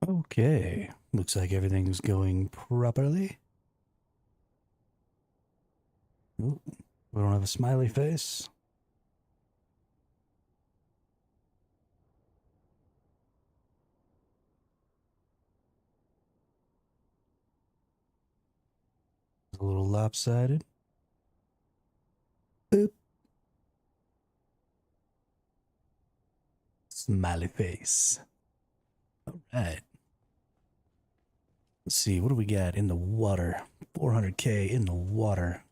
Okay, looks like everything's going properly. Ooh, we don't have a smiley face. It's a little lopsided. Boop. Smiley face. All right. Let's see, what do we got in the water? 400K in the water.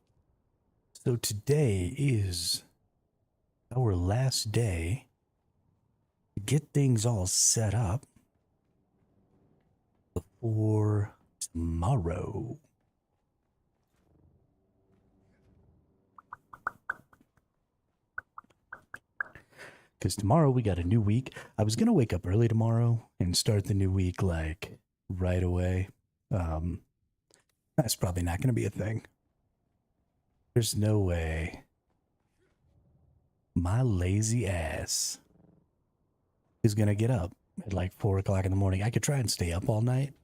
So today is our last day to get things all set up before tomorrow. Because tomorrow we got a new week. I was going to wake up early tomorrow and start the new week like right away. That's probably not going to be a thing. There's no way my lazy ass is going to get up at like 4 o'clock in the morning. I could try and stay up all night,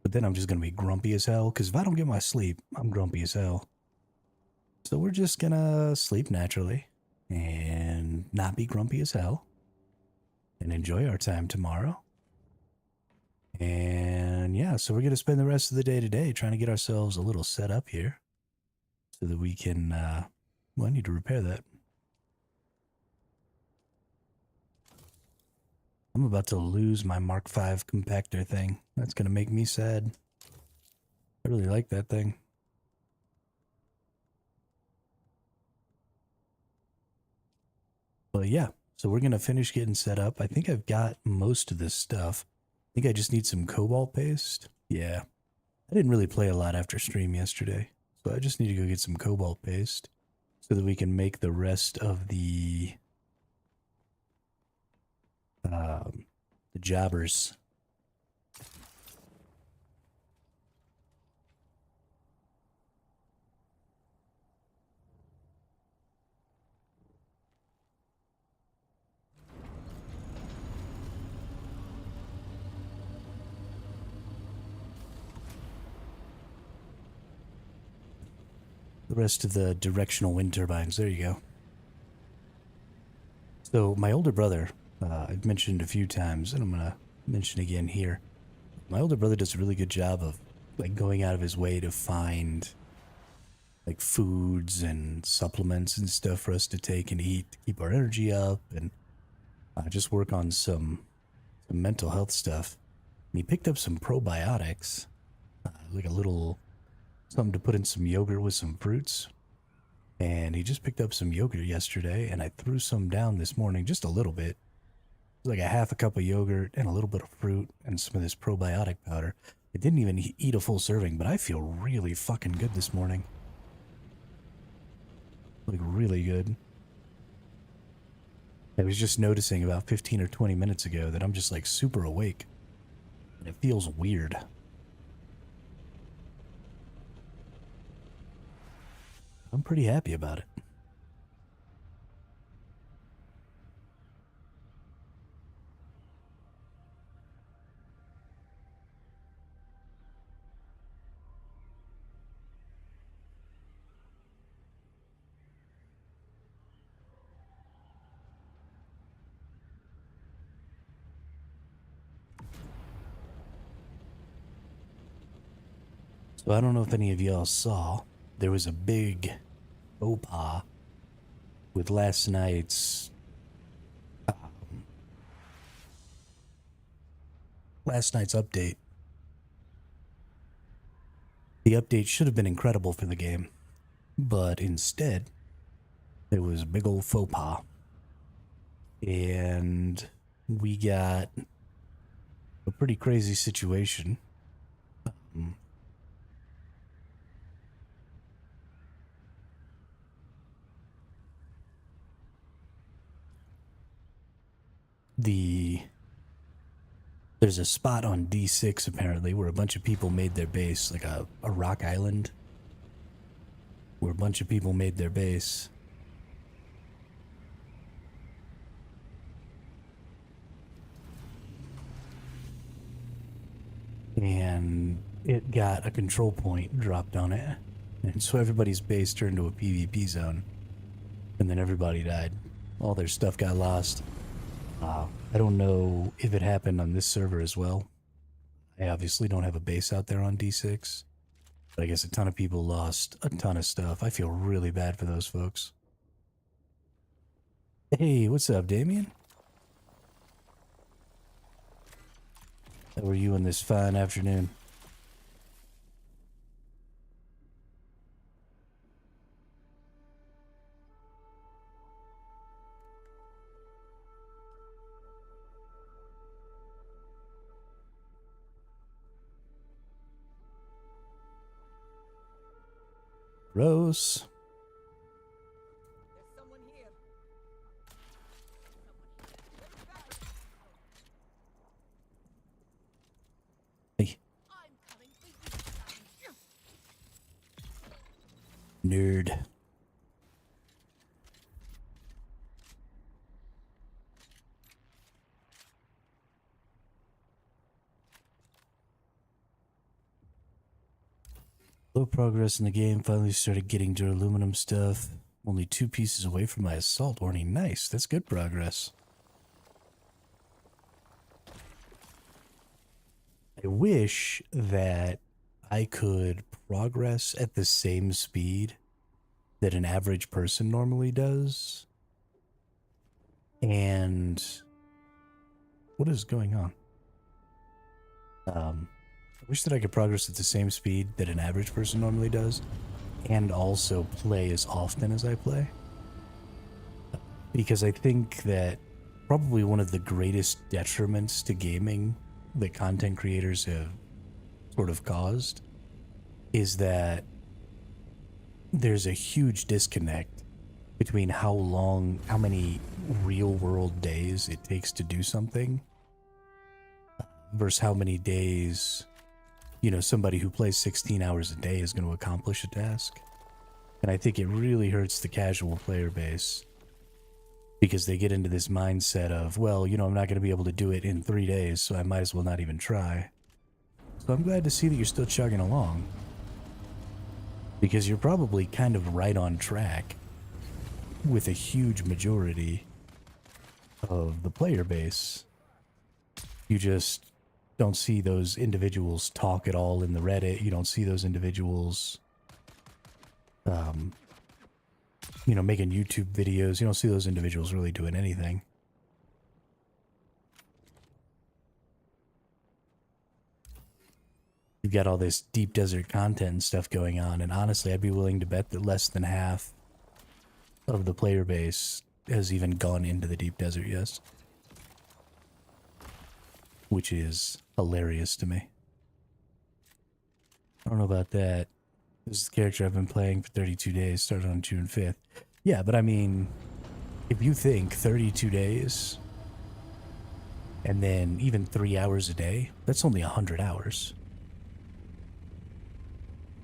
but then I'm just going to be grumpy as hell because if I don't get my sleep, I'm grumpy as hell. So we're just going to sleep naturally and not be grumpy as hell and enjoy our time tomorrow. And yeah, so we're going to spend the rest of the day today trying to get ourselves a little set up here so that we can, well, I need to repair that. I'm about to lose my Mark V compactor thing. That's going to make me sad. I really like that thing. But yeah, so we're going to finish getting set up. I think I've got most of this stuff. I think I just need some cobalt paste. Yeah. I didn't really play a lot after stream yesterday, so I just need to go get some cobalt paste so that we can make the rest of the jobbers. The rest of the directional wind turbines. There you go. So my older brother, I've mentioned a few times, and I'm gonna mention again here. My older brother does a really good job of like going out of his way to find like foods and supplements and stuff for us to take and eat to keep our energy up and just work on some mental health stuff. And he picked up some probiotics, like a little something to put in some yogurt with some fruits. And he just picked up some yogurt yesterday, and I threw some down this morning, just a little bit. It was like a half a cup of yogurt and a little bit of fruit and some of this probiotic powder. I didn't even eat a full serving, but I feel really fucking good this morning. Like, really good. I was just noticing about 15 or 20 minutes ago that I'm just like super awake. And it feels weird. I'm pretty happy about it. So I don't know if any of y'all saw, there was a big faux pas with last night's update. The update should have been incredible for the game, but instead, it was a big old faux pas. And we got a pretty crazy situation. There's a spot on D6 apparently where a bunch of people made their base, like a rock island where a bunch of people made their base. and it got a control point dropped on it. And so everybody's base turned to a PvP zone. And then everybody died. All their stuff got lost. I don't know if it happened on this server as well. I obviously don't have a base out there on D6. But I guess a ton of people lost a ton of stuff. I feel really bad for those folks. Hey, what's up, Damien? How are you on this fine afternoon? Rose. There's someone here. Hey. I'm coming for you. Nerd. Low progress in the game. Finally started getting duraluminum stuff. Only 2 pieces away from my assault warning. Nice. That's good progress. I wish that I could progress at the same speed that an average person normally does. And what is going on? I wish that I could progress at the same speed that an average person normally does, and also play as often as I play. Because I think that probably one of the greatest detriments to gaming that content creators have sort of caused is that there's a huge disconnect between how many real world days it takes to do something versus how many days, you know, somebody who plays 16 hours a day is going to accomplish a task. And I think it really hurts the casual player base because they get into this mindset of, well, you know, I'm not going to be able to do it in 3 days, so I might as well not even try. So I'm glad to see that you're still chugging along, because you're probably kind of right on track with a huge majority of the player base. You just don't see those individuals talk at all in the Reddit. You don't see those individuals, you know, making YouTube videos. You don't see those individuals really doing anything. You've got all this deep desert content and stuff going on, and honestly, I'd be willing to bet that less than half of the player base has even gone into the deep desert yet. Which is hilarious to me. I don't know about that. This is the character I've been playing for 32 days, started on June 5th. Yeah, but I mean, if you think 32 days and then even 3 hours a day, that's only 100 hours.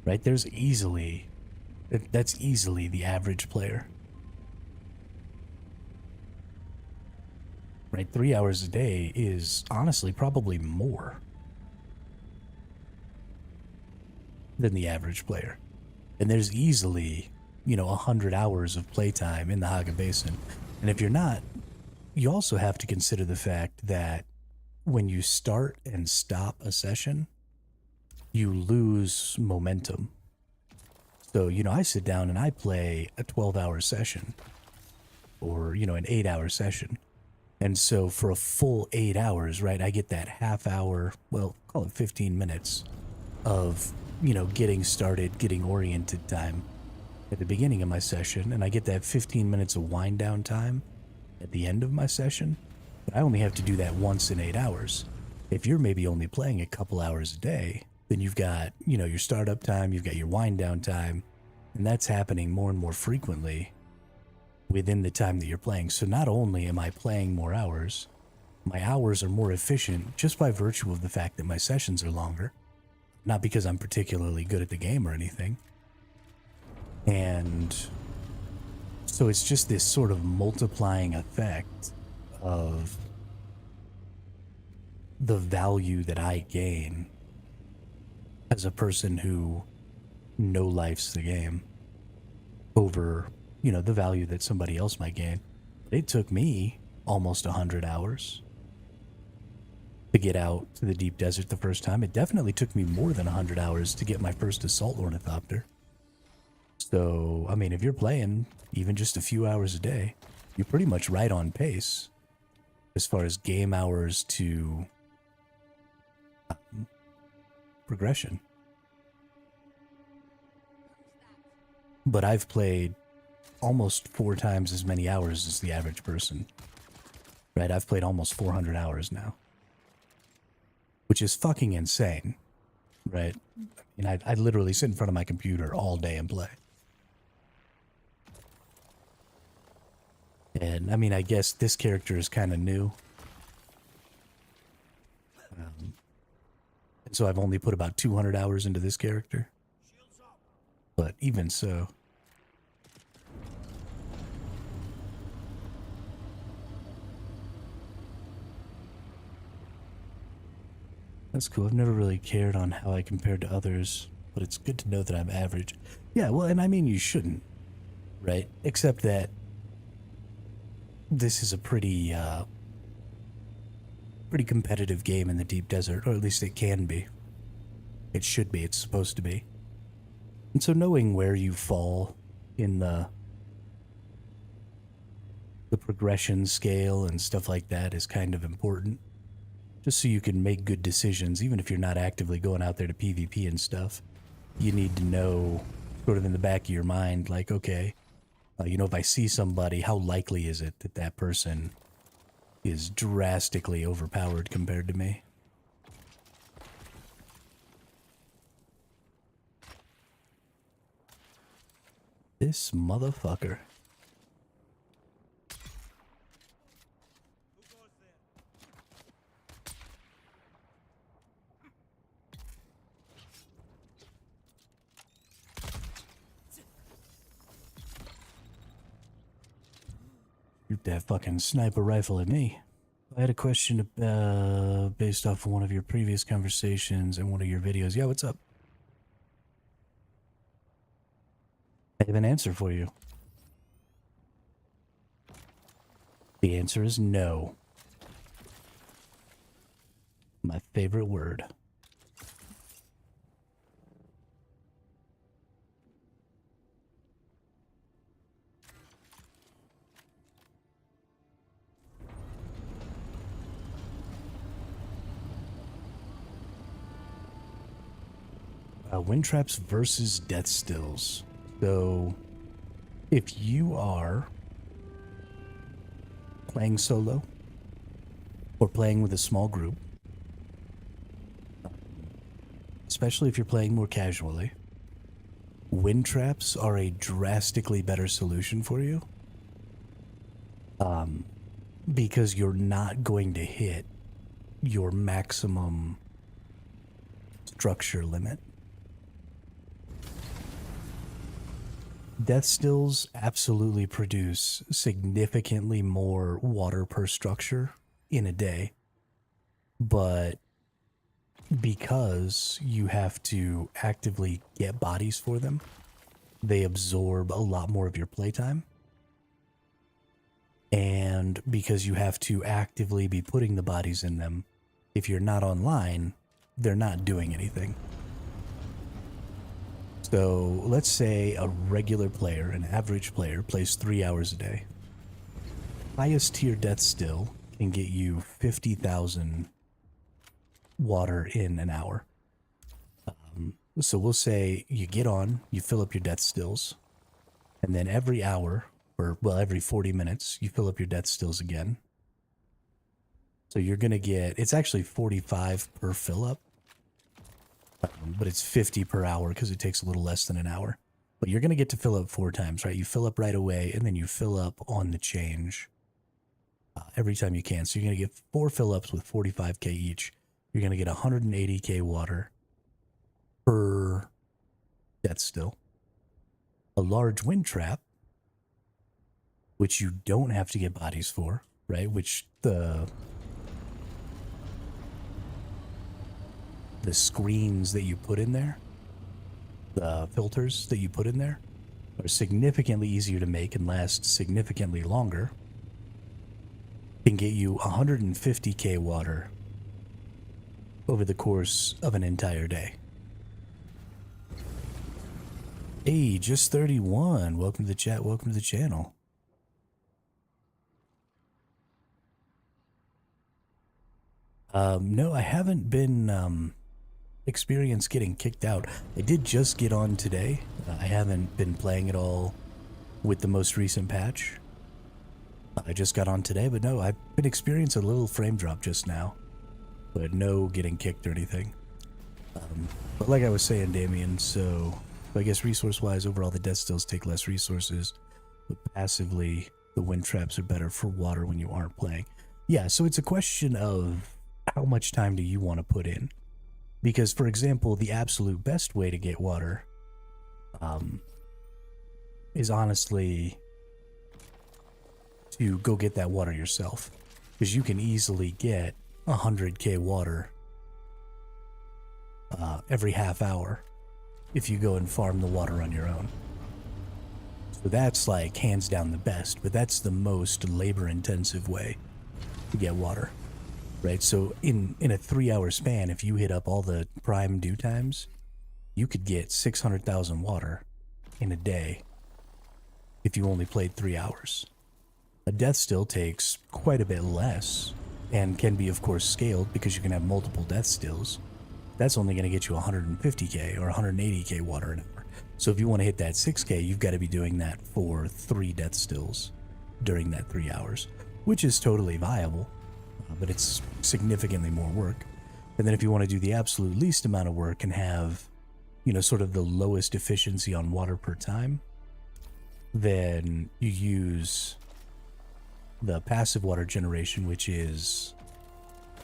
Right? That's easily the average player. Right? 3 hours a day is honestly probably more than the average player. And there's easily, you know, 100 hours of playtime in the Haga Basin. And if you're not, you also have to consider the fact that when you start and stop a session, you lose momentum. So, you know, I sit down and I play a 12-hour session or, you know, an 8-hour session. And so for a full 8 hours, right, I get that half hour, well, call it 15 minutes of, you know, getting started, getting oriented time at the beginning of my session. And I get that 15 minutes of wind down time at the end of my session. But I only have to do that once in 8 hours. If you're maybe only playing a couple hours a day, then you've got, you know, your startup time, you've got your wind down time, and that's happening more and more frequently within the time that you're playing. So not only am I playing more hours, my hours are more efficient just by virtue of the fact that my sessions are longer, not because I'm particularly good at the game or anything. And so it's just this sort of multiplying effect of the value that I gain as a person who no lifes the game over, the value that somebody else might gain. It took me almost 100 hours to get out to the deep desert the first time. It definitely took me more than 100 hours to get my first assault ornithopter. So, I mean, if you're playing even just a few hours a day, you're pretty much right on pace as far as game hours to progression. But I've played almost 4 times as many hours as the average person. Right? I've played almost 400 hours now. Which is fucking insane. Right? I mean, I literally sit in front of my computer all day and play. And, I mean, I guess this character is kind of new. And so I've only put about 200 hours into this character. But even so. That's cool. I've never really cared on how I compared to others, but it's good to know that I'm average. Yeah, well, and I mean, you shouldn't, right? Except that this is a pretty competitive game in the deep desert, or at least it can be. It should be. It's supposed to be. And so knowing where you fall in the progression scale and stuff like that is kind of important. Just so you can make good decisions, even if you're not actively going out there to PvP and stuff. You need to know, sort of in the back of your mind, like, okay, if I see somebody, how likely is it that that person is drastically overpowered compared to me? This motherfucker. Shoot that fucking sniper rifle at me. I had a question based off of one of your previous conversations and one of your videos. Yeah, what's up? I have an answer for you. The answer is no. My favorite word. Wind traps versus death stills. So, if you are playing solo or playing with a small group, especially if you're playing more casually, wind traps are a drastically better solution for you. Because you're not going to hit your maximum structure limit. Death stills absolutely produce significantly more water per structure in a day, but because you have to actively get bodies for them, they absorb a lot more of your playtime. And because you have to actively be putting the bodies in them, if you're not online, they're not doing anything. So let's say a regular player, an average player, plays 3 hours a day. Highest tier death still can get you 50,000 water in an hour. So we'll say you get on, you fill up your death stills, and then every hour, or well, every 40 minutes, you fill up your death stills again. So you're going to get, it's actually 45 per fill up. But it's 50 per hour because it takes a little less than an hour. But you're going to get to fill up 4 times, right? You fill up right away, and then you fill up on the change every time you can. So you're going to get 4 fill-ups with 45k each. You're going to get 180k water per death still. A large wind trap, which you don't have to get bodies for, right? Which the the screens that you put in there, the filters that you put in there, are significantly easier to make and last significantly longer. Can get you 150k water over the course of an entire day. Hey, just 31. Welcome to the chat. Welcome to the channel. No, I haven't been experienced getting kicked out. I did just get on today. I haven't been playing at all with the most recent patch. I just got on today, but no, I've been experiencing a little frame drop just now. But no getting kicked or anything. But like I was saying, Damien, so I guess resource-wise, overall the death stills take less resources, but passively the wind traps are better for water when you aren't playing. Yeah, so it's a question of how much time do you want to put in? Because, for example, the absolute best way to get water is honestly to go get that water yourself. Because you can easily get 100k water every half hour if you go and farm the water on your own. So that's like hands down the best, but that's the most labor intensive way to get water. Right, so in a 3-hour span, if you hit up all the prime dew times, you could get 600,000 water in a day if you only played 3 hours. A death still takes quite a bit less and can be, of course, scaled because you can have multiple death stills. That's only going to get you 150k or 180k water an hour. So if you want to hit that 6k, you've got to be doing that for 3 death stills during that 3 hours, which is totally viable. But it's significantly more work. And then if you want to do the absolute least amount of work and have, you know, sort of the lowest efficiency on water per time, then you use the passive water generation, which is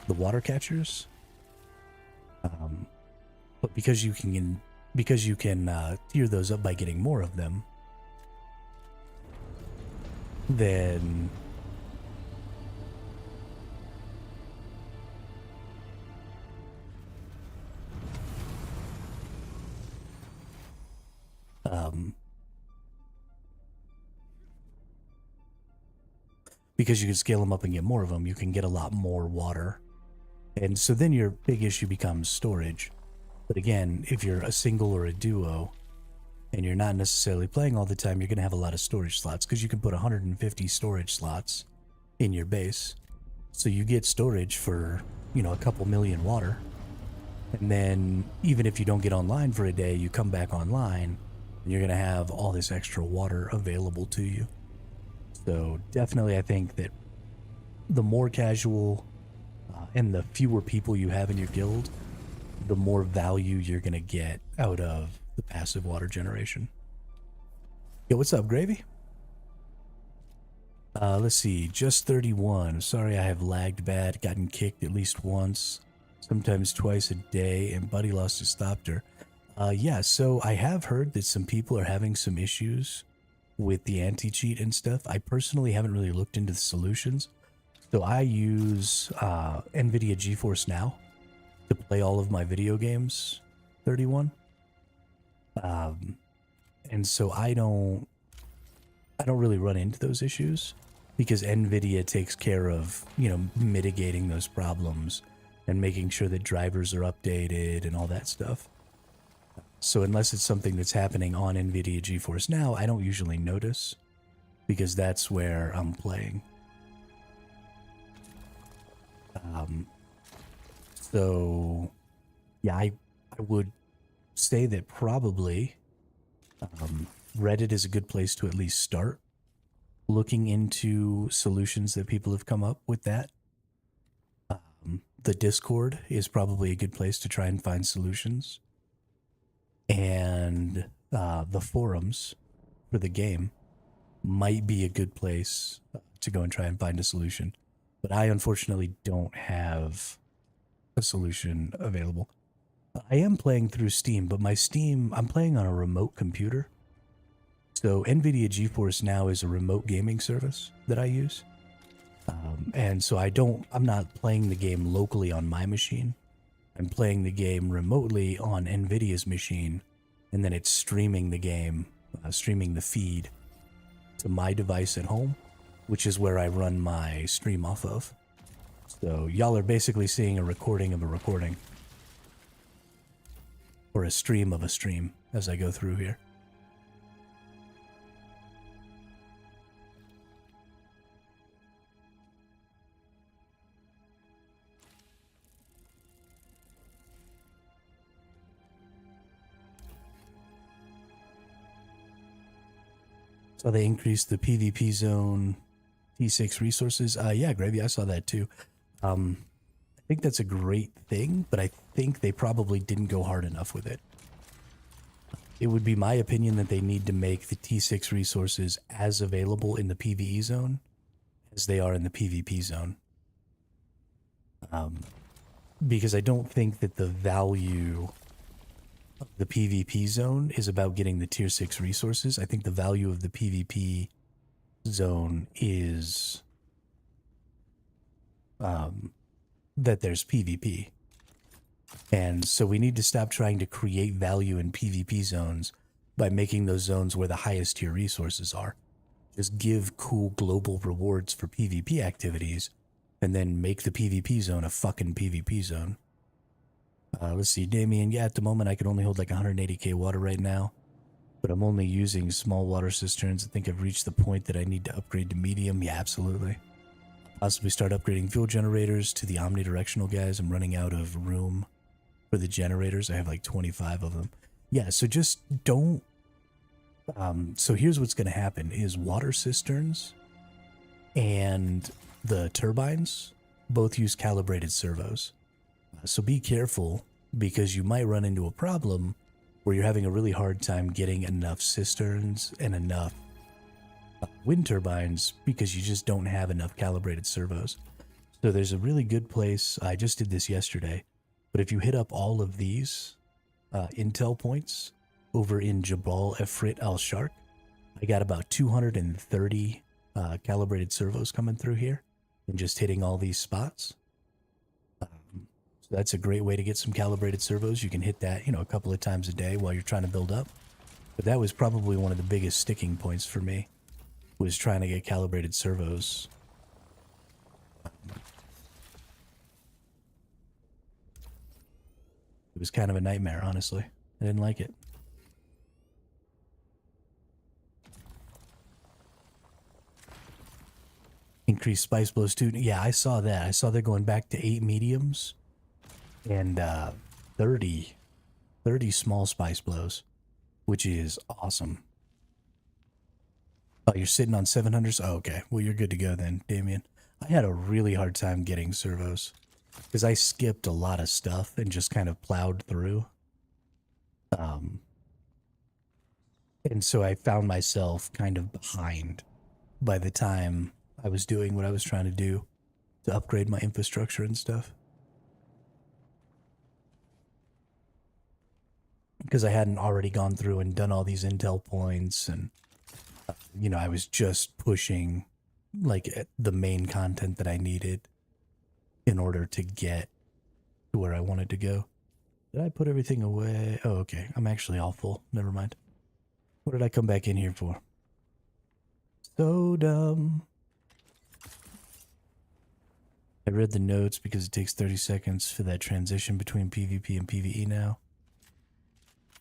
the water catchers. But because you can tier those up by getting more of them, then because you can scale them up and get more of them, you can get a lot more water. And so then your big issue becomes storage. But again, if you're a single or a duo, and you're not necessarily playing all the time, you're going to have a lot of storage slots, because you can put 150 storage slots in your base. So you get storage for, you know, a couple million water. And then even if you don't get online for a day, you come back online, and you're going to have all this extra water available to you. So definitely I think that the more casual and the fewer people you have in your guild, the more value you're going to get out of the passive water generation. Yo, what's up, Gravy? Let's see, just 31. Sorry I have lagged bad, gotten kicked at least once, sometimes twice a day, and Buddy lost his stopper. Yeah, so I have heard that some people are having some issues with the anti-cheat and stuff. I personally haven't really looked into the solutions. So I use NVIDIA GeForce Now to play all of my video games, 31. And so I don't really run into those issues because NVIDIA takes care of, you know, mitigating those problems and making sure that drivers are updated and all that stuff. So unless it's something that's happening on NVIDIA GeForce Now, I don't usually notice because that's where I'm playing. So yeah, I would say that probably Reddit is a good place to at least start looking into solutions that people have come up with that. The Discord is probably a good place to try and find solutions. And the forums for the game might be a good place to go and try and find a solution. But I unfortunately don't have a solution available. I am playing through Steam, but my Steam, I'm playing on a remote computer. So NVIDIA GeForce Now is a remote gaming service that I use. And so I'm not playing the game locally on my machine. I'm playing the game remotely on NVIDIA's machine, and then it's streaming the game, streaming the feed to my device at home, which is where I run my stream off of. So y'all are basically seeing a recording of a recording. Or a stream of a stream as I go through here. So they increased the PvP zone T6 resources. Yeah, Gravy, I saw that too. I think that's a great thing, but I think they probably didn't go hard enough with it. It would be my opinion that they need to make the T6 resources as available in the PvE zone as they are in the PvP zone. Because I don't think that the value of the PvP zone is about getting the tier 6 resources. I think the value of the PvP zone is that there's PvP. And so we need to stop trying to create value in PvP zones by making those zones where the highest tier resources are. Just give cool global rewards for PvP activities and then make the PvP zone a fucking PvP zone. Let's see, Damien, yeah, at the moment I can only hold like 180k water right now, but I'm only using small water cisterns. I think I've reached the point that I need to upgrade to medium. Yeah, absolutely. Possibly start upgrading fuel generators to the omnidirectional guys. I'm running out of room for the generators. I have like 25 of them. Yeah, so just don't... so here's what's going to happen is water cisterns and the turbines both use calibrated servos. So be careful, because you might run into a problem where you're having a really hard time getting enough cisterns and enough wind turbines because you just don't have enough calibrated servos. So there's a really good place. I just did this yesterday, but if you hit up all of these intel points over in Jabal Efrit al-Sharq, I got about 230 calibrated servos coming through here and just hitting all these spots. So that's a great way to get some calibrated servos. You can hit that, a couple of times a day while you're trying to build up. But that was probably one of the biggest sticking points for me, was trying to get calibrated servos. It was kind of a nightmare, honestly. I didn't like it. Increased spice blows too. Yeah, I saw that. I saw they're going back to 8 mediums and 30 small spice blows, which is awesome. Oh, you're sitting on 700s? Oh, okay. Well, you're good to go then, Damien. I had a really hard time getting servos because I skipped a lot of stuff and just kind of plowed through. And so I found myself kind of behind by the time I was doing what I was trying to do to upgrade my infrastructure and stuff. Because I hadn't already gone through and done all these intel points, and I was just pushing like the main content that I needed in order to get to where I wanted to go. Did I put everything away? Oh, okay. I'm actually all full. Never mind. What did I come back in here for? So dumb. I read the notes because it takes 30 seconds for that transition between PvP and PvE now.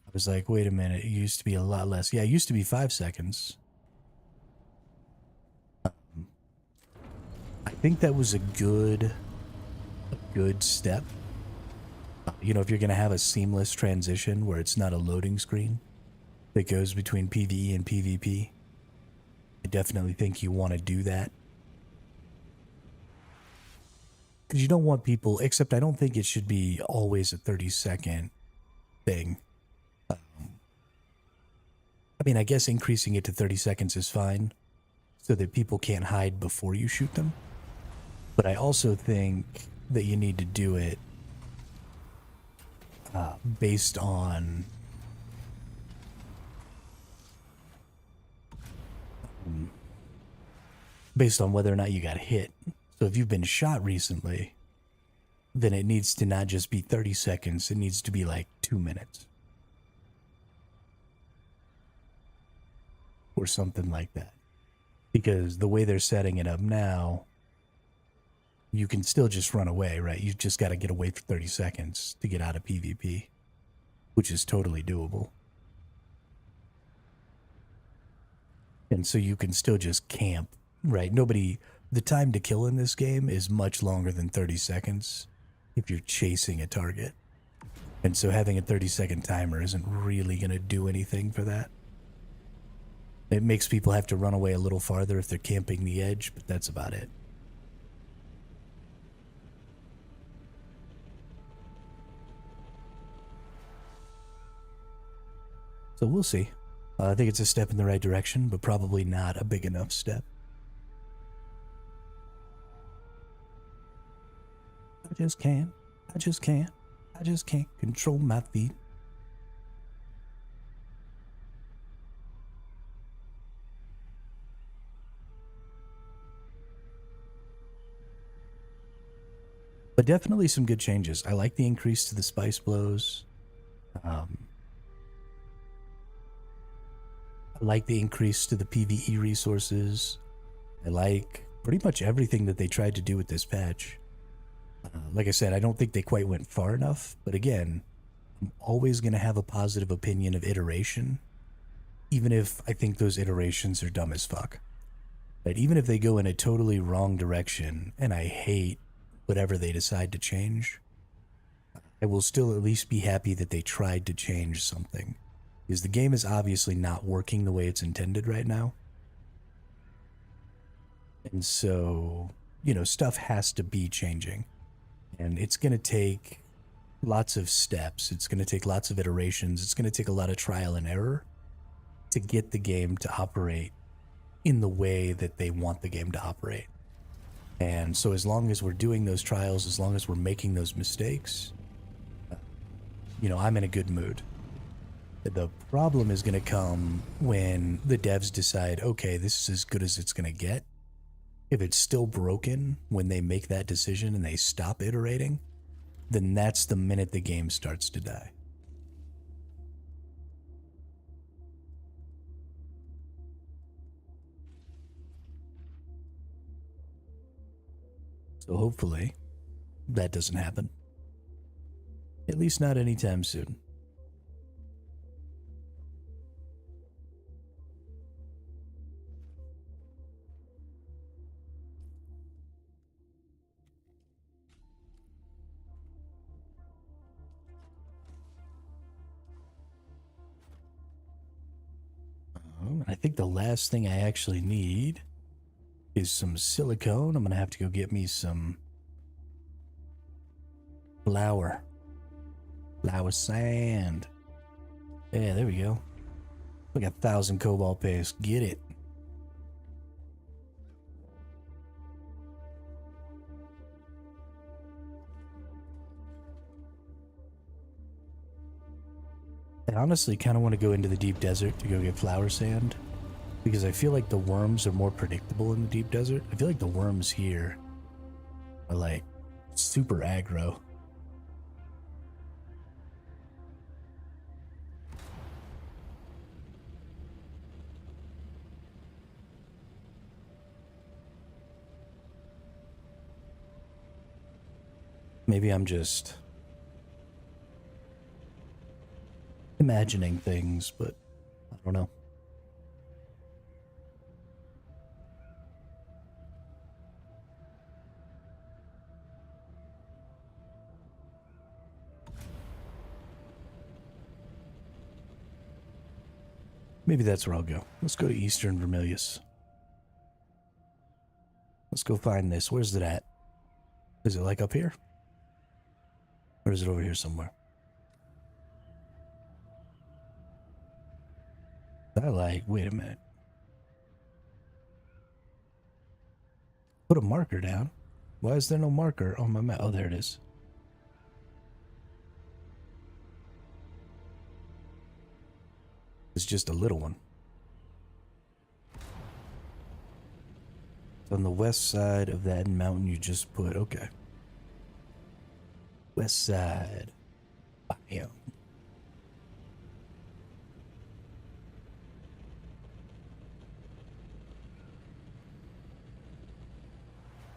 I was like, wait a minute, it used to be a lot less. Yeah, it used to be 5 seconds. I think that was a good step. If you're going to have a seamless transition where it's not a loading screen that goes between PvE and PvP, I definitely think you want to do that. Because you don't want people, except I don't think it should be always a 30-second thing. I mean, I guess increasing it to 30 seconds is fine so that people can't hide before you shoot them. But I also think that you need to do it based on whether or not you got hit. So if you've been shot recently, then it needs to not just be 30 seconds, it needs to be like 2 minutes. Or something like that. Because the way they're setting it up now, you can still just run away, right? You've just got to get away for 30 seconds to get out of PvP, which is totally doable. And so you can still just camp, right? The time to kill in this game is much longer than 30 seconds if you're chasing a target. And so having a 30-second timer isn't really going to do anything for that. It makes people have to run away a little farther if they're camping the edge, but that's about it. So we'll see. I think it's a step in the right direction, but probably not a big enough step. I just can't control my feet. But definitely some good changes. I like the increase to the spice blows. I like the increase to the PvE resources. I like pretty much everything that they tried to do with this patch. Like I said, I don't think they quite went far enough, but again, I'm always going to have a positive opinion of iteration, even if I think those iterations are dumb as fuck. But even if they go in a totally wrong direction, and I hate whatever they decide to change, I will still at least be happy that they tried to change something. Because the game is obviously not working the way it's intended right now. And so, stuff has to be changing. And it's going to take lots of steps. It's going to take lots of iterations. It's going to take a lot of trial and error to get the game to operate in the way that they want the game to operate. And so as long as we're doing those trials, as long as we're making those mistakes, I'm in a good mood. The problem is going to come when the devs decide, okay, this is as good as it's going to get. If it's still broken when they make that decision and they stop iterating, then that's the minute the game starts to die. So hopefully that doesn't happen. At least not anytime soon. I think the last thing I actually need is some silicone. I'm going to have to go get me some flour sand. Yeah, there we go. Look at 1,000 cobalt paste. Get it. I honestly kind of want to go into the deep desert to go get flour sand, because I feel like the worms are more predictable in the deep desert. I feel like the worms here are like super aggro. Maybe I'm just imagining things, but I don't know. Maybe that's where I'll go. Let's go to Eastern Vermilius. Let's go find this. Where's it at? Is it like up here? Or is it over here somewhere? Wait a minute. Put a marker down. Why is there no marker on my map? Oh, there it is. It's just a little one. On the west side of that mountain you just put, okay. West Side biome.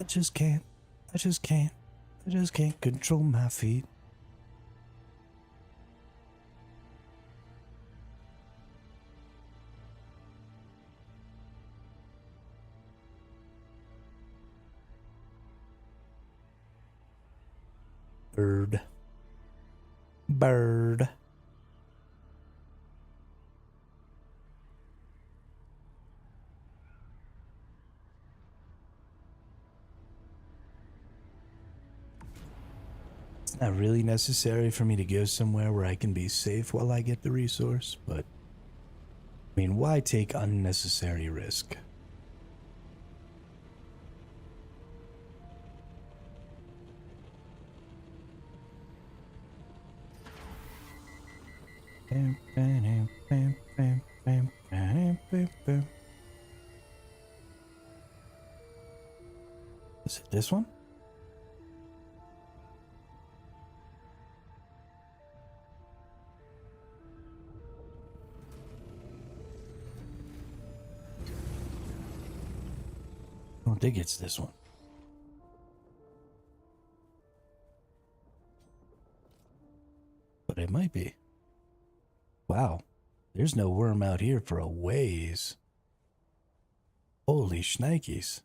I just can't. I just can't. I just can't control my feet. Bird. Bird. It's not really necessary for me to go somewhere where I can be safe while I get the resource, but I mean, why take unnecessary risk? Is it this one? I don't think it's this one. But it might be. Wow. There's no worm out here for a ways. Holy shnikes.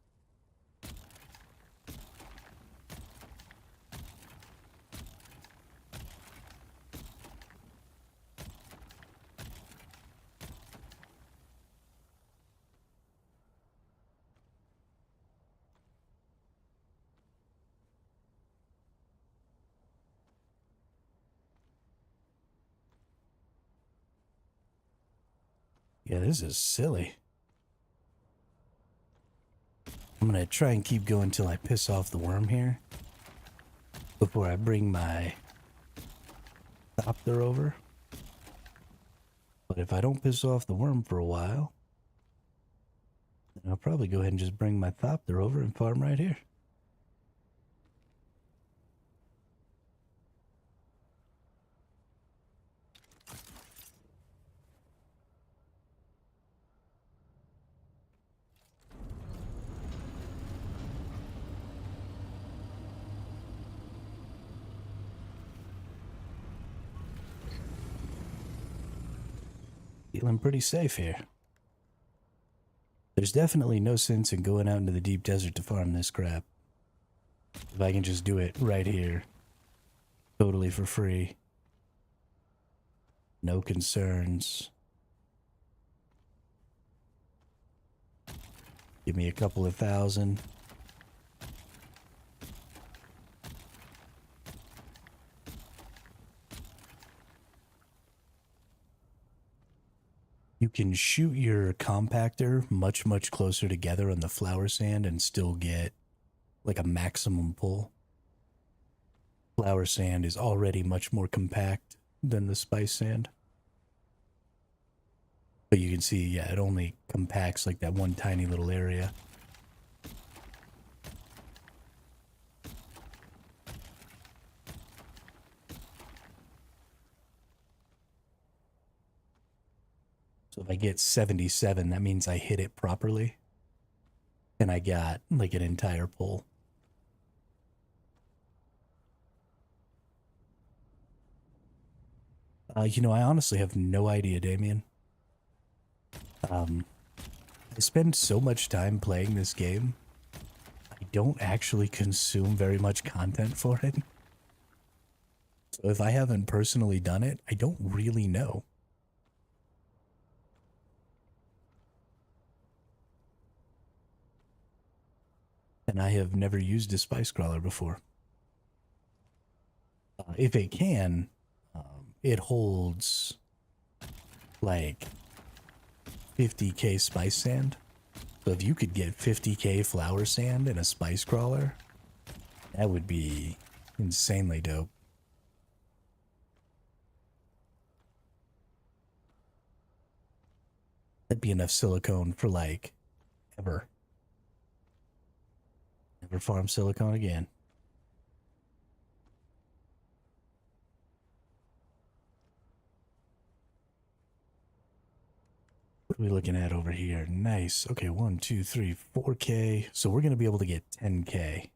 Yeah, this is silly. I'm gonna try and keep going till I piss off the worm here before I bring my thopter over. But if I don't piss off the worm for a while, then I'll probably go ahead and just bring my thopter over and farm right here. Feeling pretty safe here. There's definitely no sense in going out into the deep desert to farm this crap. If I can just do it right here, totally for free. No concerns. Give me a couple of thousand. You can shoot your compactor much, much closer together on the flower sand and still get like a maximum pull. Flower sand is already much more compact than the spice sand. But you can see, yeah, it only compacts like that one tiny little area. So if I get 77, that means I hit it properly. And I got like an entire pull. You know, I honestly have no idea, Damien. I spend so much time playing this game, I don't actually consume very much content for it. So if I haven't personally done it, I don't really know. And I have never used a spice crawler before. If it can, it holds like 50k spice sand. So if you could get 50k flower sand in a spice crawler, that would be insanely dope. That'd be enough silicone for like ever. Never farm silicone again. What are we looking at over here? Nice. Okay, 1, 2, 3, 4K. So we're going to be able to get 10K.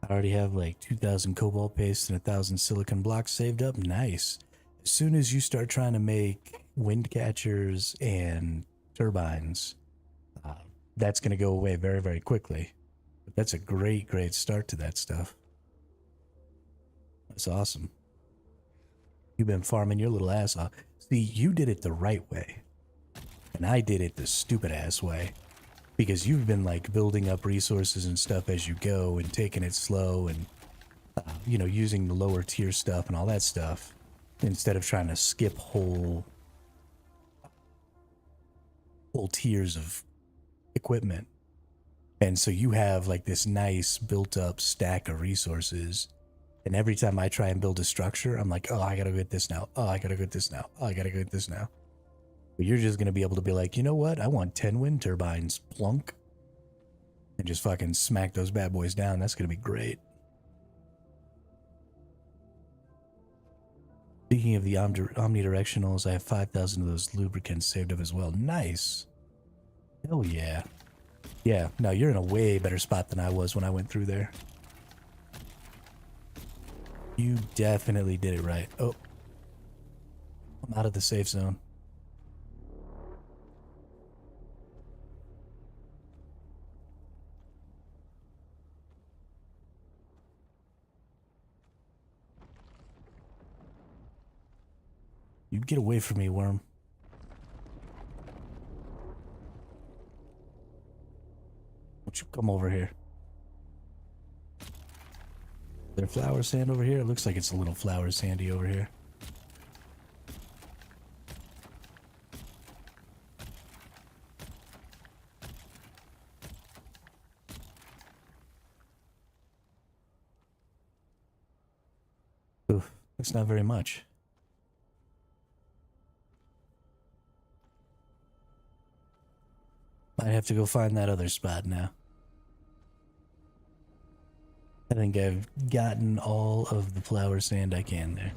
I already have like 2,000 cobalt paste and 1,000 silicon blocks saved up. Nice. As soon as you start trying to make wind catchers and turbines, uh, that's going to go away very, very quickly. But that's a great, great start to that stuff. That's awesome. You've been farming your little ass off. See, you did it the right way, and I did it the stupid ass way. Because you've been like building up resources and stuff as you go and taking it slow and, you know, using the lower tier stuff and all that stuff instead of trying to skip whole tiers of equipment. And so you have like this nice built up stack of resources. And every time I try and build a structure, I'm like, oh, I gotta get this now. Oh, I gotta get this now. Oh, I gotta get this now. But you're just going to be able to be like, you know what? I want 10 wind turbines. Plunk. And just fucking smack those bad boys down. That's going to be great. Speaking of the omnidirectionals, I have 5,000 of those lubricants saved up as well. Nice. Hell yeah. Yeah, no, you're in a way better spot than I was when I went through there. You definitely did it right. Oh. I'm out of the safe zone. You get away from me, worm. Won't you come over here? Is there flower sand over here? It looks like it's a little flower sandy over here. Oof, that's not very much. Might have to go find that other spot now. I think I've gotten all of the flower sand I can there.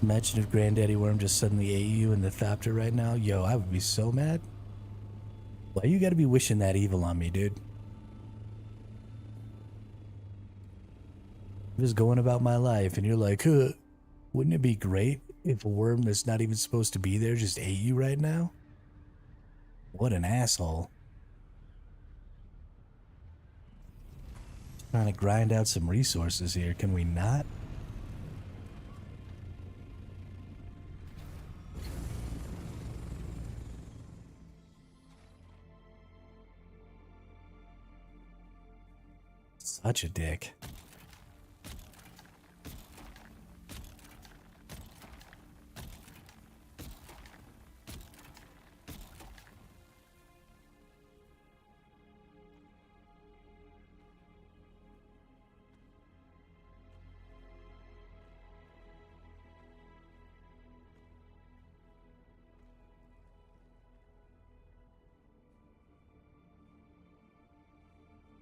Imagine if Granddaddy Worm just suddenly ate you in the Thopter right now. Yo, I would be so mad. Why you gotta be wishing that evil on me, dude? I'm just going about my life and you're like, huh, wouldn't it be great if a worm that's not even supposed to be there just ate you right now? What an asshole. Trying to grind out some resources here. Can we not? Such a dick.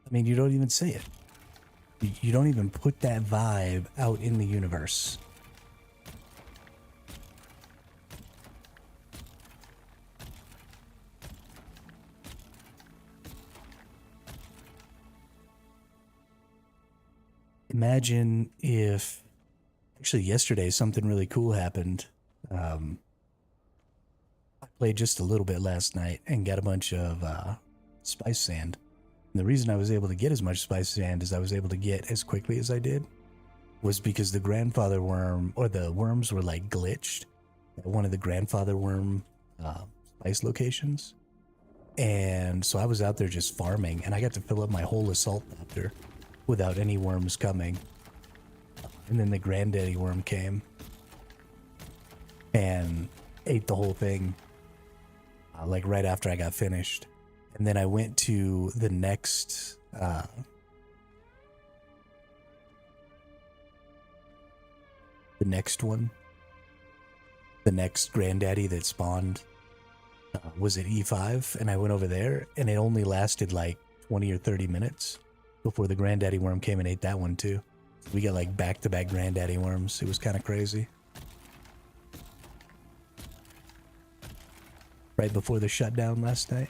I mean, you don't even say it. You don't even put that vibe out in the universe. Imagine if... Actually, yesterday, something really cool happened. I played just a little bit last night and got a bunch of spice sand. And the reason I was able to get as much spice sand as I was able to get as quickly as I did was because the grandfather worm, or the worms were like glitched at one of the grandfather worm spice locations. And so I was out there just farming, and I got to fill up my whole assault copter without any worms coming. And then the granddaddy worm came and ate the whole thing, like right after I got finished. And then I went to the next the next one, the next granddaddy that spawned, was at E5, and I went over there, and it only lasted like 20 or 30 minutes before the granddaddy worm came and ate that one too. We got like back-to-back granddaddy worms. It was kind of crazy. Right before the shutdown last night.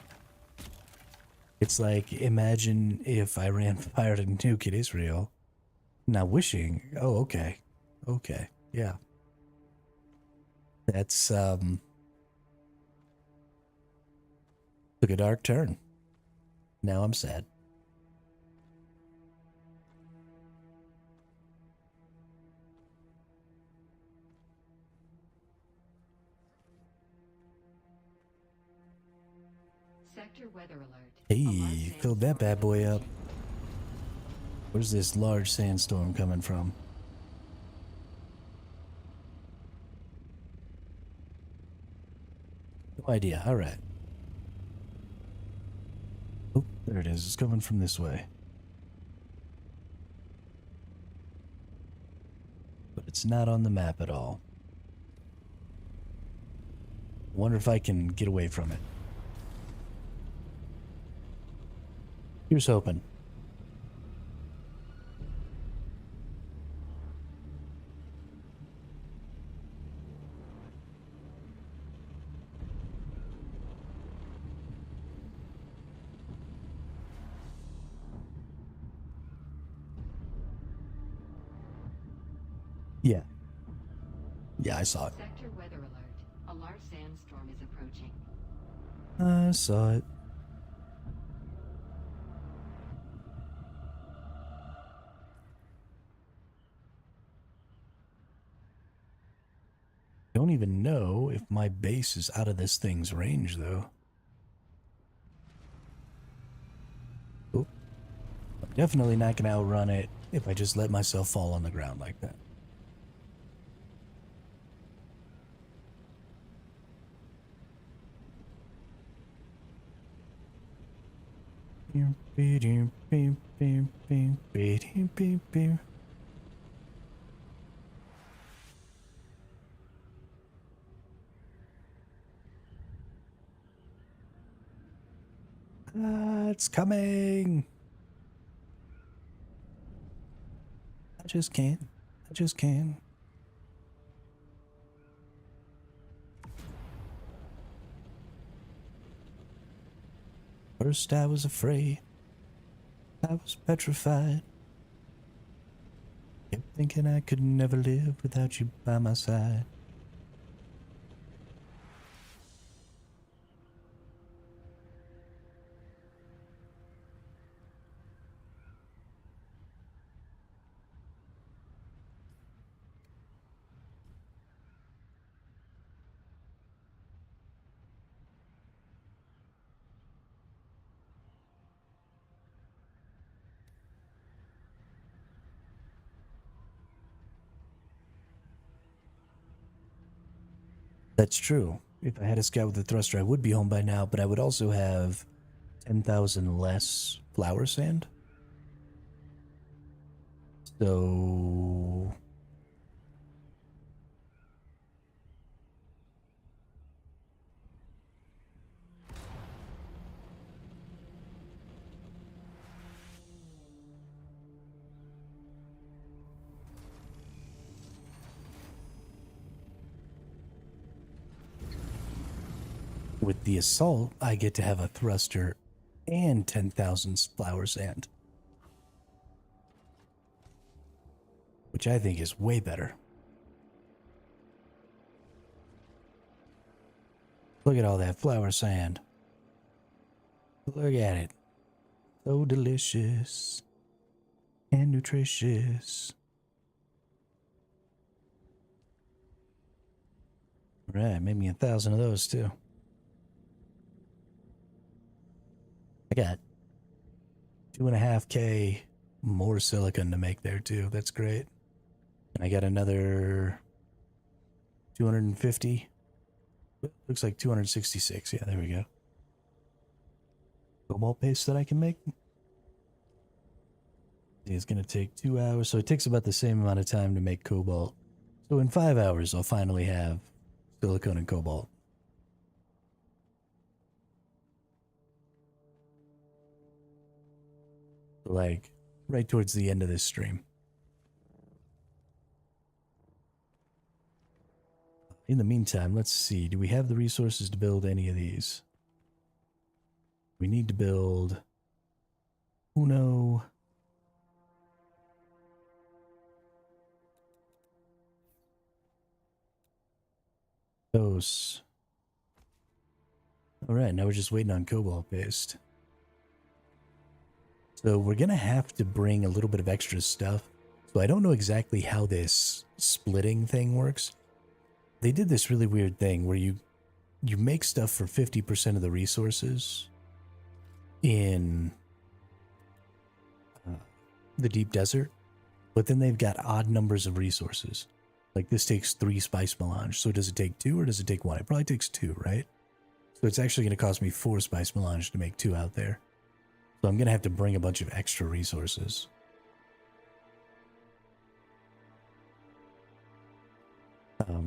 It's like, imagine if Iran fired a nuke at Israel. Now wishing. Oh, okay. Okay. Yeah. That's, took a dark turn. Now I'm sad. Sector weather alert. Hey, filled that bad boy up. Where's this large sandstorm coming from? No idea. All right. Oh, there it is. It's coming from this way. But it's not on the map at all. Wonder if I can get away from it. Here's hoping. Yeah. Yeah, I saw it. Sector weather alert. A large sandstorm is approaching. I saw it. Don't even know if my base is out of this thing's range, though. Oh. I'm definitely not going to outrun it if I just let myself fall on the ground like that. It's coming. I just can't. I just can't. First I was afraid. I was petrified. Kept thinking I could never live without you by my side. That's true. If I had a scout with a thruster, I would be home by now, but I would also have 10,000 less flower sand. So... with the assault, I get to have a thruster and 10,000 flower sand. Which I think is way better. Look at all that flower sand. Look at it. So delicious and nutritious. Right, made me 1,000 of those too. I got 2.5K more silicon to make there too. That's great. And I got another 250. Looks like 266. Yeah, there we go. Cobalt paste that I can make. It's going to take 2 hours. So it takes about the same amount of time to make cobalt. So in 5 hours, I'll finally have silicone and cobalt. Like, right towards the end of this stream. In the meantime, let's see. Do we have the resources to build any of these? We need to build Uno. Dos. Alright, now we're just waiting on cobalt paste. So we're gonna have to bring a little bit of extra stuff. So I don't know exactly how this splitting thing works. They did this really weird thing where you make stuff for 50% of the resources in the deep desert, but then they've got odd numbers of resources. Like this takes 3 spice melange. So does it take 2 or does it take 1? It probably takes 2, right? So it's actually going to cost me 4 spice melange to make 2 out there. So I'm going to have to bring a bunch of extra resources.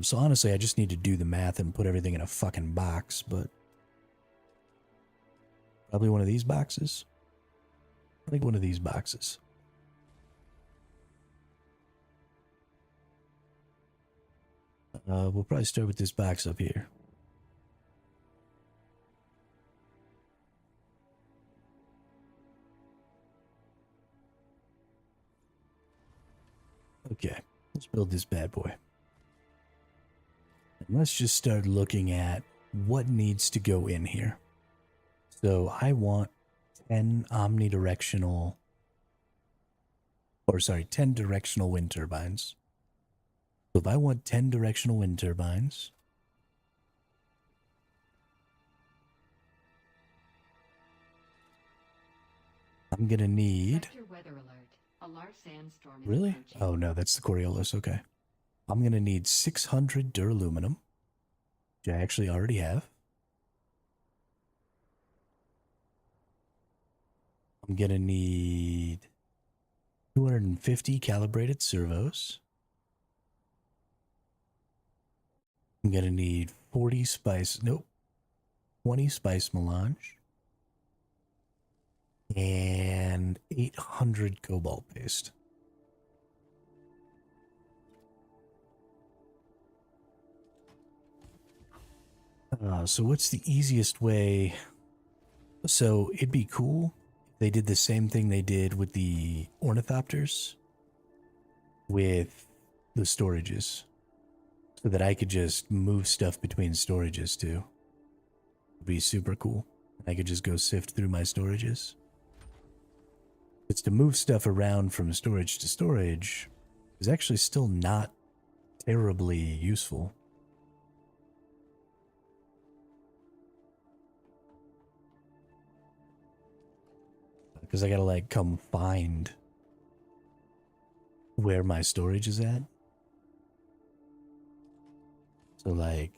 So honestly, I just need to do the math and put everything in a fucking box, but probably one of these boxes. I think one of these boxes. We'll probably start with this box up here. Okay, let's build this bad boy. And let's just start looking at what needs to go in here. So I want 10 omnidirectional, 10 directional wind turbines. So if I want 10 directional wind turbines, I'm gonna need... Sector weather alert. A large sandstorm is Really? approaching. Oh no, that's the Coriolis, okay. I'm gonna need 600 duraluminum, which I actually already have. I'm gonna need 250 calibrated servos. I'm gonna need 40 spice, nope, 20 spice melange. And 800 cobalt paste. So what's the easiest way? So it'd be cool if they did the same thing they did with the ornithopters with the storages, so that I could just move stuff between storages too. It'd be super cool. I could just go sift through my storages. It's to move stuff around from storage to storage is actually still not terribly useful. Because I gotta like come find where my storage is at. So like,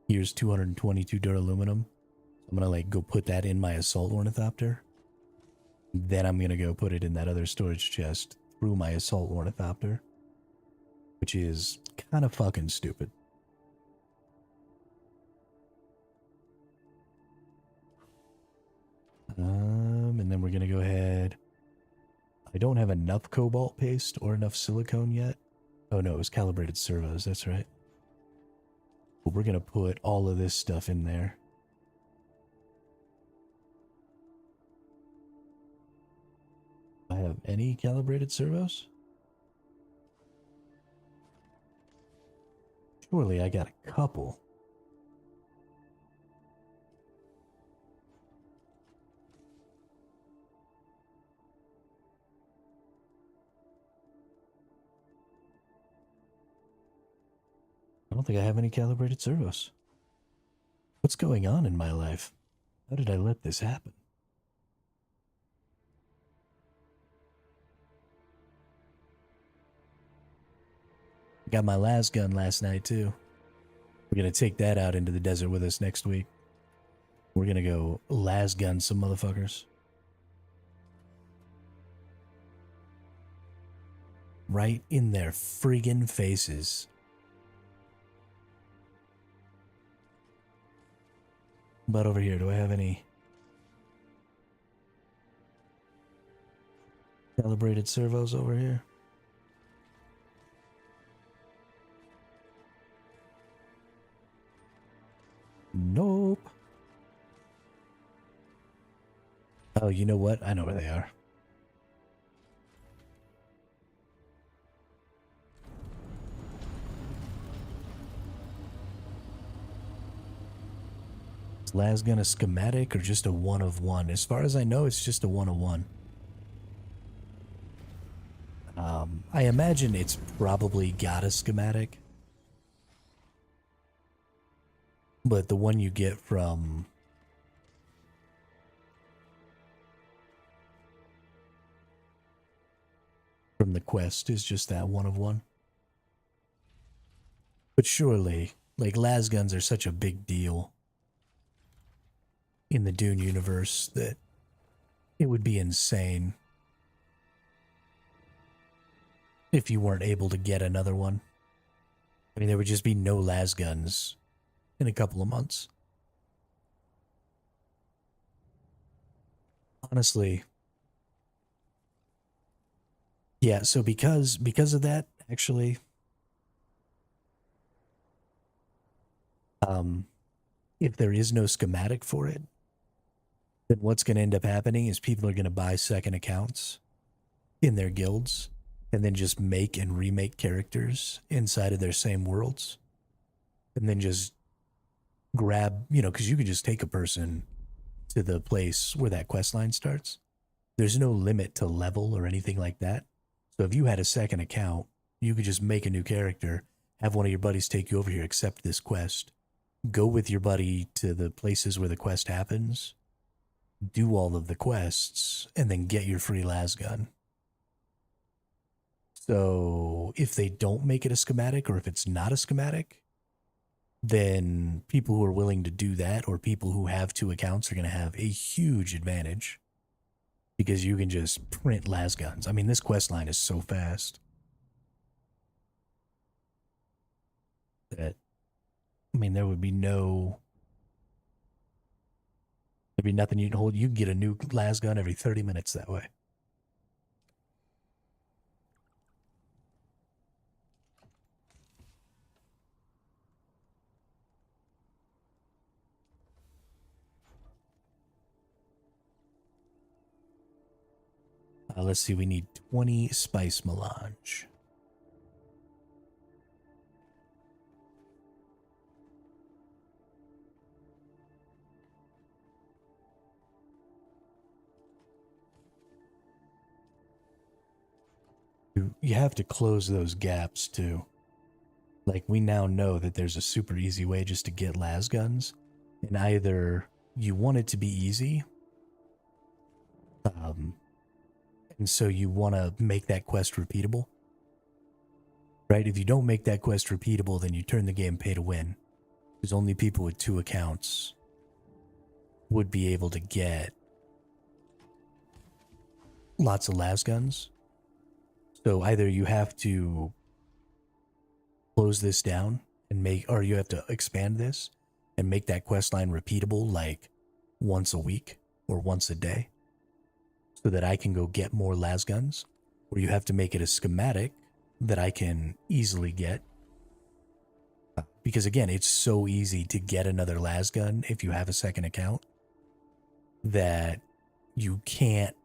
here's 222 duraluminum. I'm gonna like go put that in my assault ornithopter. Then I'm gonna go put it in that other storage chest through my assault ornithopter, which is kind of fucking stupid. And then we're gonna go ahead. I don't have enough cobalt paste or enough silicone yet. Oh no, it was calibrated servos, that's right. But we're gonna put all of this stuff in there. I have any calibrated servos? Surely I got a couple. I don't think I have any calibrated servos. What's going on in my life? How did I let this happen? Got my las gun last night too. We're gonna take that out into the desert with us next week. We're gonna go las gun some motherfuckers. right in their friggin' faces. But over here, do I have any calibrated servos over here? Nope. Oh, you know what? I know where they are. Is lasgun a schematic or just a one of one? As far as I know, it's just a one of one. I imagine it's probably got a schematic. But the one you get from the quest is just that one of one. But surely, like, lasguns are such a big deal in the Dune universe that it would be insane if you weren't able to get another one. I mean, there would just be no lasguns in a couple of months. Honestly. Yeah, so because of that, actually, if there is no schematic for it, then what's going to end up happening is people are going to buy second accounts in their guilds and then just make and remake characters inside of their same worlds and then just grab, because you could just take a person to the place where that quest line starts. There's no limit to level or anything like that. So if you had a second account, you could just make a new character, have one of your buddies take you over here, accept this quest, go with your buddy to the places where the quest happens, do all of the quests, and then get your free lasgun. So if they don't make it a schematic, or if it's not a schematic, then people who are willing to do that, or people who have two accounts, are going to have a huge advantage because you can just print lasguns. I mean, this quest line is so fast that, I mean, there would be no, there'd be nothing you can hold. You can get a new lasgun every 30 minutes that way. Let's see, we need 20 spice melange. You have to close those gaps too. Like, we now know that there's a super easy way just to get lasguns, and either you want it to be easy, and so you want to make that quest repeatable, right? If you don't make that quest repeatable, then you turn the game pay to win, because only people with two accounts would be able to get lots of lasguns. So either you have to close this down and make, or you have to expand this and make that quest line repeatable, like once a week or once a day, so that I can go get more lasguns, or you have to make it a schematic that I can easily get. Because again, it's so easy to get another lasgun if you have a second account that you can't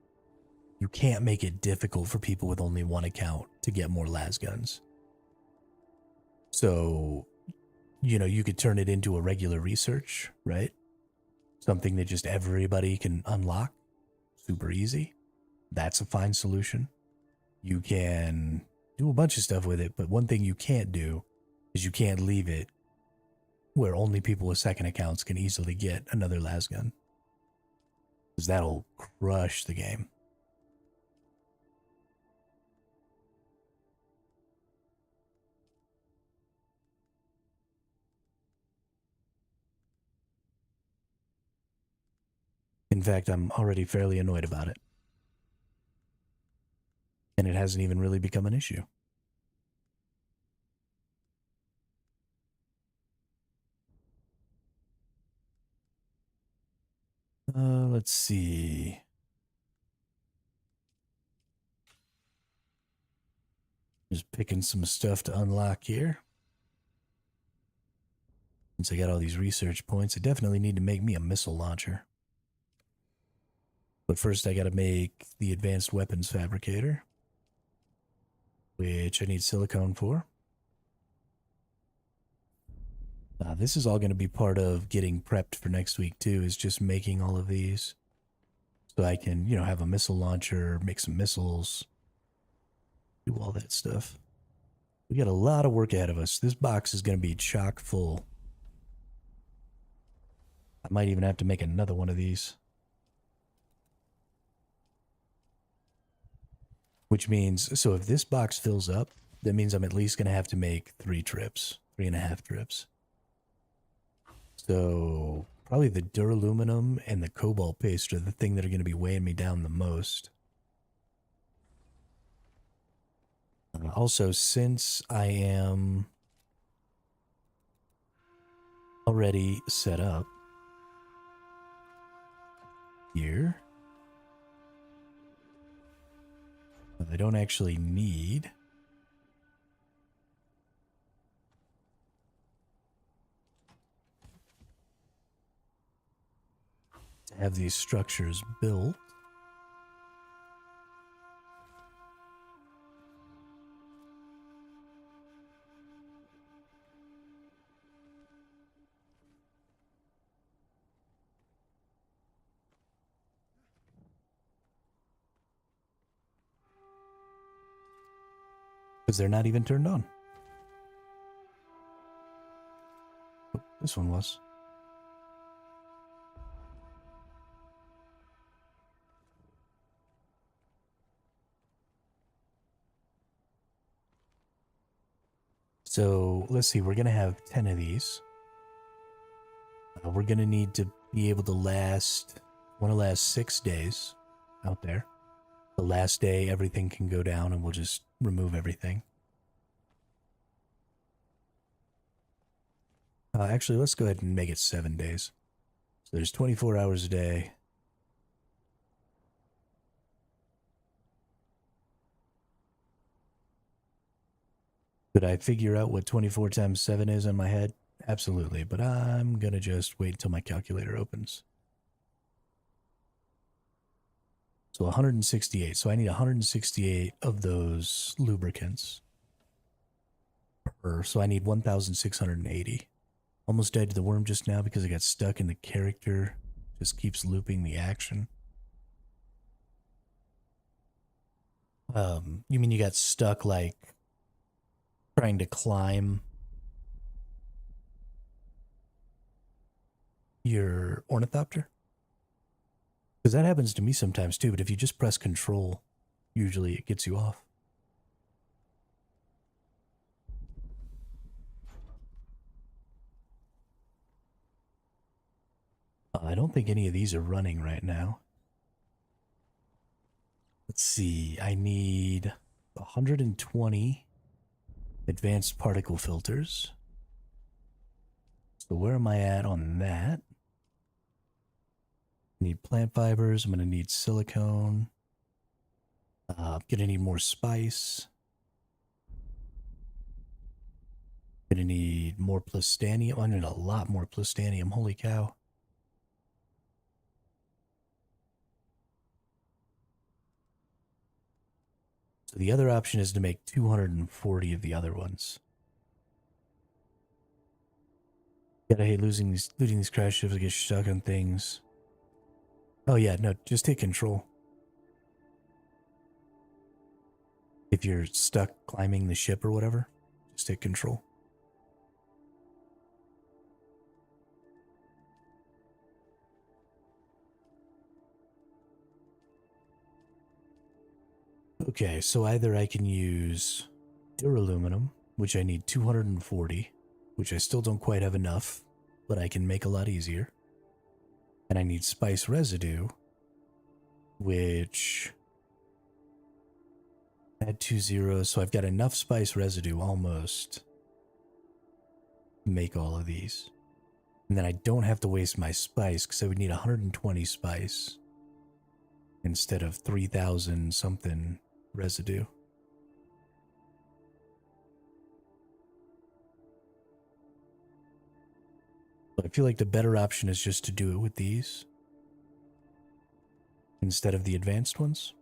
make it difficult for people with only one account to get more lasguns. So, you could turn it into a regular research, right? Something that just everybody can unlock super easy. That's a fine solution. You can do a bunch of stuff with it, but one thing you can't do is you can't leave it where only people with second accounts can easily get another lasgun, because that'll crush the game. In fact, I'm already fairly annoyed about it. And it hasn't even really become an issue. Let's see. Just picking some stuff to unlock here. Since I got all these research points, I definitely need to make me a missile launcher. But first I gotta make the advanced weapons fabricator, which I need silicone for. This is all going to be part of getting prepped for next week too, is just making all of these. So I can, have a missile launcher, make some missiles, do all that stuff. We got a lot of work ahead of us. This box is going to be chock full. I might even have to make another one of these. Which means, so if this box fills up, that means I'm at least going to have to make 3.5 trips. So probably the duraluminum and the cobalt paste are the thing that are going to be weighing me down the most. Also, since I am already set up here, I don't actually need to have these structures built. Because they're not even turned on. Oh, this one was. So let's see, we're going to have 10 of these. We're going to need to be able to last 6 days out there. The last day, everything can go down and we'll just remove everything. Actually, let's go ahead and make it 7 days. So there's 24 hours a day. Could I figure out what 24 times 7 is in my head? Absolutely, but I'm going to just wait until my calculator opens. So 168. So I need 168 of those lubricants. So I need 1,680. Almost died to the worm just now because I got stuck in the character. Just keeps looping the action. You mean you got stuck like trying to climb your ornithopter? Because that happens to me sometimes too, but if you just press control, usually it gets you off. I don't think any of these are running right now. Let's see, I need 120 advanced particle filters. So where am I at on that? I need plant fibers. I'm going to need silicone. I'm going to need more spice. I'm going to need more plastanium. I need a lot more plastanium. Holy cow. So the other option is to make 240 of the other ones. Gotta hate looting these crash ships. I get stuck on things. Oh yeah, no, just take control. If you're stuck climbing the ship or whatever, just take control. Okay, so either I can use duraluminum, which I need 240, which I still don't quite have enough, but I can make a lot easier. And I need spice residue, which Add 2 zeros, so I've got enough spice residue almost to make all of these. And then I don't have to waste my spice because I would need 120 spice instead of 3,000 something residue. So I feel like the better option is just to do it with these instead of the advanced ones.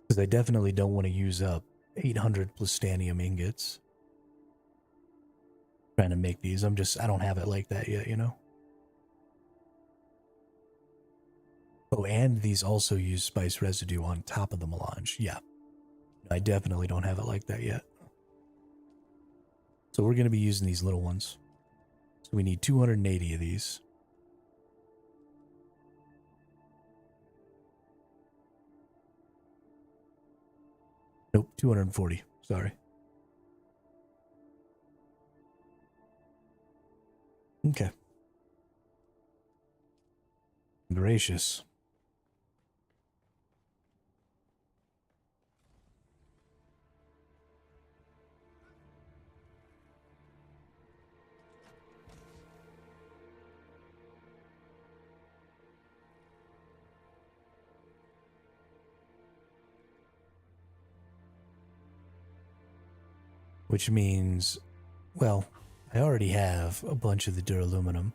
Because I definitely don't want to use up 800 plutonium ingots trying to make these. I don't have it like that yet, you know? Oh, and these also use spice residue on top of the melange. Yeah. I definitely don't have it like that yet. So we're going to be using these little ones. So we need 280 of these. Nope, 240. Sorry. Okay. Gracious. Which means, well, I already have a bunch of the duraluminum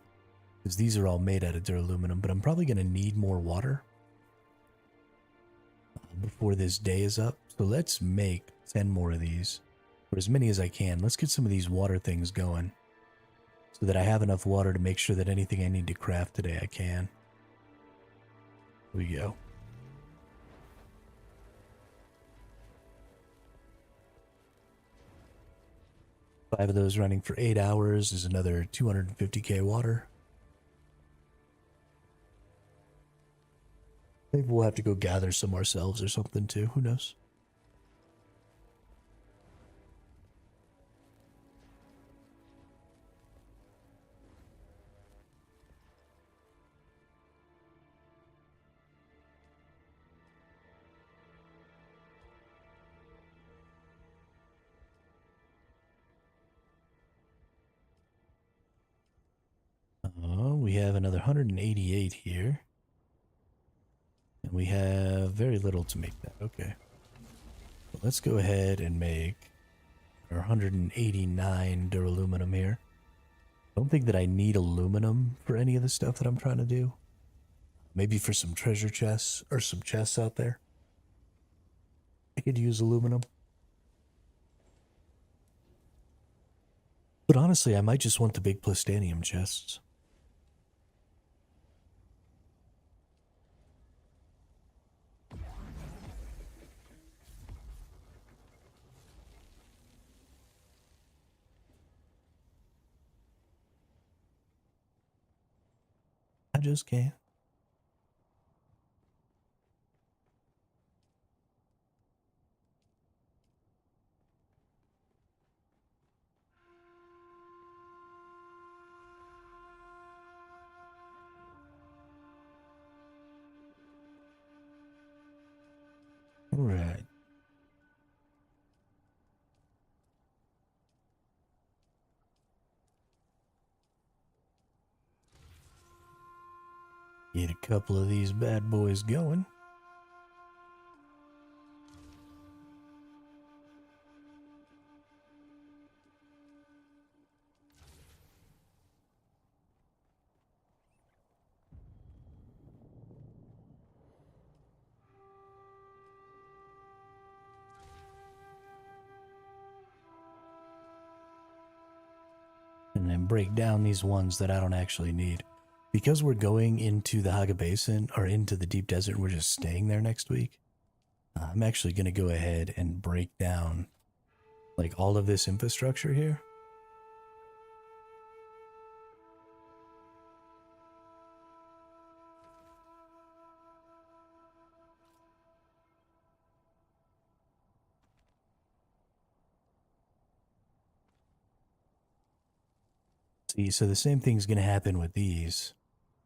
because these are all made out of duraluminum, but I'm probably going to need more water before this day is up. So let's make 10 more of these, or as many as I can. Let's get some of these water things going so that I have enough water to make sure that anything I need to craft today I can. Here we go. Five of those running for 8 hours is another 250k water. Maybe we'll have to go gather some ourselves or something too. Who knows? Oh, we have another 188 here. And we have very little to make that. Okay. Well, let's go ahead and make our 189 duraluminum here. I don't think that I need aluminum for any of the stuff that I'm trying to do. Maybe for some treasure chests or some chests out there. I could use aluminum. But honestly, I might just want the big plutonium chests. I just can't. All right. Get a couple of these bad boys going. And then break down these ones that I don't actually need. Because we're going into the Haga Basin, or into the deep desert, we're just staying there next week. I'm actually going to go ahead and break down like all of this infrastructure here. See, so the same thing's going to happen with these,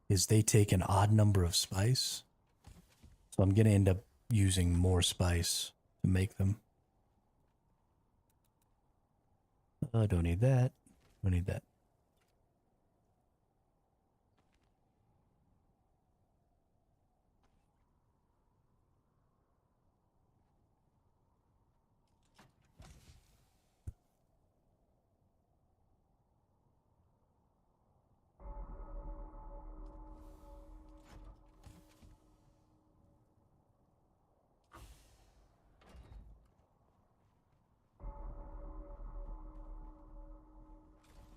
is they take an odd number of spice So I'm going to end up using more spice to make them. Don't need that. Don't need that.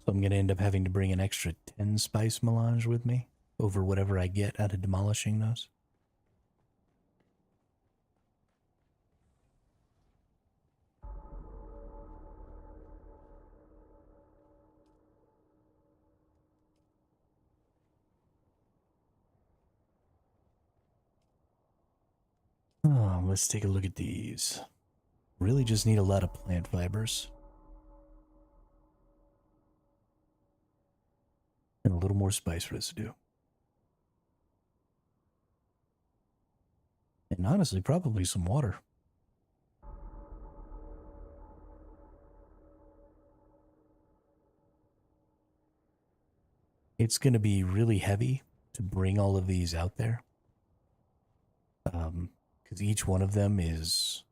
So I'm going to end up having to bring an extra 10 spice melange with me over whatever I get out of demolishing those. Oh, let's take a look at these. Really just need a lot of plant fibers. And a little more spice residue. And honestly, probably some water. It's going to be really heavy to bring all of these out there. Because each one of them is,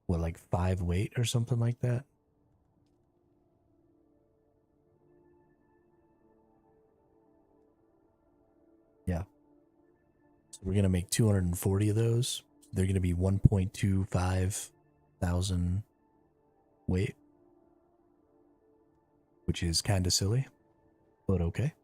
what, like 5 weight or something like that? Yeah. So we're going to make 240 of those. They're going to be 1.25 thousand weight, which is kind of silly, but okay.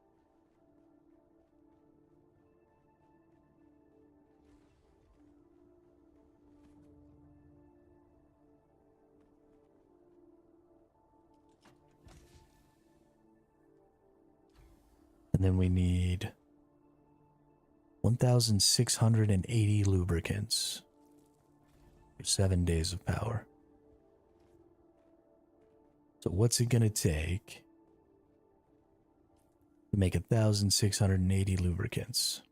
And then we need 1,680 lubricants for 7 days of power. So what's it going to take to make 1,680 lubricants?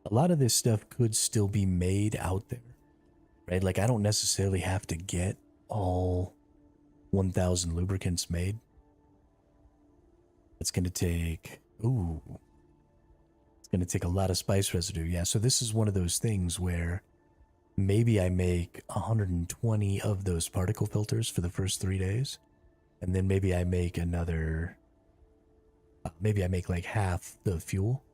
A lot of this stuff could still be made out there, right? Like, I don't necessarily have to get all 1,000 lubricants made. It's going to take, it's going to take a lot of spice residue. Yeah, so this is one of those things where maybe I make 120 of those particle filters for the first 3 days. And then maybe I make another, maybe I make like half the fuel.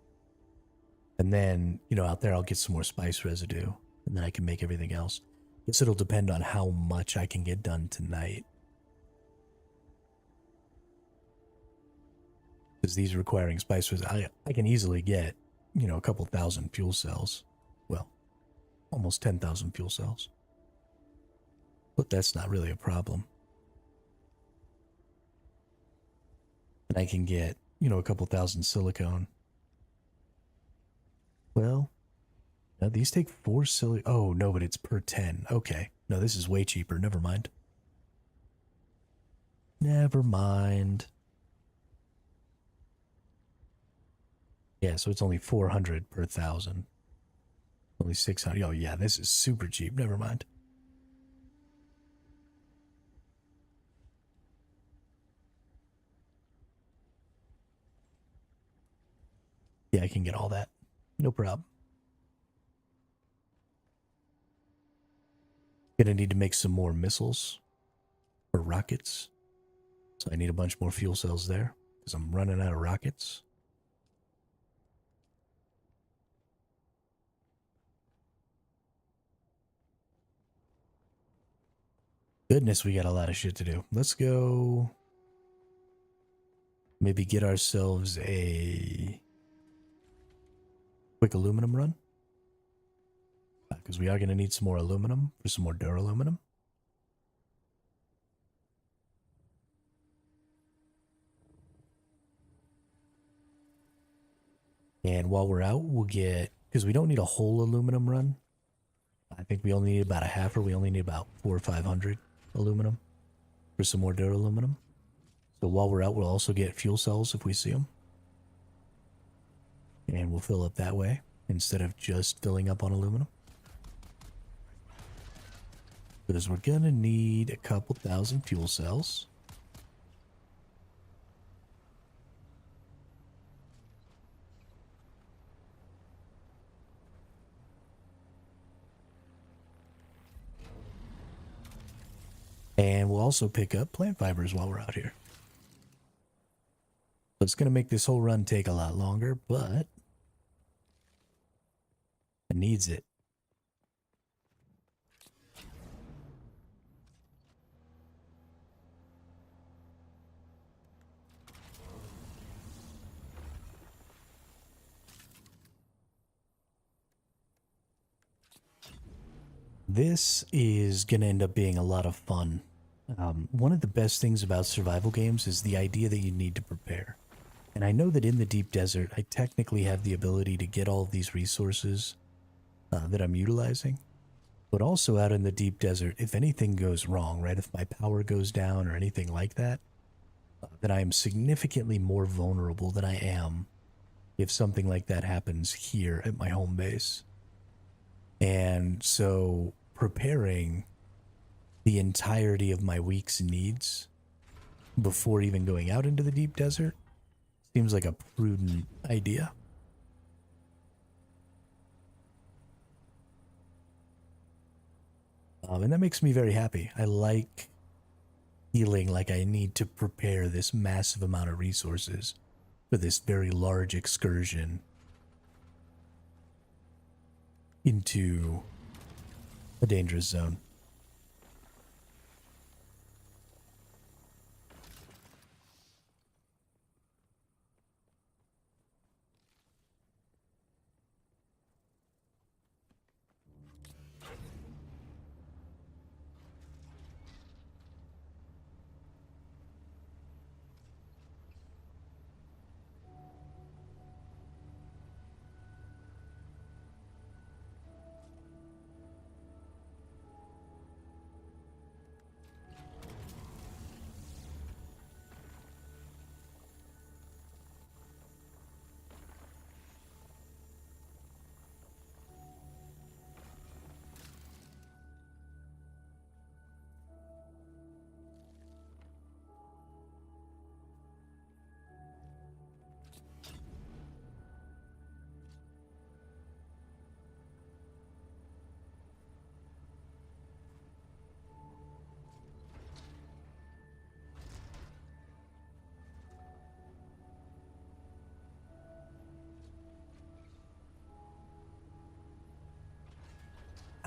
And then, you know, out there I'll get some more spice residue. And then I can make everything else. Guess it'll depend on how much I can get done tonight. Because these requiring spice residue, I can easily get, you know, a couple thousand fuel cells. Well, almost 10,000 fuel cells. But that's not really a problem. And I can get, you know, a couple thousand silicone. Well, now these take 4 silicone. Oh, no, but it's per 10. Okay. No, this is way cheaper. Never mind. Never mind. Yeah, so it's only 400 per 1,000. Only 600. Oh, yeah, this is super cheap. Never mind. Yeah, I can get all that. No problem. Gonna need to make some more missiles or rockets. So I need a bunch more fuel cells there because I'm running out of rockets. Goodness, we got a lot of shit to do. Let's go maybe get ourselves a quick aluminum run. Because we are going to need some more aluminum for some more duraluminum. And while we're out, we'll get, because we don't need a whole aluminum run. I think we only need about a half, or we only need about 400 or 500 aluminum for some more duraluminum. So while we're out, we'll also get fuel cells if we see them. And we'll fill up that way instead of just filling up on aluminum. Because we're going to need a couple thousand fuel cells. And we'll also pick up plant fibers while we're out here. So it's going to make this whole run take a lot longer, but it needs it. This is going to end up being a lot of fun. One of the best things about survival games is the idea that you need to prepare. And I know that in the deep desert, I technically have the ability to get all of these resources that I'm utilizing. But also out in the deep desert, if anything goes wrong, right, if my power goes down or anything like that, then I am significantly more vulnerable than I am if something like that happens here at my home base. And so preparing the entirety of my week's needs before even going out into the deep desert seems like a prudent idea. And that makes me very happy. I like feeling like I need to prepare this massive amount of resources for this very large excursion into a dangerous zone.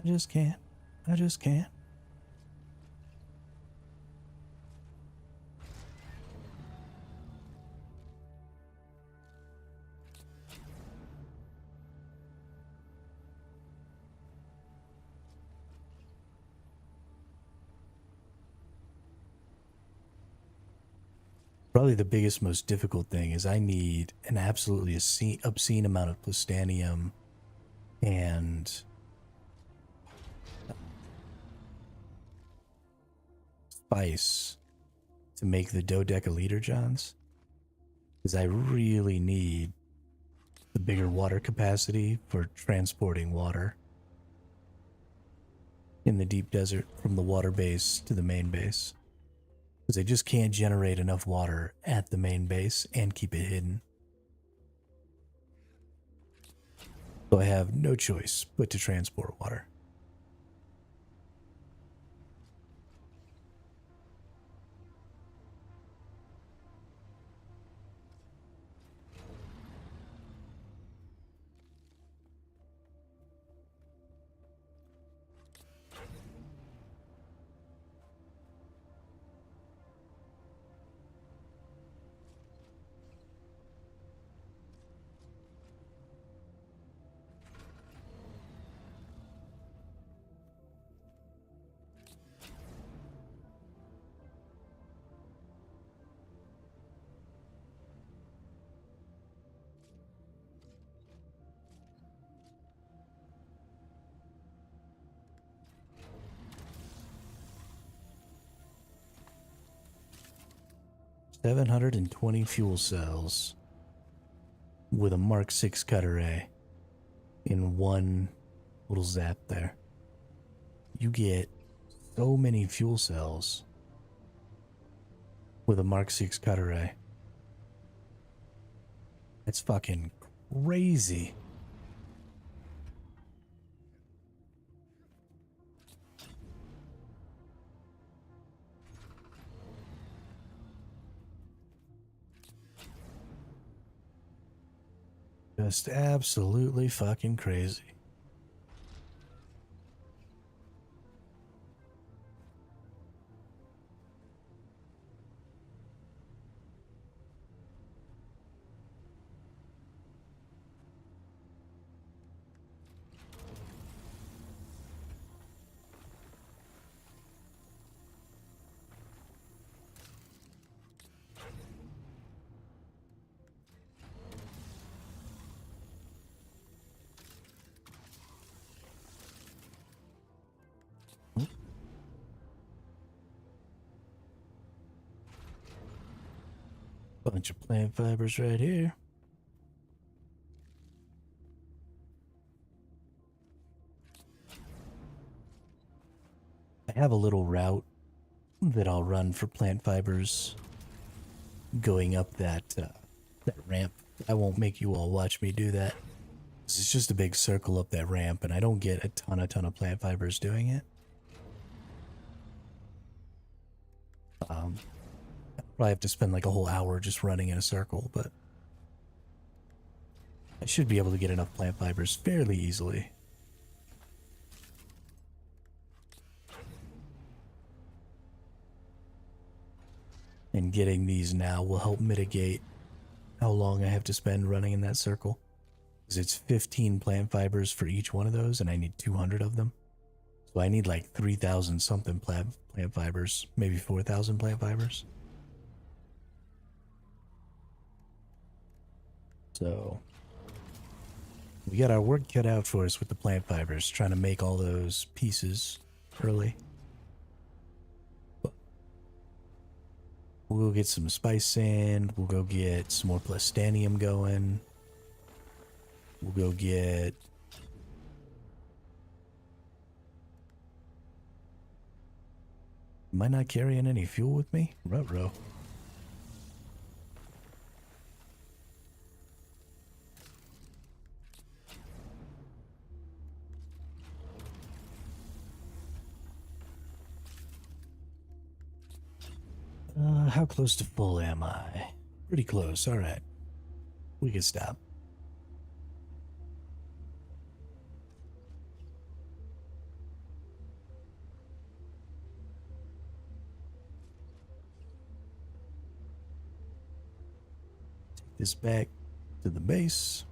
I just can't. I just can't. Probably the biggest, most difficult thing is I need an absolutely obscene amount of plutonium and spice to make the dodecaliter johns. Because I really need the bigger water capacity for transporting water in the deep desert from the water base to the main base. Because I just can't generate enough water at the main base and keep it hidden. So I have no choice but to transport water. 720 fuel cells with a Mark 6 cutter A in one little zap there. You get so many fuel cells with a Mark 6 cutter A. It's fucking crazy. Just absolutely fucking crazy. Bunch of plant fibers right here. I have a little route that I'll run for plant fibers going up that ramp. I won't make you all watch me do that. It's just a big circle up that ramp, and I don't get a ton of plant fibers doing it. I'll probably have to spend like a whole hour just running in a circle, but I should be able to get enough plant fibers fairly easily. And getting these now will help mitigate how long I have to spend running in that circle. Because it's 15 plant fibers for each one of those, and I need 200 of them. So I need like 3,000 something plant fibers, maybe 4,000 plant fibers. So we got our work cut out for us with the plant fibers, trying to make all those pieces early. We'll go get some spice sand. We'll go get some more plastanium going. We'll go get... Am I not carrying any fuel with me? Ruh-roh. How close to full am I? Pretty close, alright. We can stop. Take this back to the base.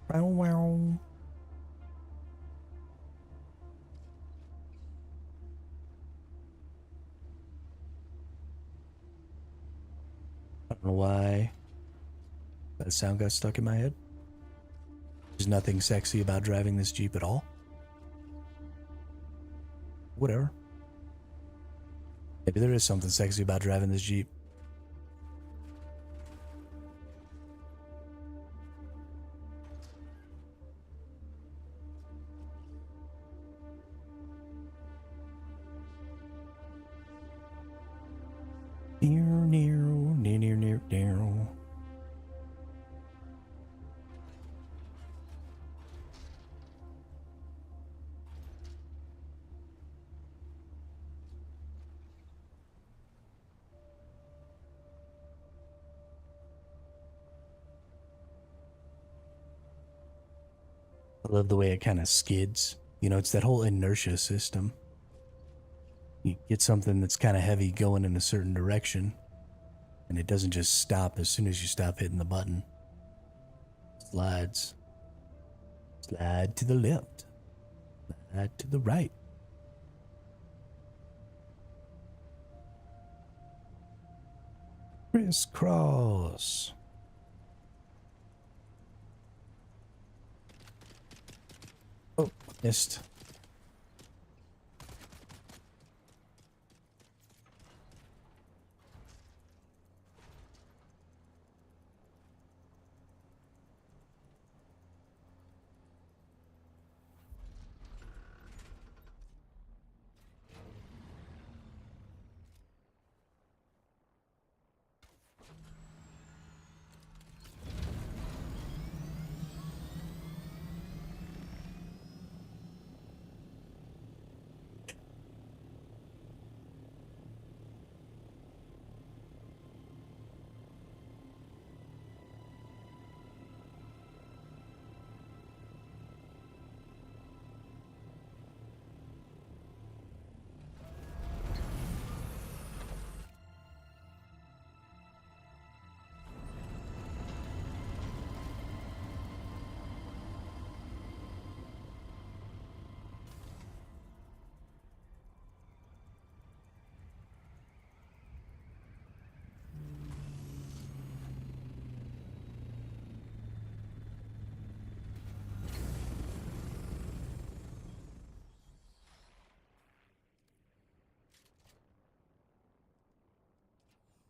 Wow, wow. I don't know why that sound got stuck in my head. There's nothing sexy about driving this Jeep at all. Whatever. Maybe there is something sexy about driving this Jeep. Near. I love the way it kind of skids. You know, it's that whole inertia system. You get something that's kind of heavy going in a certain direction, and it doesn't just stop as soon as you stop hitting the button. Slides. Slide to the left. Slide to the right. Crisscross. Oh, missed.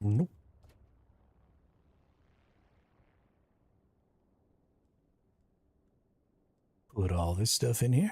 Nope. Put all this stuff in here.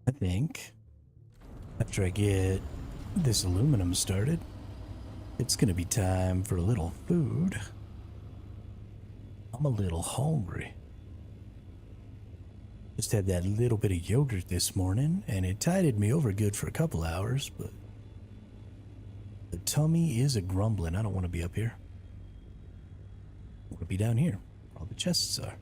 I think after I get this aluminum started, it's gonna be time for a little food. I'm a little hungry. Just had that little bit of yogurt this morning, and it tided me over good for a couple hours, but the tummy is a grumbling. I don't want to be up here. I want to be down here, where all the chests are.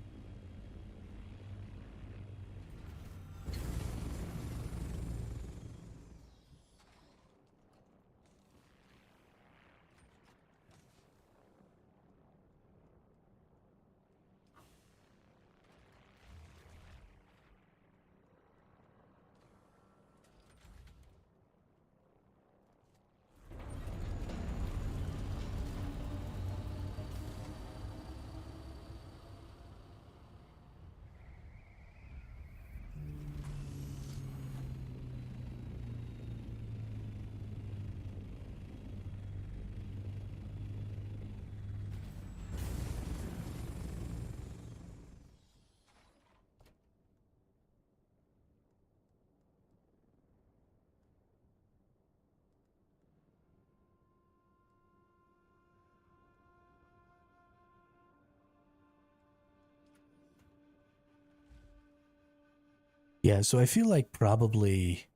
Yeah, so I feel like probably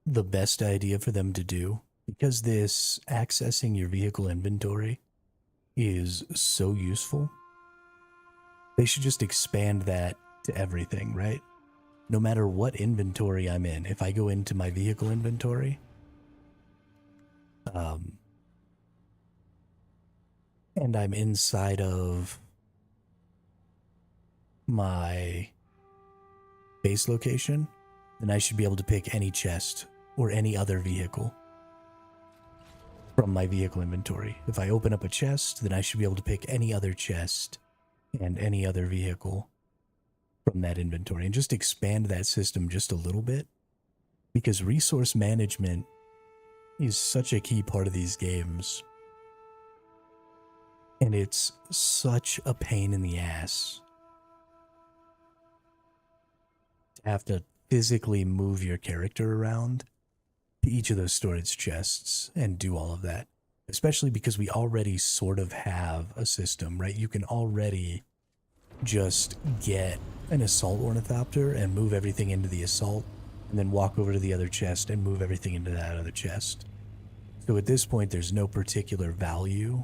the best idea for them to do, because this accessing your vehicle inventory is so useful, they should just expand that to everything, right? No matter what inventory I'm in, if I go into my vehicle inventory, and I'm inside of my base location, then I should be able to pick any chest or any other vehicle from my vehicle inventory. If I open up a chest, then I should be able to pick any other chest and any other vehicle from that inventory, and just expand that system just a little bit, because resource management is such a key part of these games, and it's such a pain in the ass to have to physically move your character around to each of those storage chests and do all of that, especially because we already sort of have a system, right? You can already just get an assault ornithopter and move everything into the assault, and then walk over to the other chest and move everything into that other chest. So at this point, there's no particular value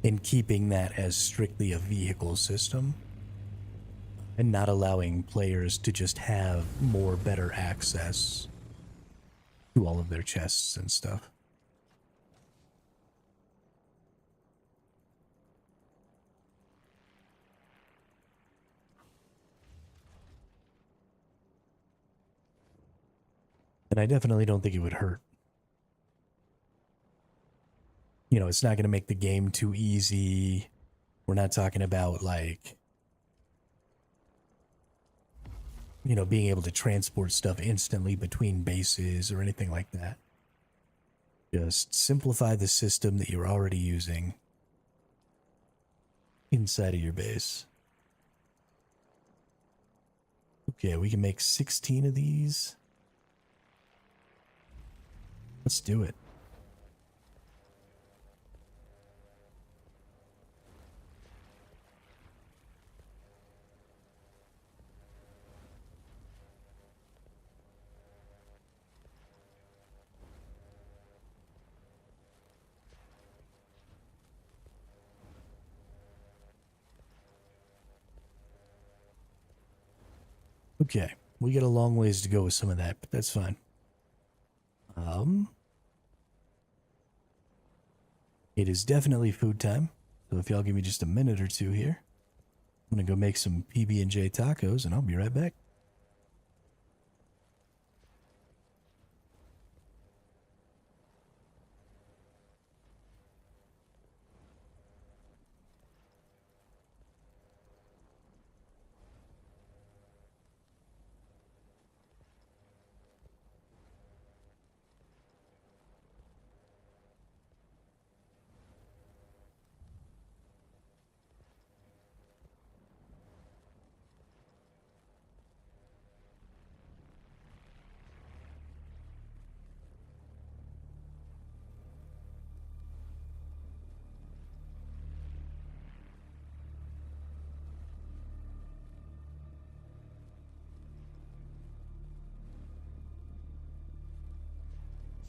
in keeping that as strictly a vehicle system. and not allowing players to just have more better access to all of their chests and stuff. And I definitely don't think it would hurt. You know, it's not going to make the game too easy. We're not talking about, like, you know, being able to transport stuff instantly between bases or anything like that. Just simplify the system that you're already using inside of your base. Okay, we can make 16 of these. Let's do it. Okay, we got a long ways to go with some of that, but that's fine. It is definitely food time, so if y'all give me just a minute or two here, I'm gonna go make some PB&J tacos, and I'll be right back.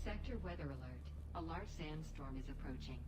Sector weather alert. A large sandstorm is approaching.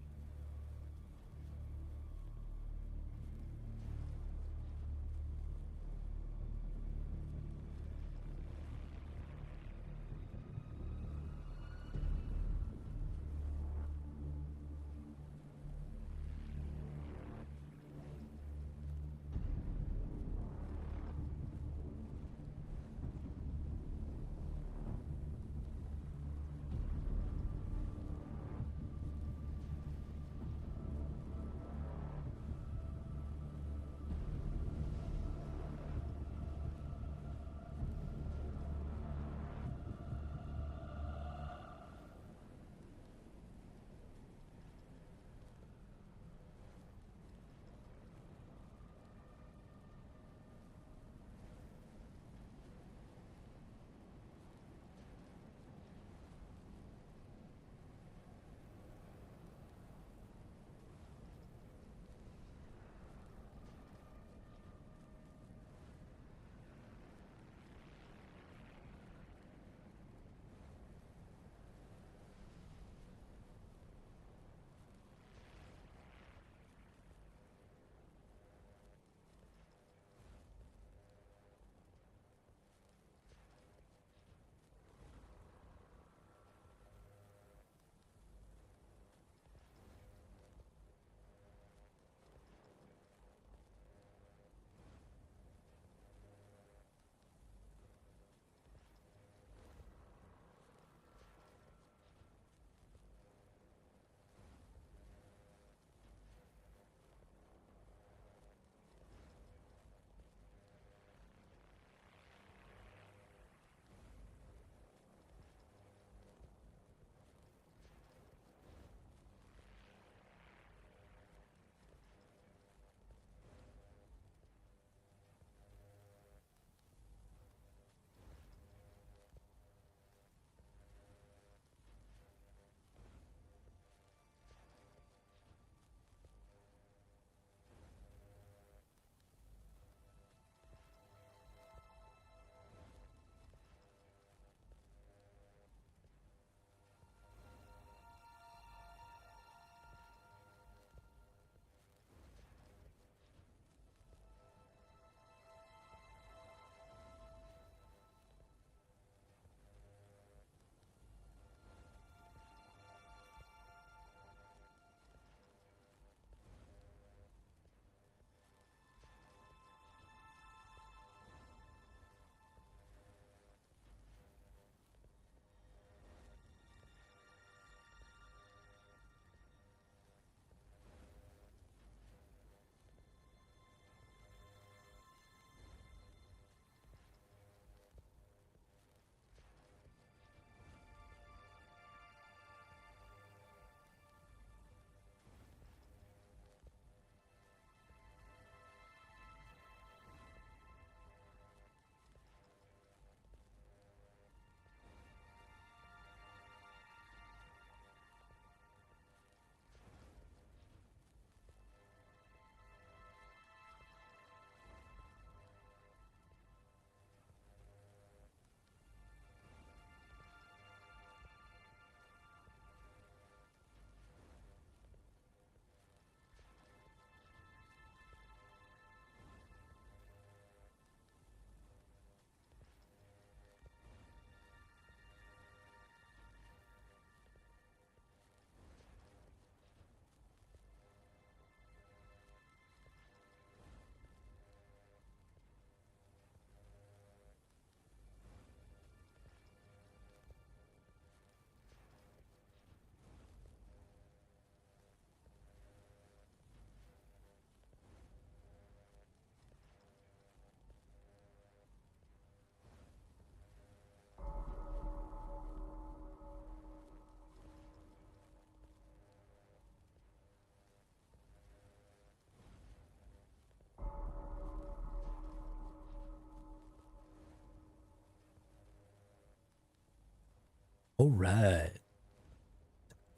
All right.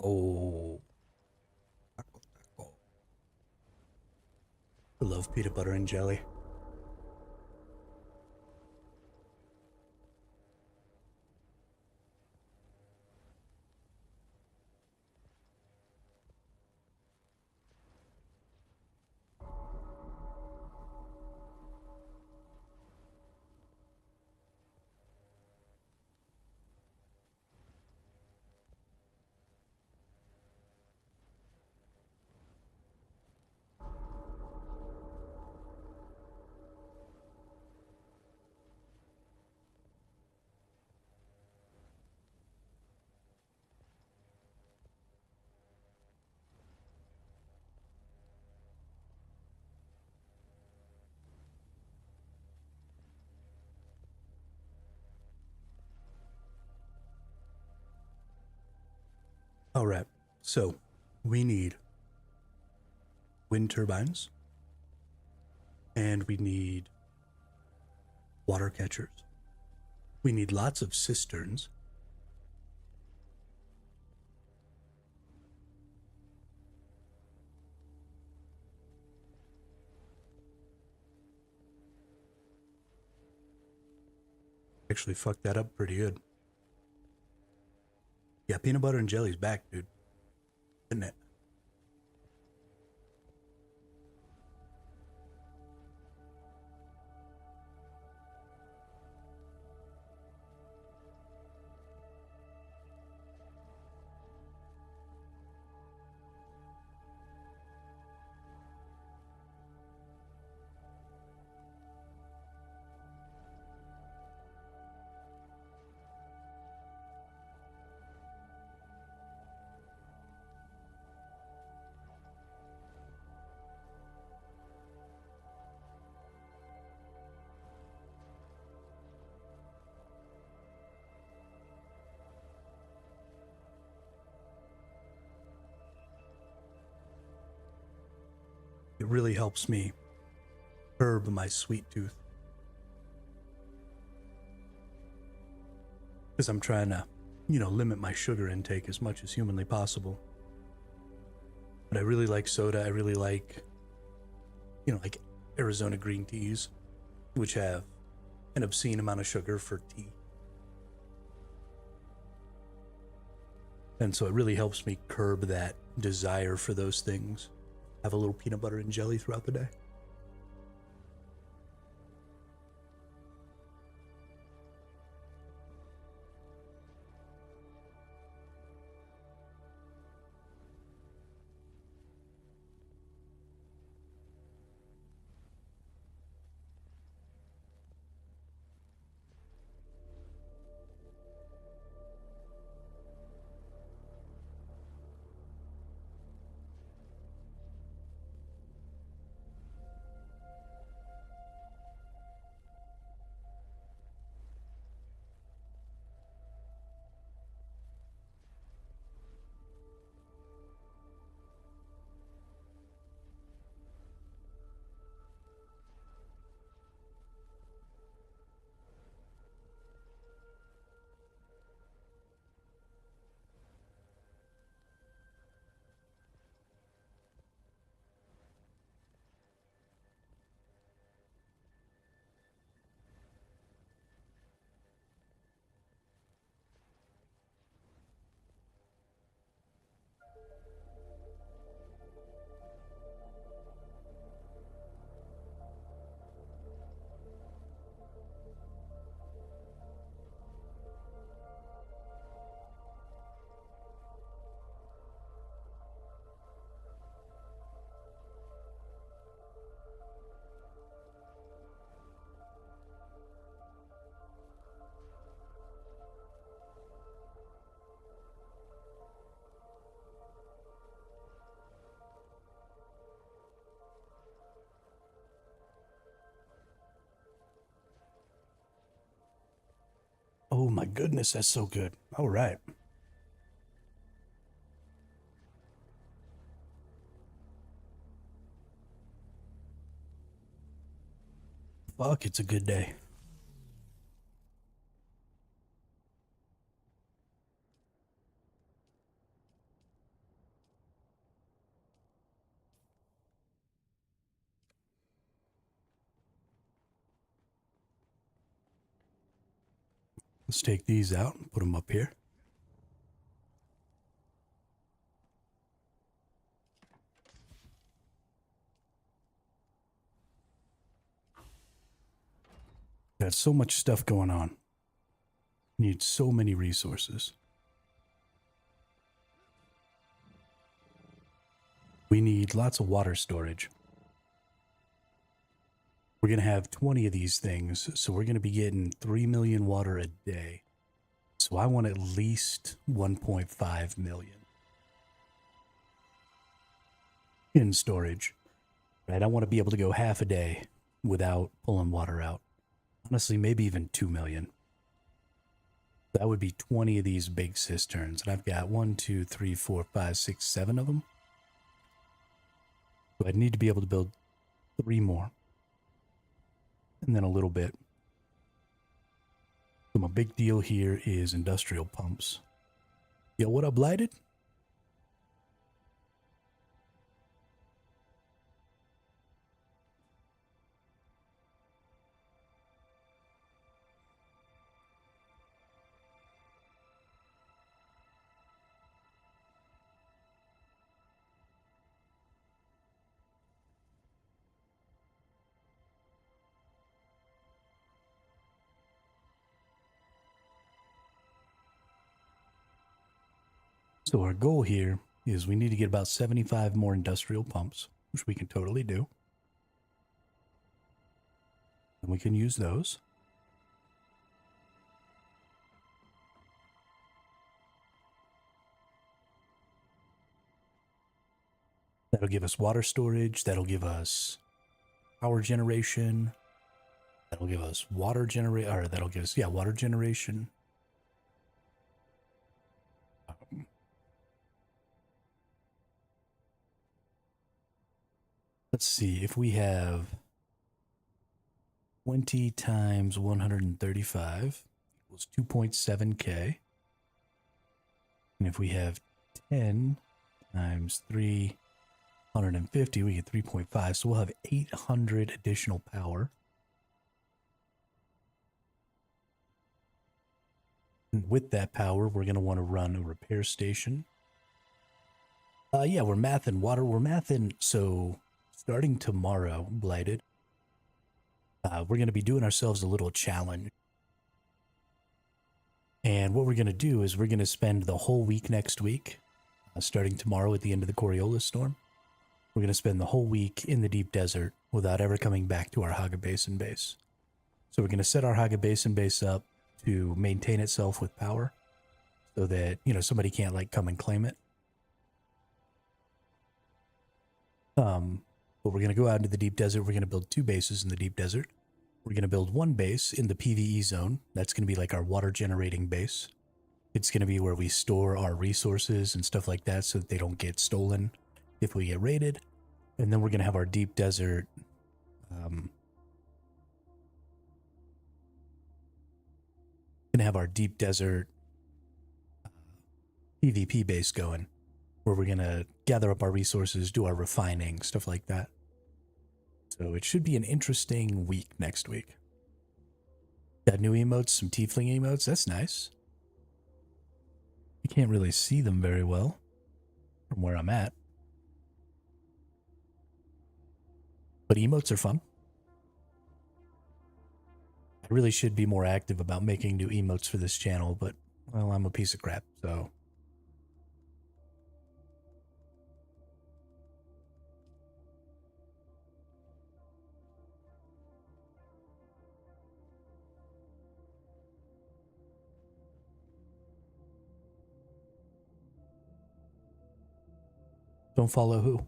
Oh, taco, taco. I love peanut butter and jelly. All right. So we need wind turbines and we need water catchers. We need lots of cisterns. Actually fucked that up pretty good. Yeah, peanut butter and jelly's back, dude. Isn't it? It really helps me curb my sweet tooth. Because I'm trying to, limit my sugar intake as much as humanly possible. But I really like soda. I really like, like Arizona green teas, which have an obscene amount of sugar for tea. And so it really helps me curb that desire for those things. Have a little peanut butter and jelly throughout the day. Oh my goodness, that's so good. All right. Fuck, it's a good day. Let's take these out and put them up here. Got so much stuff going on. Need so many resources. We need lots of water storage. We're going to have 20 of these things, so we're going to be getting 3 million water a day. So I want at least 1.5 million in storage. Right? I want to be able to go half a day without pulling water out. Honestly, maybe even 2 million. That would be 20 of these big cisterns. And I've got 1, 2, 3, 4, 5, 6, 7 of them. So I'd need to be able to build 3 more. And then a little bit. So my big deal here is industrial pumps. Yo, what up, Blighted? So our goal here is we need to get about 75 more industrial pumps, which we can totally do. And we can use those. That'll give us water storage. That'll give us power generation. That'll give us water generate, or that'll give us, yeah, water generation. Let's see, if we have 20 times 135 equals 2.7K. And if we have 10 times 350, we get 3.5. So we'll have 800 additional power. And with that power, we're going to want to run a repair station. Yeah, we're mathing water. We're mathing, so starting tomorrow, Blighted, we're going to be doing ourselves a little challenge. And what we're going to do is we're going to spend the whole week next week, starting tomorrow at the end of the Coriolis storm. We're going to spend the whole week in the deep desert without ever coming back to our Haga Basin base. So we're going to set our Haga Basin base up to maintain itself with power so that, you know, somebody can't like come and claim it. But we're going to go out into the deep desert. We're going to build 2 bases in the deep desert. We're going to build 1 base in the PvE zone. That's going to be like our water generating base. It's going to be where we store our resources and stuff like that so that they don't get stolen if we get raided. And then we're going to have our deep desert PvP base going, where we're going to gather up our resources, do our refining, stuff like that. So it should be an interesting week next week. Got new emotes, some tiefling emotes. That's nice. You can't really see them very well from where I'm at. But emotes are fun. I really should be more active about making new emotes for this channel, but, well, I'm a piece of crap, so... Don't follow who?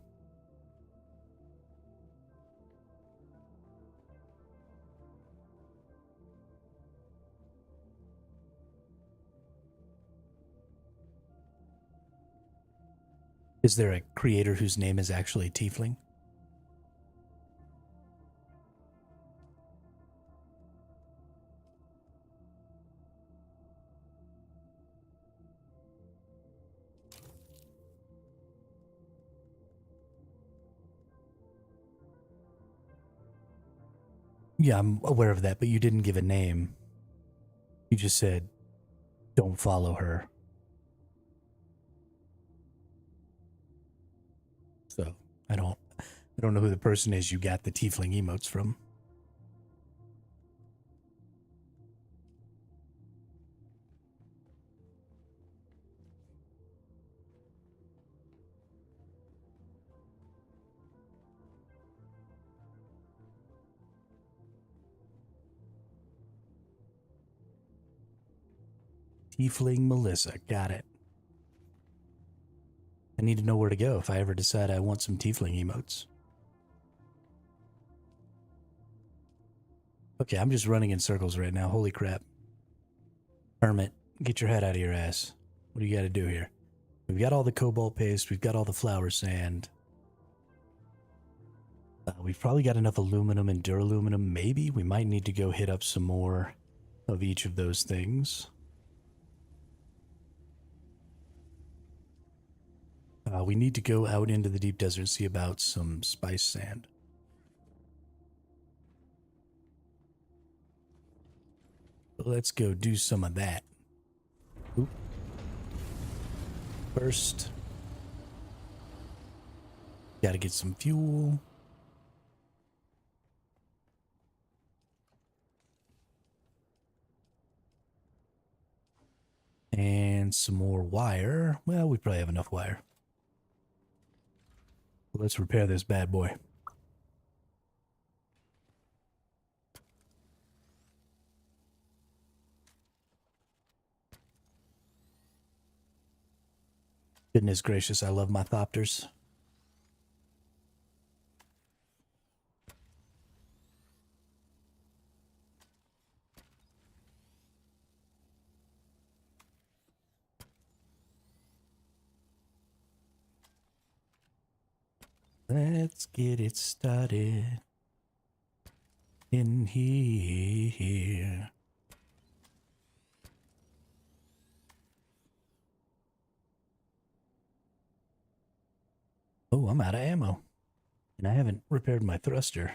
Is there a creator whose name is actually Tiefling? Yeah, I'm aware of that, but you didn't give a name. You just said, don't follow her. So I don't know who the person is you got the tiefling emotes from. Tiefling Melissa, got it. I need to know where to go if I ever decide I want some tiefling emotes. Okay, I'm just running in circles right now. Holy crap. Hermit, get your head out of your ass. What do you got to do here? We've got all the cobalt paste. We've got all the flower sand. We've probably got enough aluminum and duraluminum. Maybe we might need to go hit up some more of each of those things. We need to go out into the deep desert and see about some spice sand. Let's go do some of that. Oop. First, gotta get some fuel. And some more wire. Well, we probably have enough wire. Let's repair this bad boy. Goodness gracious, I love my thopters. Let's get it started in here. Oh, I'm out of ammo. And I haven't repaired my thruster,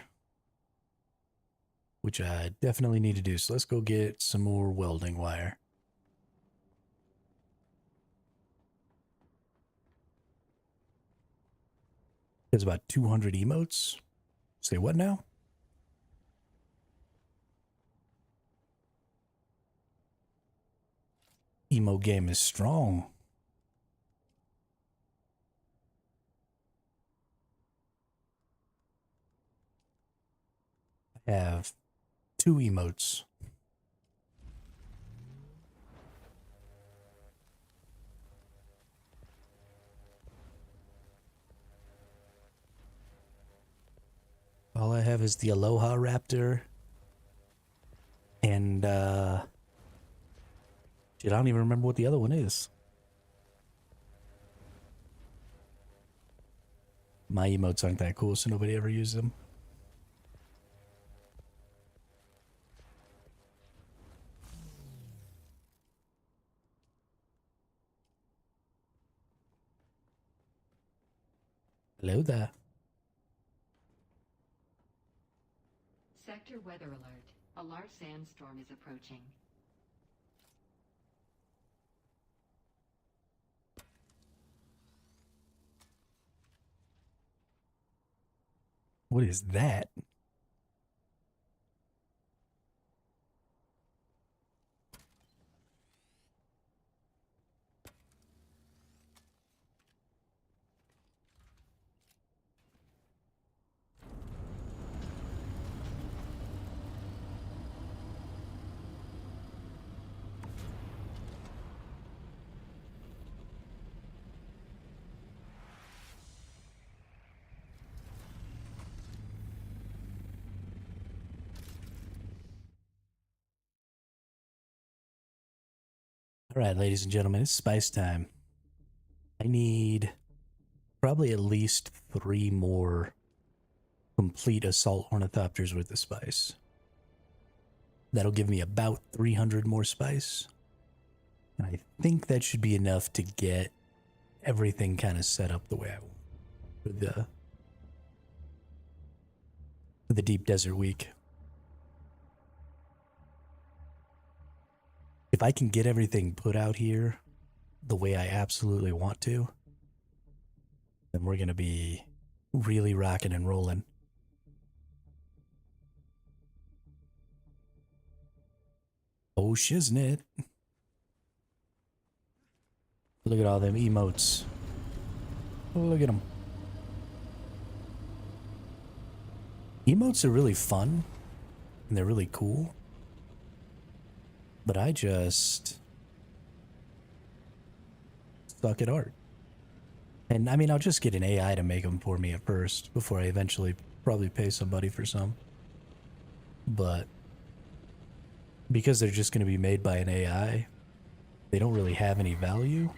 which I definitely need to do. So let's go get some more welding wire. There's about 200 emotes. Say what now? Emo game is strong. I have 2 emotes. All I have is the Aloha Raptor. And, shit, I don't even remember what the other one is. My emotes aren't that cool, so nobody ever uses them. Hello there. Sector weather alert. A large sandstorm is approaching. What is that? All right, ladies and gentlemen, it's spice time. I need probably at least 3 more complete assault ornithopters with the spice. That'll give me about 300 more spice. And I think that should be enough to get everything kind of set up the way I want for the deep desert week. if I can get everything put out here the way I absolutely want to, then we're going to be really rocking and rolling. Oh, shiznit. Look at all them emotes. Look at them. Emotes are really fun, and they're really cool. But I just suck at art. And I mean, I'll just get an AI to make them for me at first, before I eventually probably pay somebody for some. But because they're just going to be made by an AI, they don't really have any value.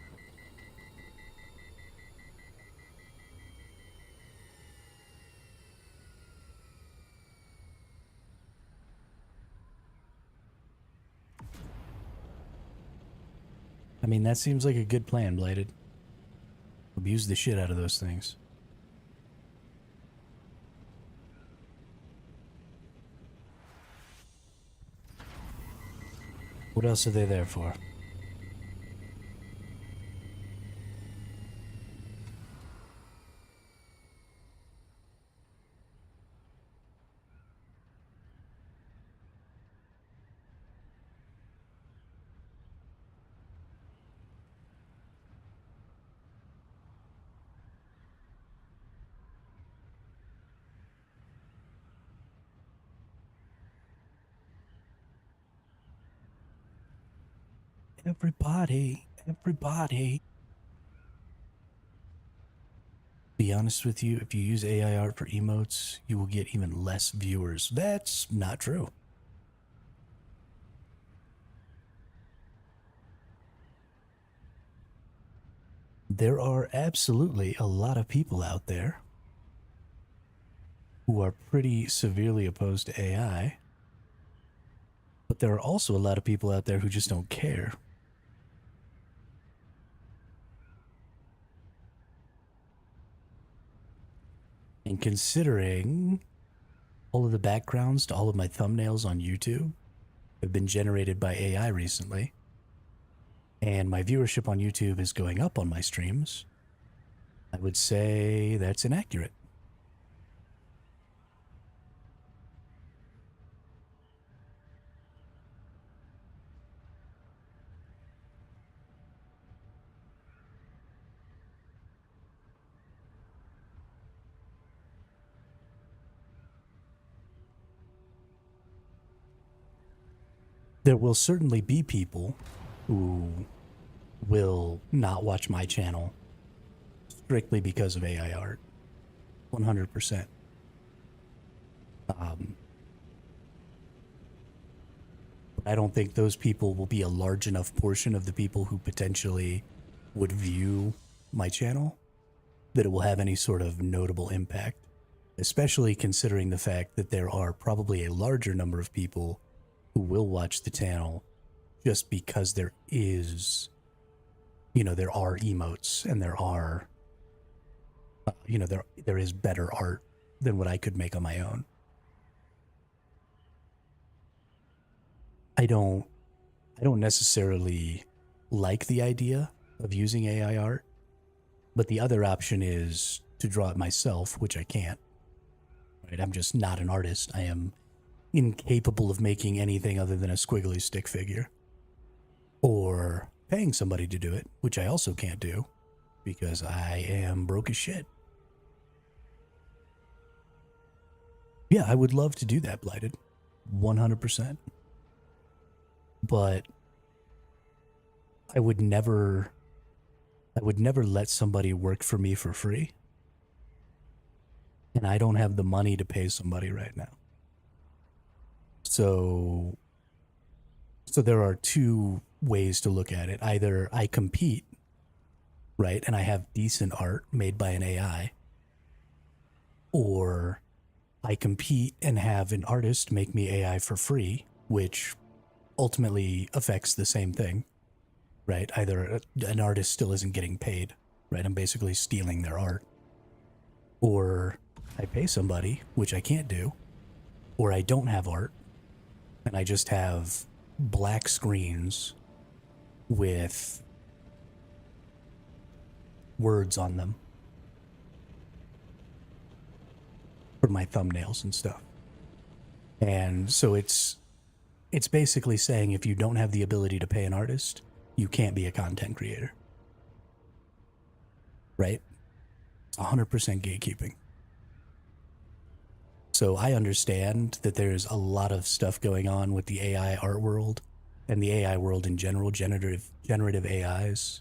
I mean, that seems like a good plan, Blighted. Abuse the shit out of those things. What else are they there for? Everybody. Be honest with you, if you use AI art for emotes, you will get even less viewers. That's not true. There are absolutely a lot of people out there who are pretty severely opposed to AI, but there are also a lot of people out there who just don't care. And considering all of the backgrounds to all of my thumbnails on YouTube have been generated by AI recently, and my viewership on YouTube is going up on my streams, I would say that's inaccurate. There will certainly be people who will not watch my channel strictly because of AI art. 100%. I don't think those people will be a large enough portion of the people who potentially would view my channel that it will have any sort of notable impact, especially considering the fact that there are probably a larger number of people who will watch the channel just because there is, there are emotes and there are, there is better art than what I could make on my own. I don't necessarily like the idea of using AI art, but the other option is to draw it myself, which I can't. Right? I'm just not an artist. I am incapable of making anything other than a squiggly stick figure. Or paying somebody to do it, which I also can't do because I am broke as shit. Yeah, I would love to do that, Blighted. 100%. But I would never let somebody work for me for free. And I don't have the money to pay somebody right now. So there are two ways to look at it. Either I compete, right, and I have decent art made by an AI, or I compete and have an artist make me AI for free, which ultimately affects the same thing, right? Either an artist still isn't getting paid, right? I'm basically stealing their art. Or I pay somebody, which I can't do, or I don't have art, and I just have black screens with words on them for my thumbnails and stuff. And so it's basically saying if you don't have the ability to pay an artist, you can't be a content creator. Right? It's 100% gatekeeping. So I understand that there's a lot of stuff going on with the AI art world and the AI world in general, generative AIs.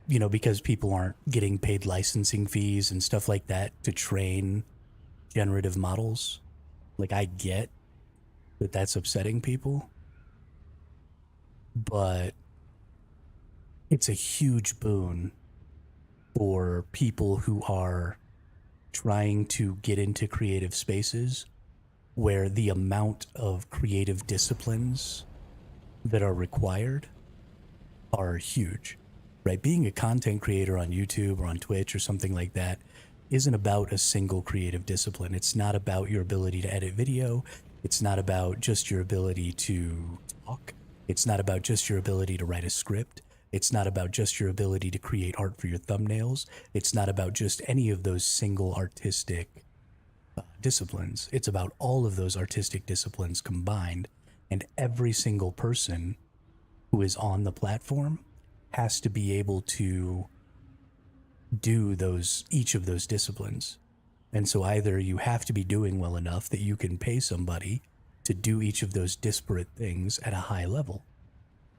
You know, because people aren't getting paid licensing fees and stuff like that to train generative models. Like, I get that that's upsetting people, but it's a huge boon for people who are trying to get into creative spaces where the amount of creative disciplines that are required are huge, right? Being a content creator on YouTube or on Twitch or something like that isn't about a single creative discipline. It's not about your ability to edit video. It's not about just your ability to talk. It's not about just your ability to write a script. It's not about just your ability to create art for your thumbnails. It's not about just any of those single artistic disciplines. It's about all of those artistic disciplines combined, and every single person who is on the platform has to be able to do each of those disciplines. And so either you have to be doing well enough that you can pay somebody to do each of those disparate things at a high level,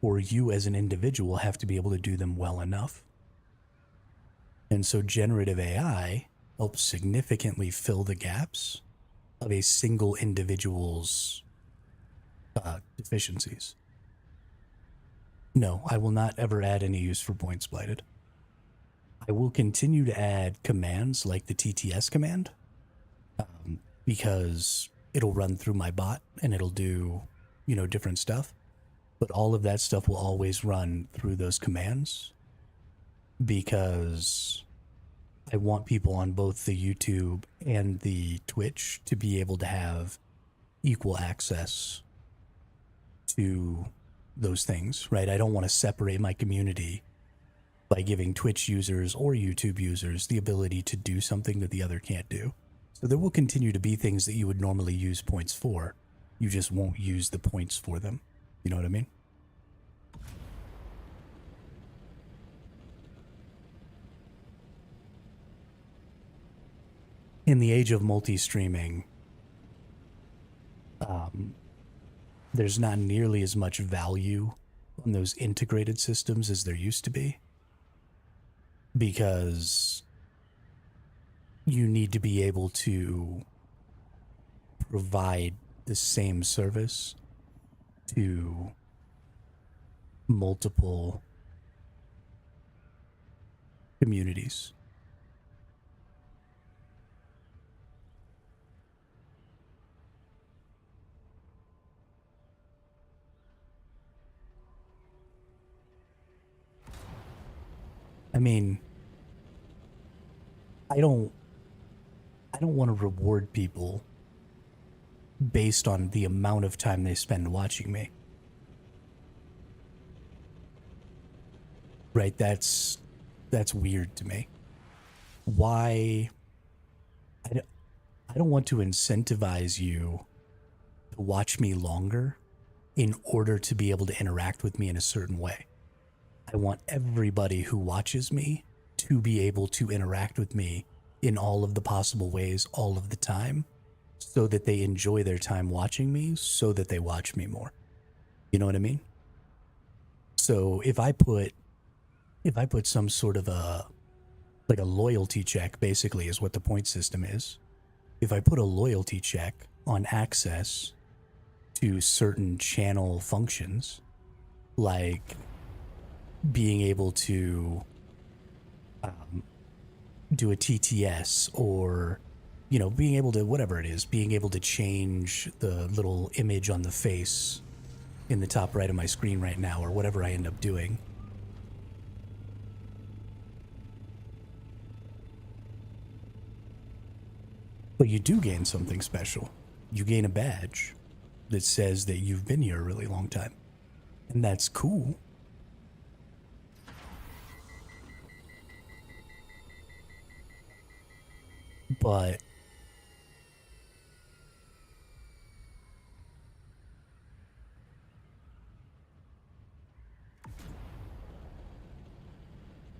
or you as an individual have to be able to do them well enough. And so generative AI helps significantly fill the gaps of a single individual's deficiencies. No, I will not ever add any use for Point Splited. I will continue to add commands like the TTS command, because it'll run through my bot and it'll do, different stuff. But all of that stuff will always run through those commands because I want people on both the YouTube and the Twitch to be able to have equal access to those things, right? I don't want to separate my community by giving Twitch users or YouTube users the ability to do something that the other can't do. So there will continue to be things that you would normally use points for. You just won't use the points for them. You know what I mean? In the age of multi-streaming, there's not nearly as much value on those integrated systems as there used to be, because you need to be able to provide the same service to multiple communities. I mean, I don't want to reward people based on the amount of time they spend watching me. Right? That's weird to me. Why? I don't want to incentivize you to watch me longer in order to be able to interact with me in a certain way. I want everybody who watches me to be able to interact with me in all of the possible ways all of the time, so that they enjoy their time watching me, so that they watch me more. You know what I mean? So if I put some sort of a loyalty check, basically is what the point system is. If I put a loyalty check on access to certain channel functions, like being able to do a TTS, or being able to, whatever it is, being able to change the little image on the face in the top right of my screen right now, or whatever I end up doing. But you do gain something special. You gain a badge. that says that you've been here a really long time. And that's cool. But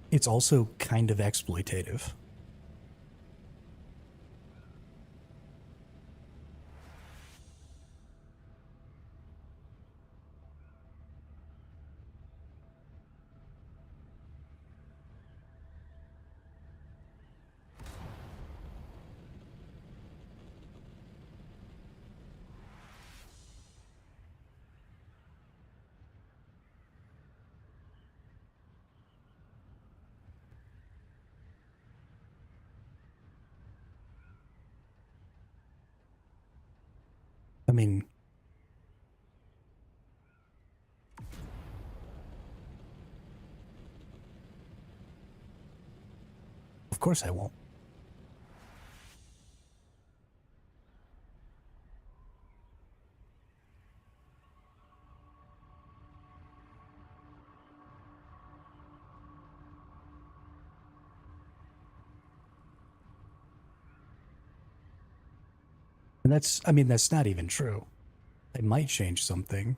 it's also kind of exploitative. I mean, of course I won't. And I mean, that's not even true. I might change something,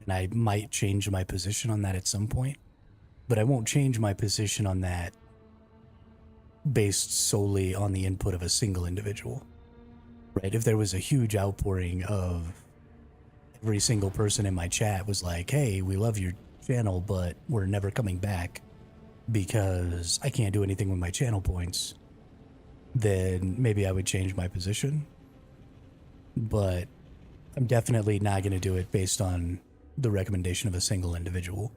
and I might change my position on that at some point, but I won't change my position on that based solely on the input of a single individual. Right? If there was a huge outpouring of every single person in my chat was like, hey, we love your channel, but we're never coming back because I can't do anything with my channel points, then maybe I would change my position. But I'm definitely not going to do it based on the recommendation of a single individual.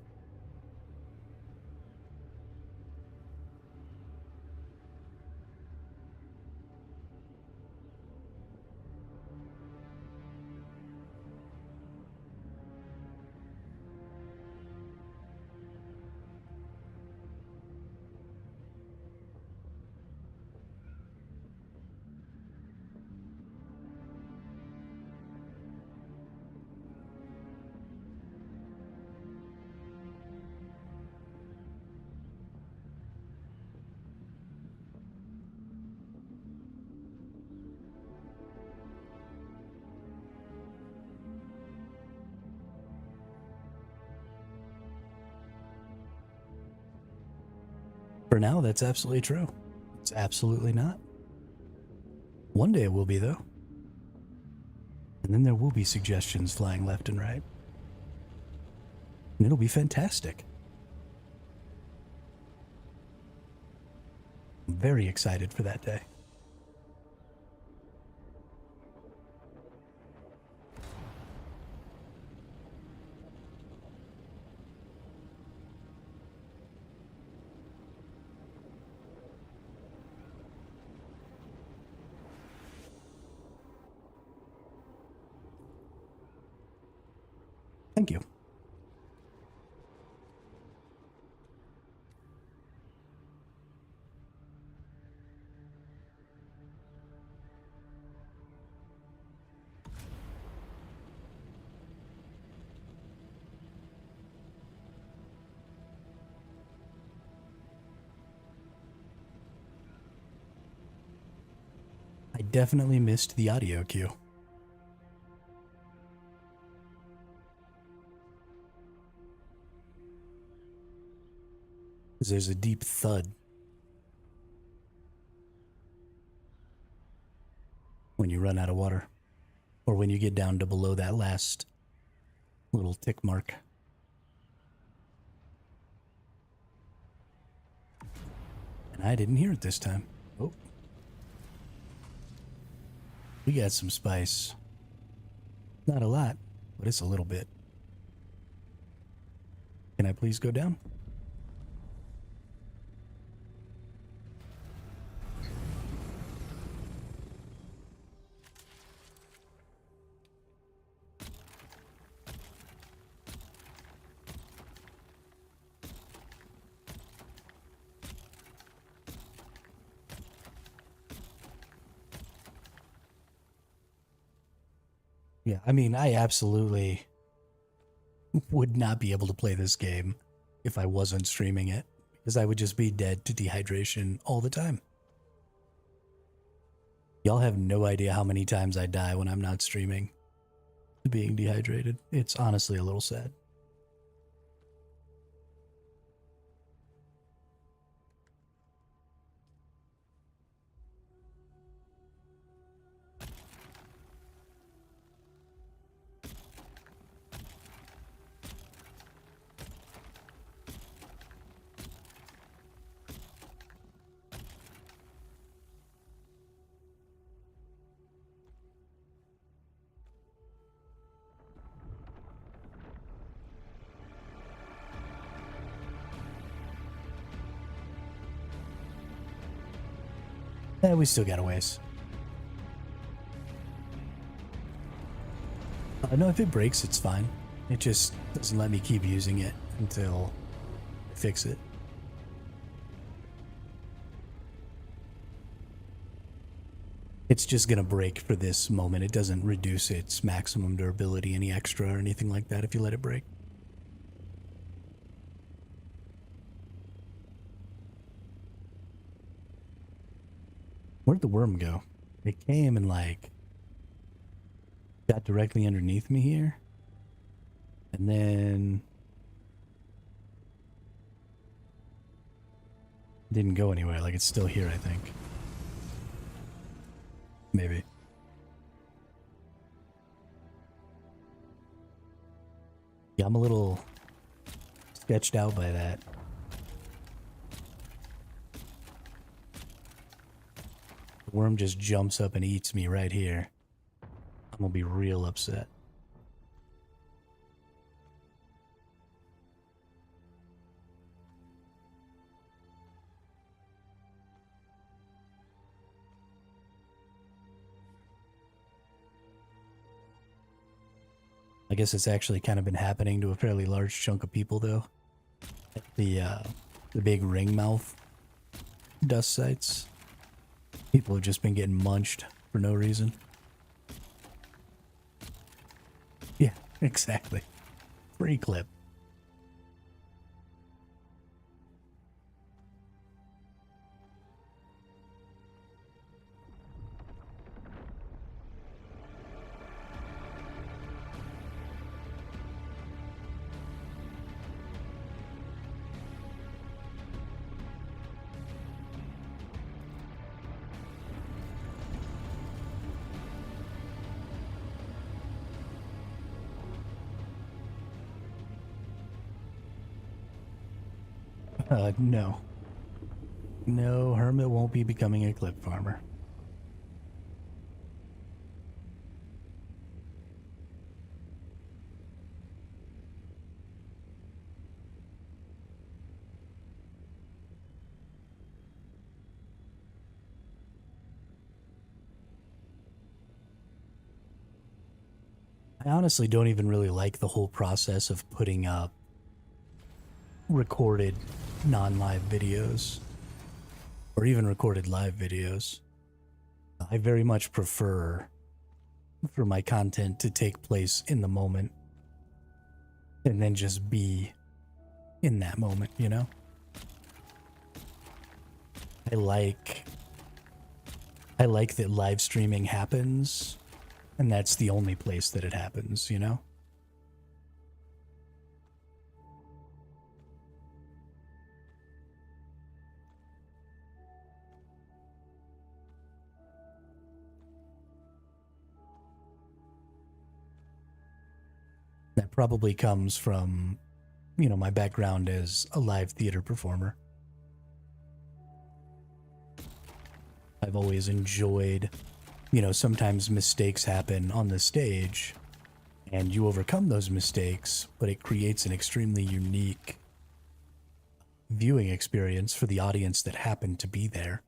For now, that's absolutely true. It's absolutely not. One day it will be, though. And then there will be suggestions flying left and right. And it'll be fantastic. I'm very excited for that day. Thank you. I definitely missed the audio cue. There's a deep thud when you run out of water, or when you get down to below that last little tick mark. And I didn't hear it this time. Oh. We got some spice. Not a lot, but it's a little bit. Can I please go down? Yeah, I mean, I absolutely would not be able to play this game if I wasn't streaming it, because I would just be dead to dehydration all the time. Y'all have no idea how many times I die when I'm not streaming to being dehydrated. It's honestly a little sad. We still got a ways. No, if it breaks, it's fine. It just doesn't let me keep using it until I fix it. It's just gonna break for this moment. It doesn't reduce its maximum durability any extra or anything like that if you let it break. Where'd the worm go? It came and like got directly underneath me here. And then didn't go anywhere. Like it's still here, I think. Maybe. Yeah, I'm a little sketched out by that. The worm just jumps up and eats me right here. I'm gonna be real upset. I guess it's actually kind of been happening to a fairly large chunk of people, though. At the big ring mouth dust sites. People have just been getting munched for no reason. Yeah, exactly. Free clip. No. No, Hermit won't be becoming a clip farmer. I honestly don't even really like the whole process of putting up recorded non-live videos or even recorded live videos. I very much prefer for my content to take place in the moment and then just be in that moment, you know? I like that live streaming happens and that's the only place that it happens, you know? That probably comes from, you know, my background as a live theater performer. I've always enjoyed, you know, sometimes mistakes happen on the stage and you overcome those mistakes, but it creates an extremely unique viewing experience for the audience that happened to be there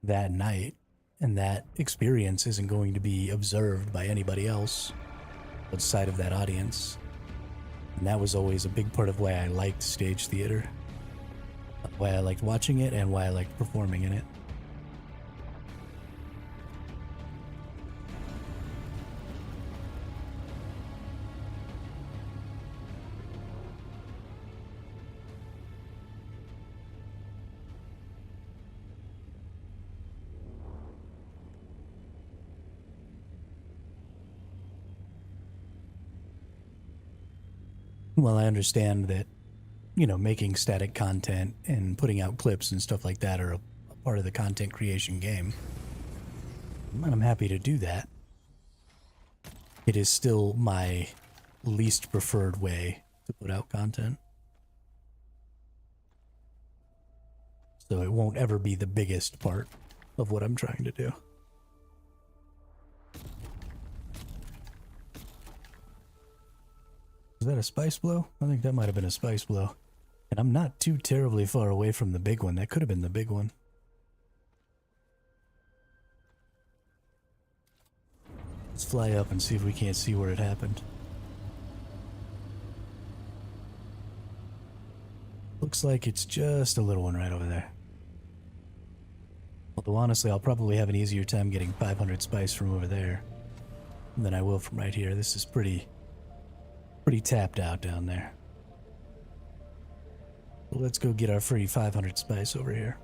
that night. And that experience isn't going to be observed by anybody else outside of that audience. And that was always a big part of why I liked stage theater, why I liked watching it, and why I liked performing in it. while I understand that, making static content and putting out clips and stuff like that are a part of the content creation game, and I'm happy to do that, it is still my least preferred way to put out content. So it won't ever be the biggest part of what I'm trying to do. Is that a spice blow? I think that might have been a spice blow. And I'm not too terribly far away from the big one. That could have been the big one. Let's fly up and see if we can't see where it happened. Looks like it's just a little one right over there. Although honestly, I'll probably have an easier time getting 500 spice from over there than I will from right here. This is pretty tapped out down there. Well, let's go get our free 500 spice over here.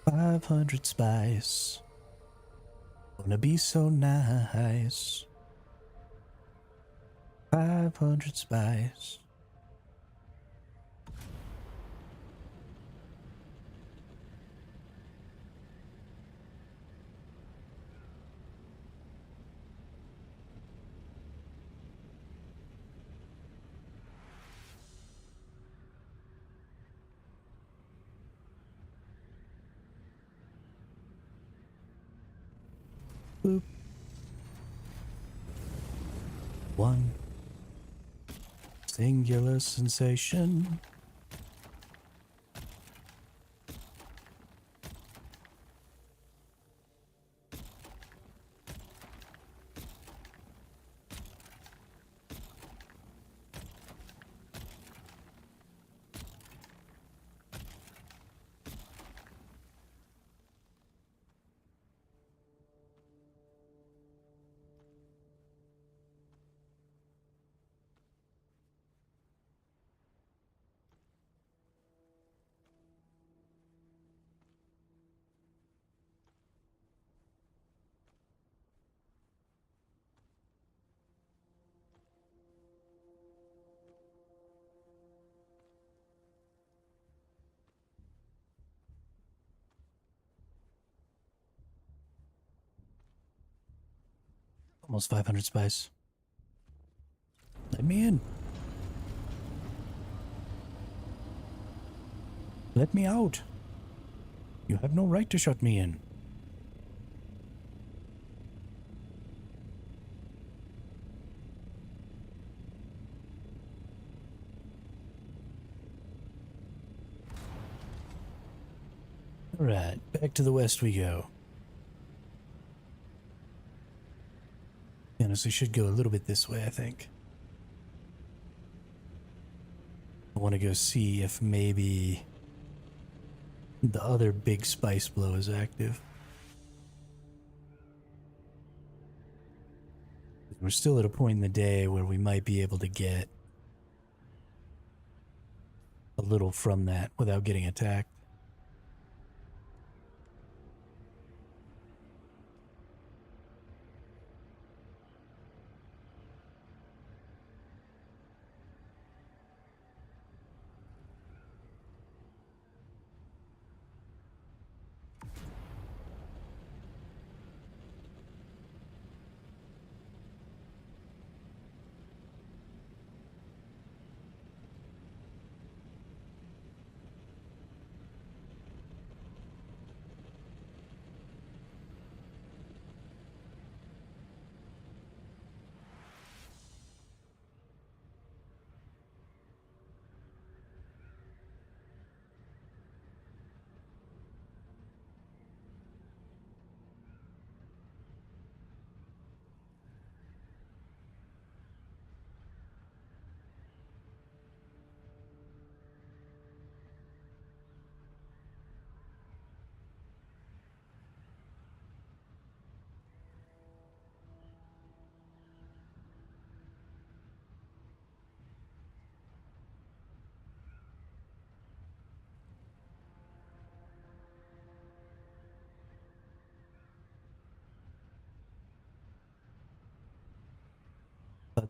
$500 spice. Gonna be so nice. 500 spice. Boop. One singular sensation. Almost 500 spice. Let me in. Let me out. You have no right to shut me in. Alright, back to the west we go. Honestly, should go a little bit this way, I think. I want to go see if maybe the other big spice blow is active. We're still at a point in the day where we might be able to get a little from that without getting attacked.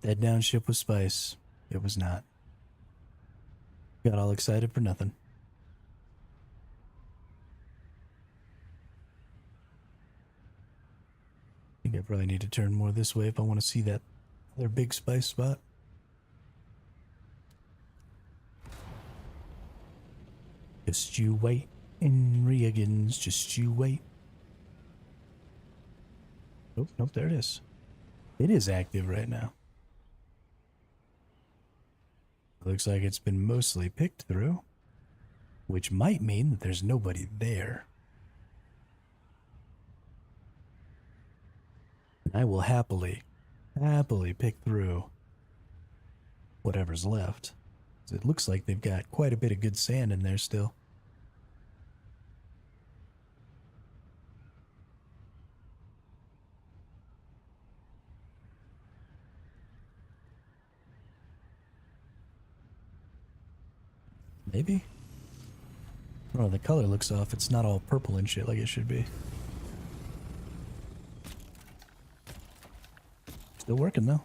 Thought that downship was spice. It was not. Got all excited for nothing. I think I probably need to turn more this way if I want to see that other big spice spot. Just you wait in Reagan's, just you wait. Oh, nope, there it is. It is active right now. Looks like it's been mostly picked through, which might mean that there's nobody there. And I will happily pick through whatever's left. It looks like they've got quite a bit of good sand in there still. Maybe? Oh, the color looks off. It's not all purple and shit like it should be. Still working though.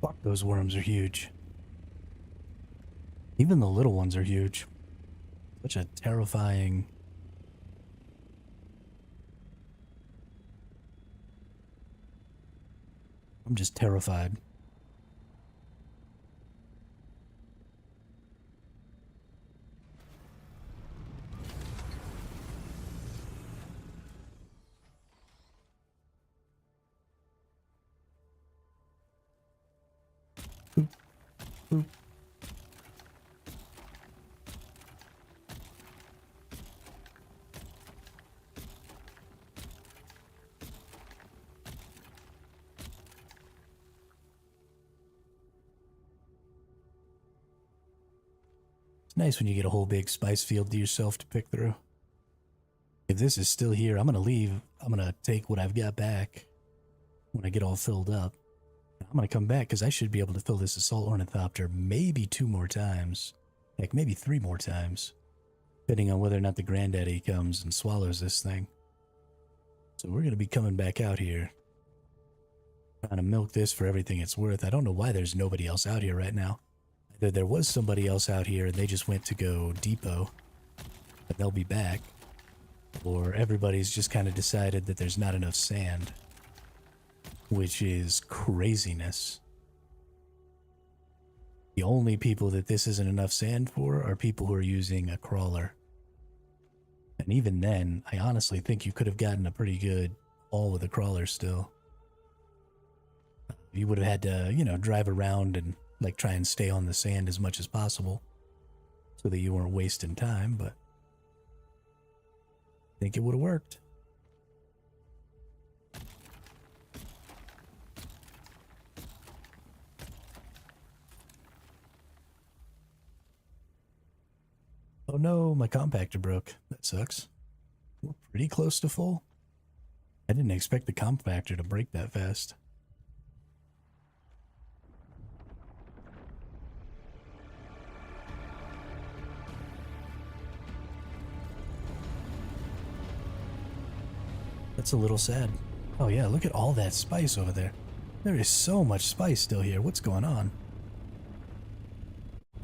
Fuck, those worms are huge. Even the little ones are huge. Such a terrifying... I'm just terrified. Boop, boop. It's nice when you get a whole big spice field to yourself to pick through. If this is still here, I'm gonna leave. I'm gonna take what I've got back when I get all filled up. I'm gonna come back because I should be able to fill this assault ornithopter maybe 2 more times. Heck, maybe 3 more times. Depending on whether or not the granddaddy comes and swallows this thing. So we're gonna be coming back out here. Trying to milk this for everything it's worth. I don't know why there's nobody else out here right now. Either there was somebody else out here and they just went to go depot, but they'll be back. Or everybody's just kind of decided that there's not enough sand. Which is craziness. The only people that this isn't enough sand for are people who are using a crawler. And even then, I honestly think you could have gotten a pretty good haul with a crawler still. You would have had to, you know, drive around and like try and stay on the sand as much as possible so that you weren't wasting time, but I think it would have worked. Oh no, my compactor broke. That sucks. We're pretty close to full. I didn't expect the compactor to break that fast. That's a little sad. Oh yeah, look at all that spice over there. There is so much spice still here. What's going on?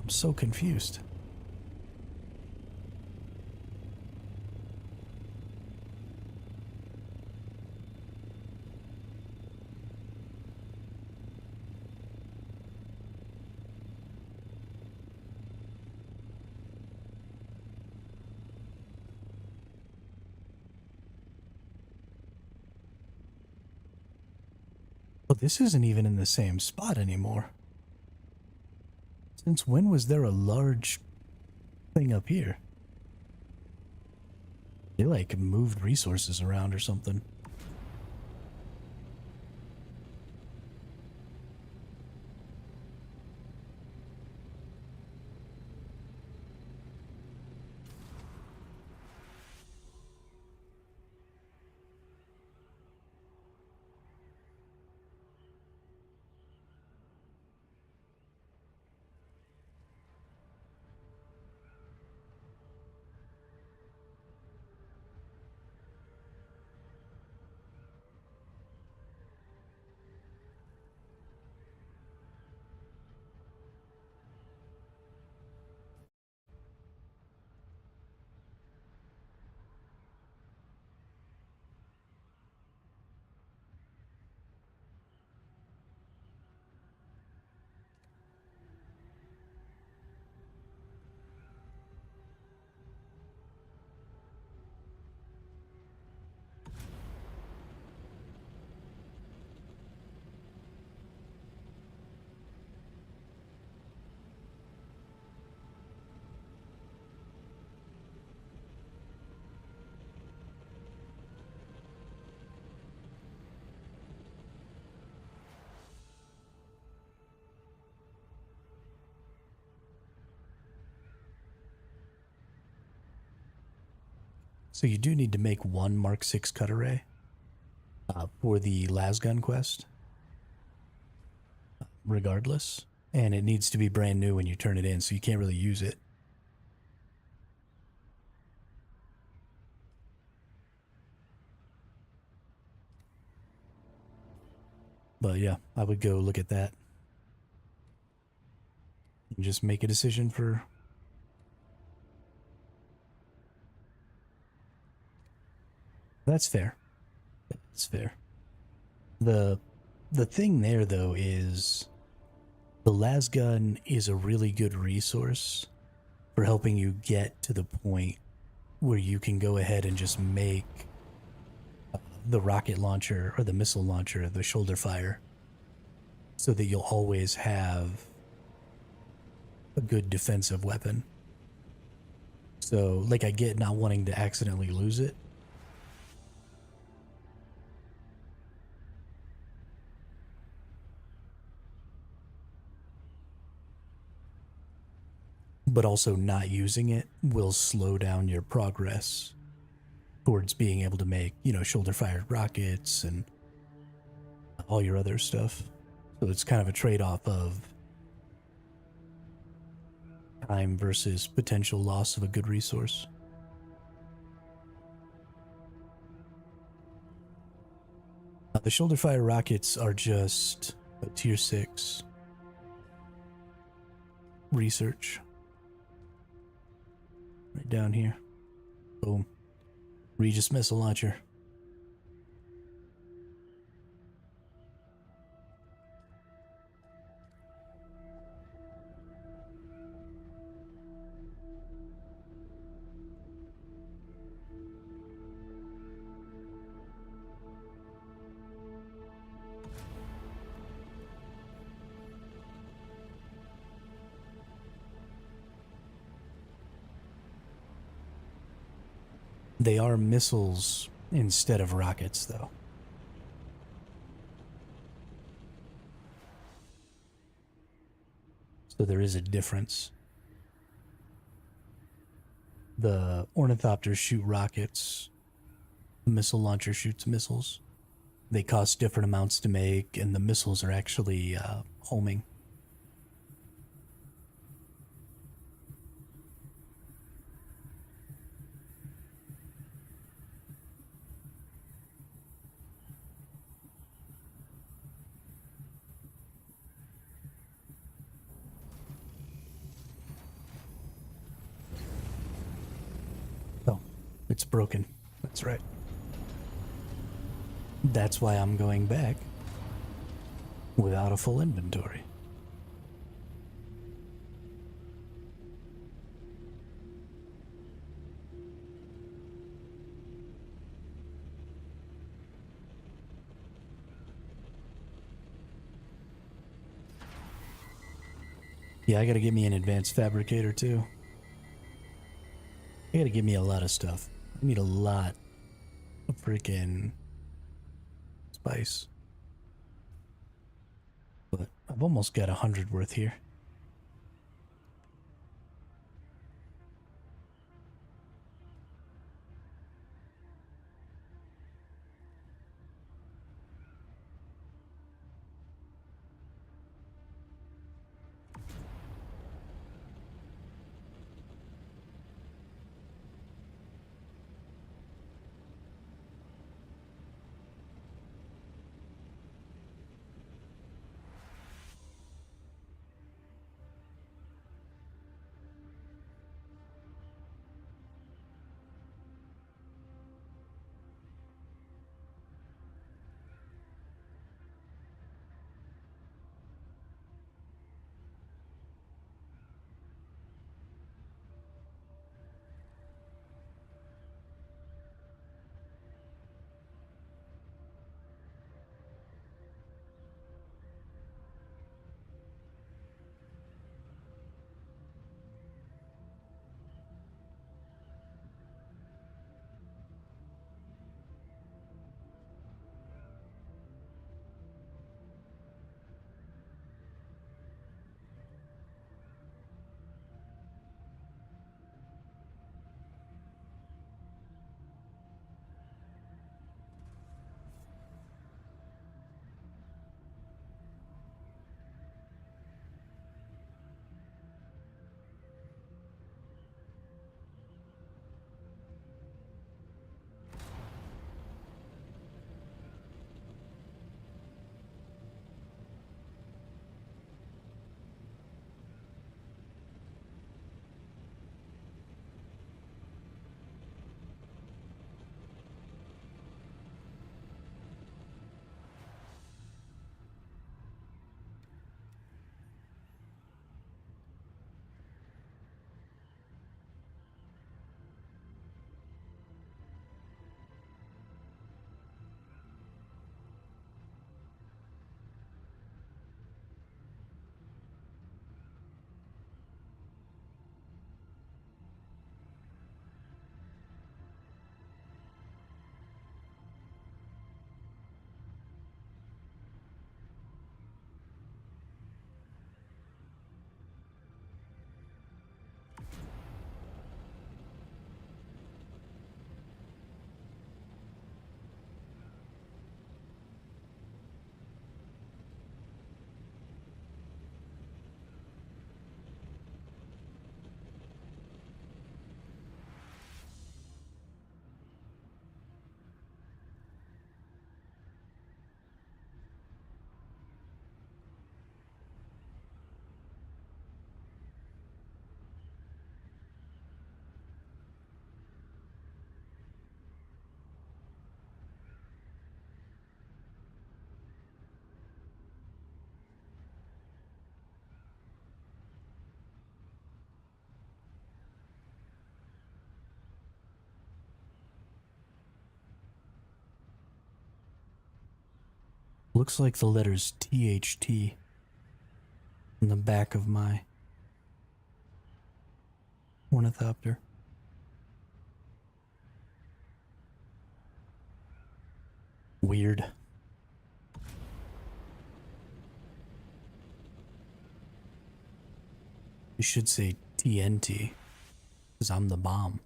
I'm so confused. Well, this isn't even in the same spot anymore. Since when was there a large thing up here? They like moved resources around or something. So you do need to make one Mark 6 cut array for the lasgun quest, regardless. And it needs to be brand new when you turn it in, so you can't really use it. But yeah, I would go look at that and just make a decision for... That's fair. That's fair. The thing there though is the lasgun is a really good resource for helping you get to the point where you can go ahead and just make the rocket launcher or the missile launcher, the shoulder fire, so that you'll always have a good defensive weapon. So, like, I get not wanting to accidentally lose it, but also not using it will slow down your progress towards being able to make, you know, shoulder fired rockets and all your other stuff. So it's kind of a trade-off of time versus potential loss of a good resource. The shoulder fire rockets are just a tier 6 research. Right down here. Boom. Regis missile launcher. They are missiles instead of rockets, though. So there is a difference. The ornithopters shoot rockets. The missile launcher shoots missiles. They cost different amounts to make, and the missiles are actually homing. It's broken. That's right. That's why I'm going back without a full inventory. Yeah, I gotta get me an advanced fabricator too. I gotta get me a lot of stuff. I need a lot of freaking spice. But I've almost got 100 worth here. Looks like the letters THT on the back of my ornithopter. Weird. You should say TNT, because I'm the bomb.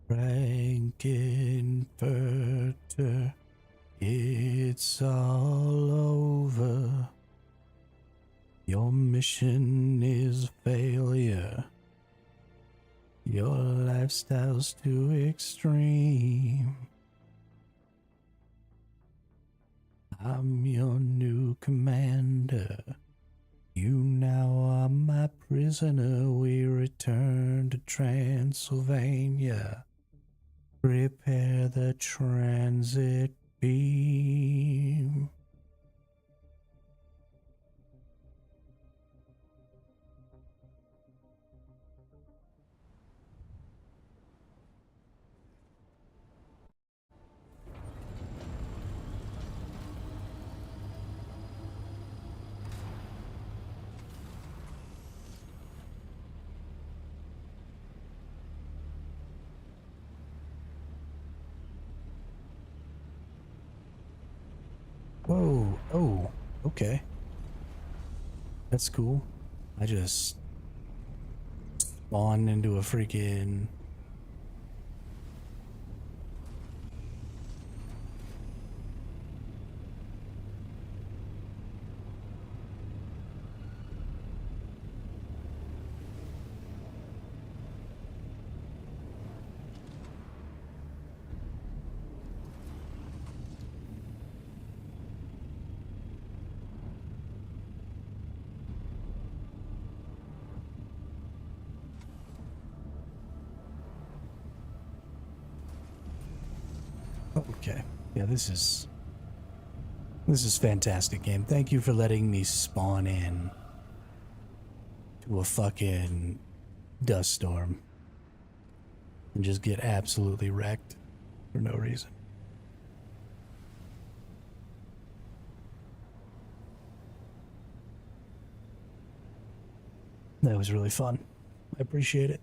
Frankenfurter, it's all over. Your mission is failure. Your lifestyle's too extreme. I'm your new commander. You now are my prisoner. We return to Transylvania. Prepare the transit beam. Whoa, oh, okay. That's cool. I just spawned into a freaking... Okay. Yeah, this is fantastic game. Thank you for letting me spawn in to a fucking dust storm and just get absolutely wrecked for no reason. That was really fun. I appreciate it.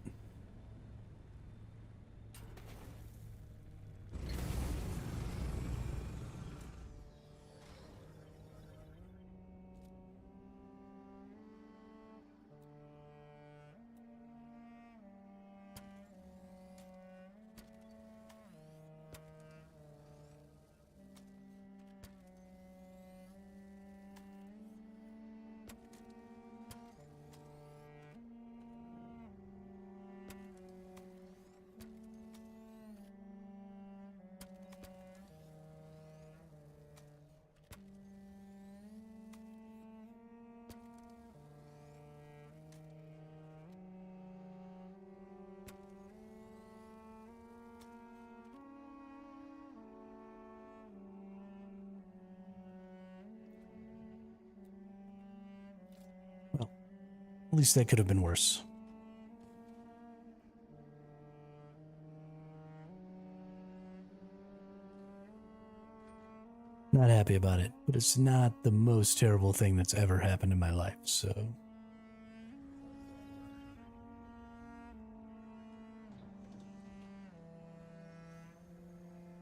Well, at least that could have been worse. Not happy about it, but it's not the most terrible thing that's ever happened in my life, so...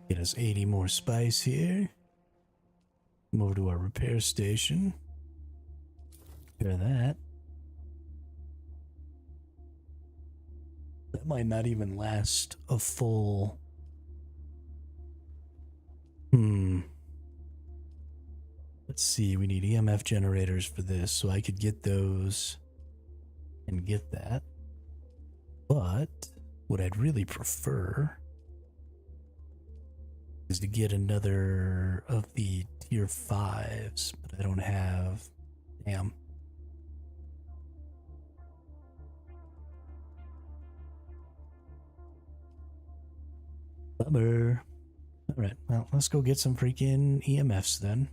Get us 80 more spice here. Come over to our repair station. Repair that. That might not even last a full... Let's see, we need EMF generators for this, so I could get those and get that. But what I'd really prefer is to get another of the tier 5s, but I don't have... Damn. Bummer. Alright, well, let's go get some freaking EMFs then.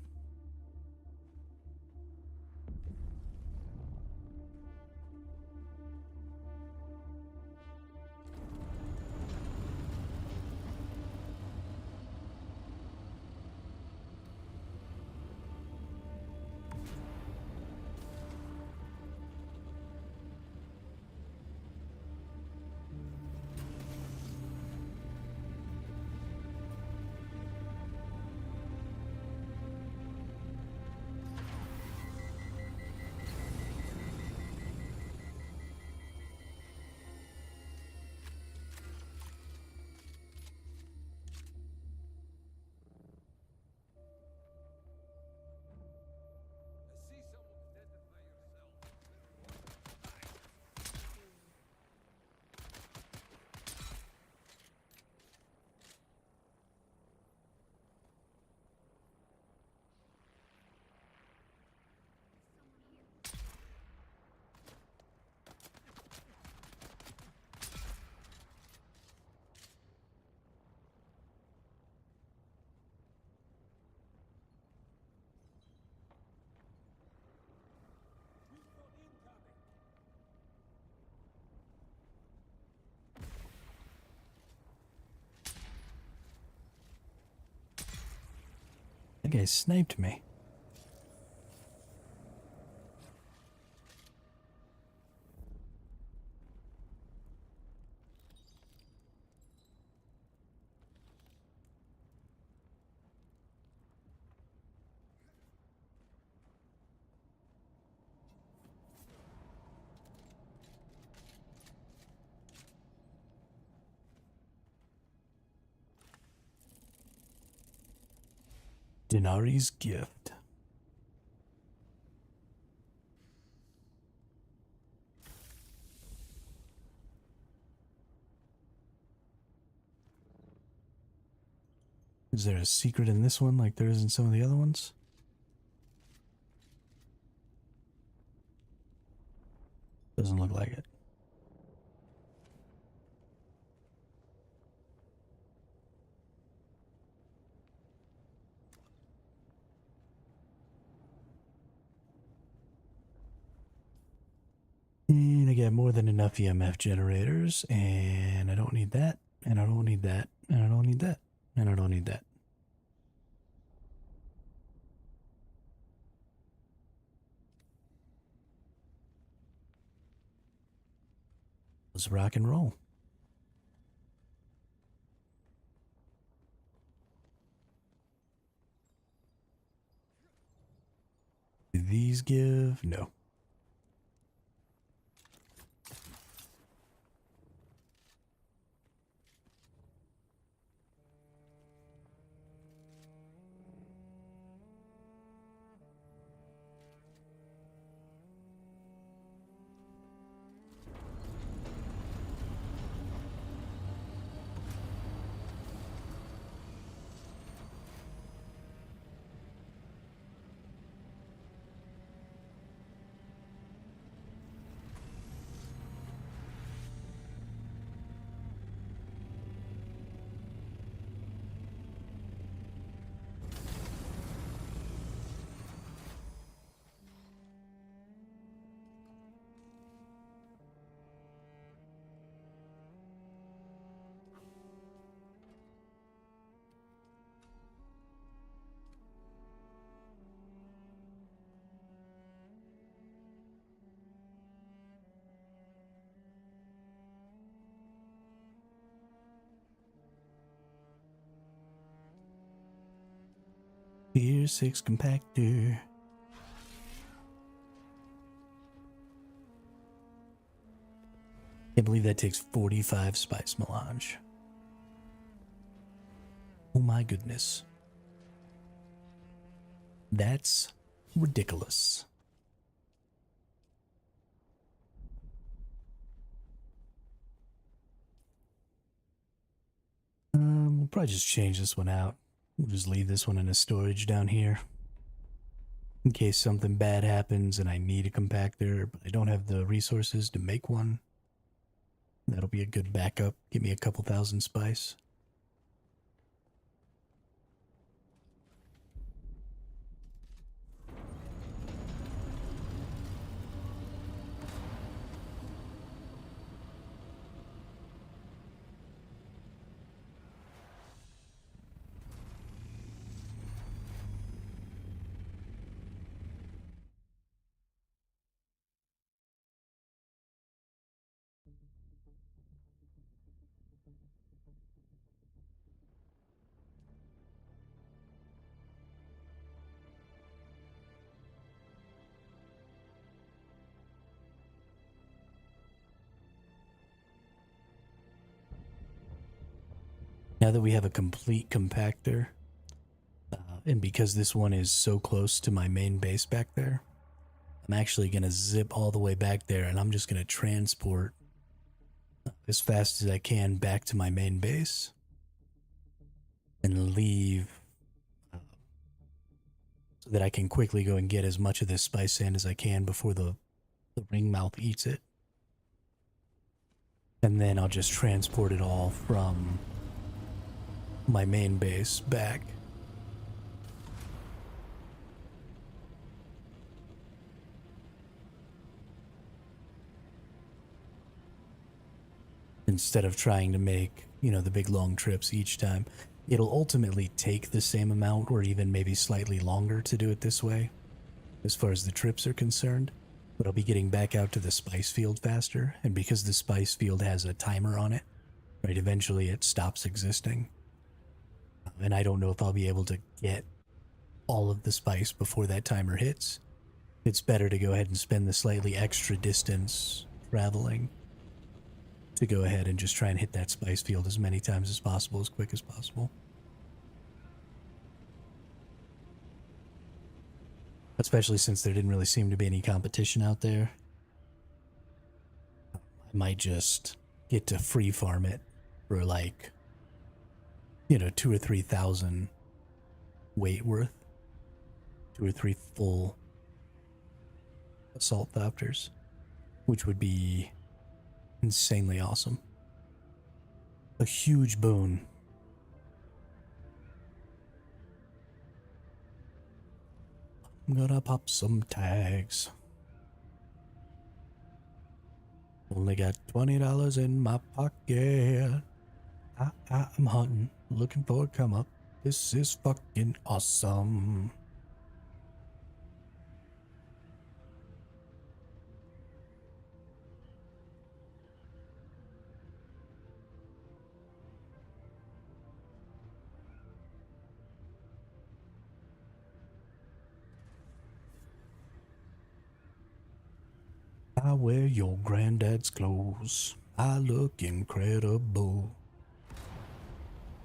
guy sniped me. Denari's gift. Is there a secret in this one like there is in some of the other ones? Doesn't look like it. And I got more than enough EMF generators, and I don't need that, and I don't need that, and I don't need that, and I don't need that. Let's rock and roll. Do these give? No. Tier 6 compactor. Can't believe that takes 45 spice melange. Oh my goodness. That's ridiculous. We'll probably just change this one out. We'll just leave this one in a storage down here. In case something bad happens and I need a compactor, but I don't have the resources to make one. That'll be a good backup. Give me a couple thousand spice. Now that we have a complete compactor, and because this one is so close to my main base back there, I'm actually going to zip all the way back there and I'm just going to transport as fast as I can back to my main base and leave so that I can quickly go and get as much of this spice sand as I can before the ring mouth eats it. And then I'll just transport it all from my main base back. Instead of trying to make, the big long trips each time. It'll ultimately take the same amount or even maybe slightly longer to do it this way, as far as the trips are concerned, but I'll be getting back out to the spice field faster, and because the spice field has a timer on it, right, eventually it stops existing. And I don't know if I'll be able to get all of the spice before that timer hits. It's better to go ahead and spend the slightly extra distance traveling to go ahead and just try and hit that spice field as many times as possible, as quick as possible. Especially since there didn't really seem to be any competition out there. I might just get to free farm it for like, 2 or 3,000 weight worth. 2 or 3 full assault thopters, which would be insanely awesome. A huge boon. I'm gonna pop some tags. Only got $20 in my pocket. I'm hunting, looking for a come up. This is fucking awesome. I wear your granddad's clothes. I look incredible.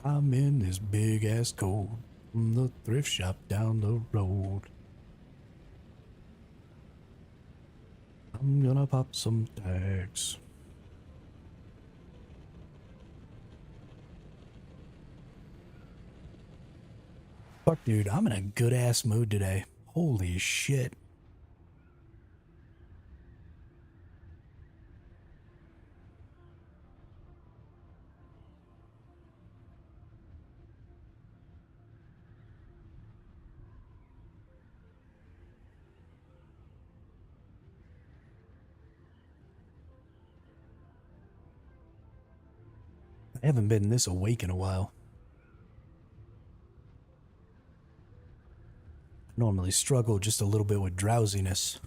I'm in this big ass coat from the thrift shop down the road. I'm gonna pop some tags. Fuck, dude, I'm in a good ass mood today. Holy shit. I haven't been this awake in a while. I normally struggle just a little bit with drowsiness,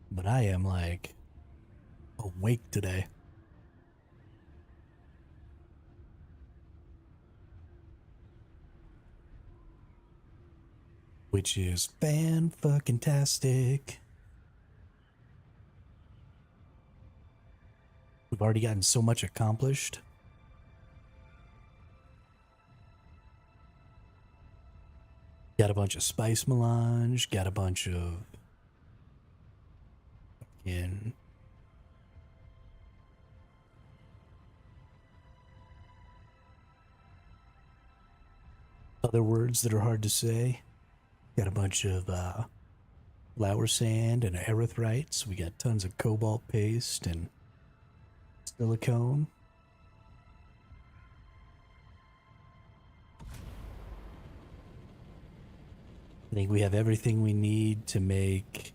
but I am like awake today. Which is fan-fucking-tastic. We've already gotten so much accomplished. Got a bunch of spice melange, got a bunch of fucking other words that are hard to say. Got a bunch of flour sand and erythrites. We got tons of cobalt paste and silicone. I think we have everything we need to make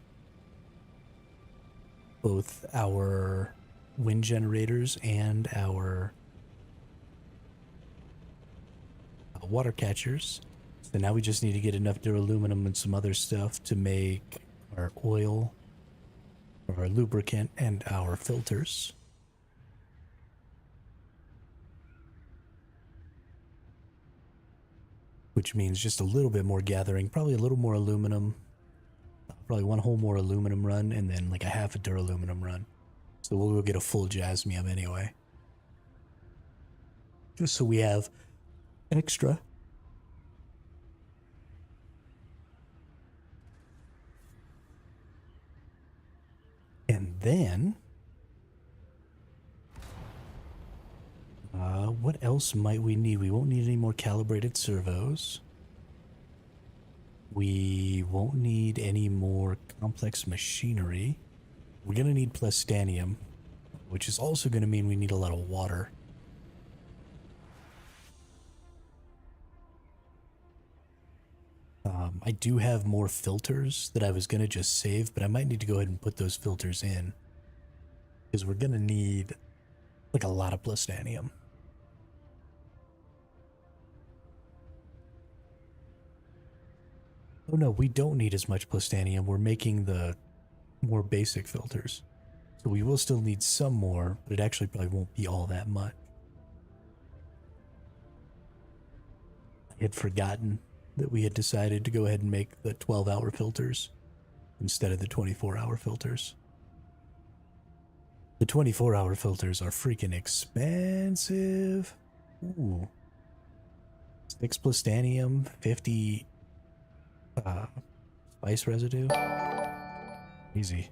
both our wind generators and our water catchers. So now we just need to get enough duraluminum and some other stuff to make our oil, our lubricant, and our filters. Which means just a little bit more gathering, probably a little more aluminum, probably one whole more aluminum run, and then like a half a duraluminum run. So we'll go get a full jasmium anyway. Just so we have extra. And then, what else might we need? We won't need any more calibrated servos. We won't need any more complex machinery. We're going to need plastanium, which is also going to mean we need a lot of water. I do have more filters that I was going to just save, but I might need to go ahead and put those filters in, because we're going to need like a lot of plastanium. Oh no, we don't need as much plastanium. We're making the more basic filters. So we will still need some more, but it actually probably won't be all that much. I had forgotten that we had decided to go ahead and make the 12-hour filters instead of the 24-hour filters. The 24-hour filters are freaking expensive. Ooh. 6 plastanium, 50 spice residue. Easy.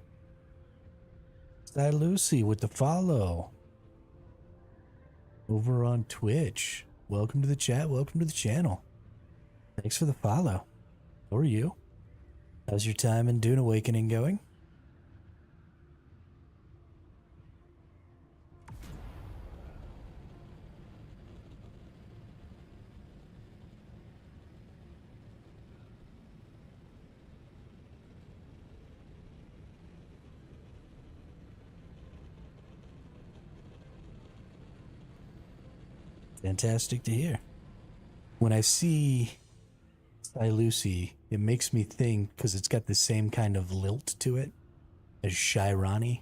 Hi Lucy with the follow. Over on Twitch. Welcome to the chat, welcome to the channel. Thanks for the follow. How are you? How's your time in Dune Awakening going? Fantastic to hear. When I see Sky Lucy, it makes me think, because it's got the same kind of lilt to it as Shirani.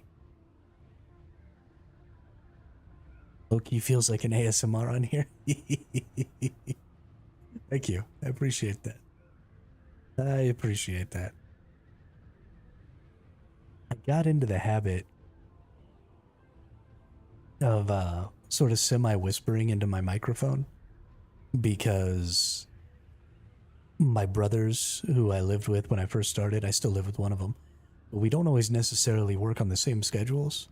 Loki feels like an ASMR on here. Thank you. I appreciate that. I appreciate that. I got into the habit of sort of semi-whispering into my microphone because my brothers who I lived with when I first started, I still live with one of them, but we don't always necessarily work on the same schedules.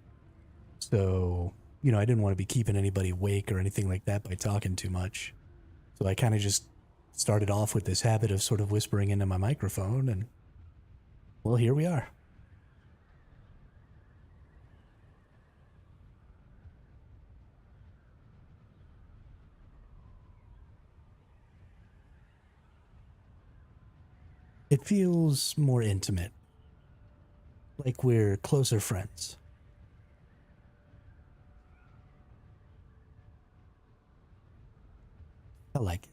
So, you know, I didn't want to be keeping anybody awake or anything like that by talking too much. So I kind of just started off with this habit of sort of whispering into my microphone, and well, here we are. It feels more intimate, like we're closer friends. I like it.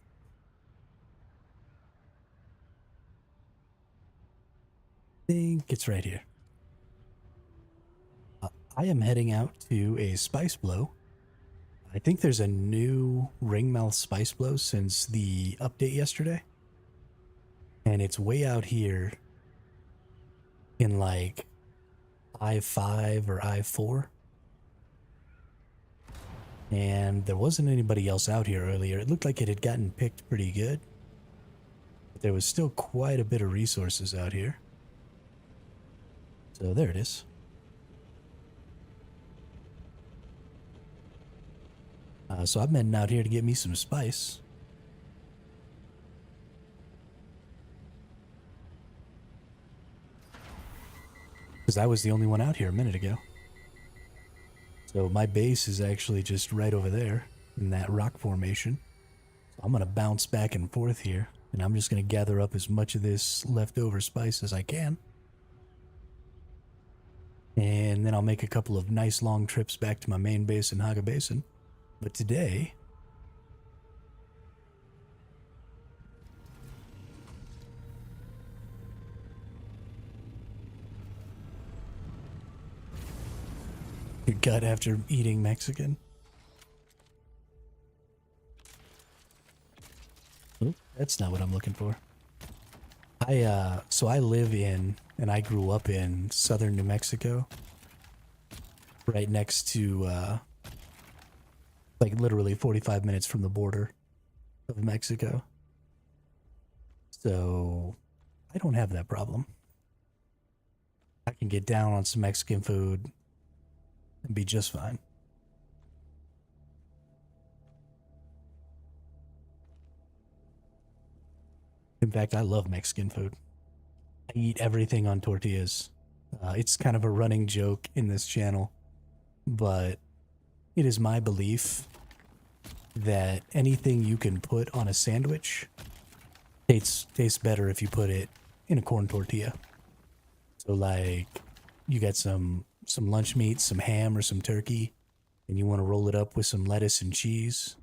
I think it's right here. I am heading out to a spice blow. I think there's a new ringmouth spice blow since the update yesterday. And it's way out here in like I-5 or I-4. And there wasn't anybody else out here earlier. It looked like it had gotten picked pretty good. But there was still quite a bit of resources out here. So there it is. So I'm heading out here to get me some spice. Because I was the only one out here a minute ago. So my base is actually just right over there in that rock formation. So I'm going to bounce back and forth here. And I'm just going to gather up as much of this leftover spice as I can. And then I'll make a couple of nice long trips back to my main base in Haga Basin. But today, your gut after eating Mexican? Oop, that's not what I'm looking for. So I live in, and I grew up in southern New Mexico. Right next to, like literally 45 minutes from the border of Mexico. So I don't have that problem. I can get down on some Mexican food and be just fine. In fact, I love Mexican food. I eat everything on tortillas. It's kind of a running joke in this channel, but it is my belief that anything you can put on a sandwich tastes better if you put it in a corn tortilla. So like you got some lunch meat, some ham or some turkey, and you want to roll it up with some lettuce and cheese.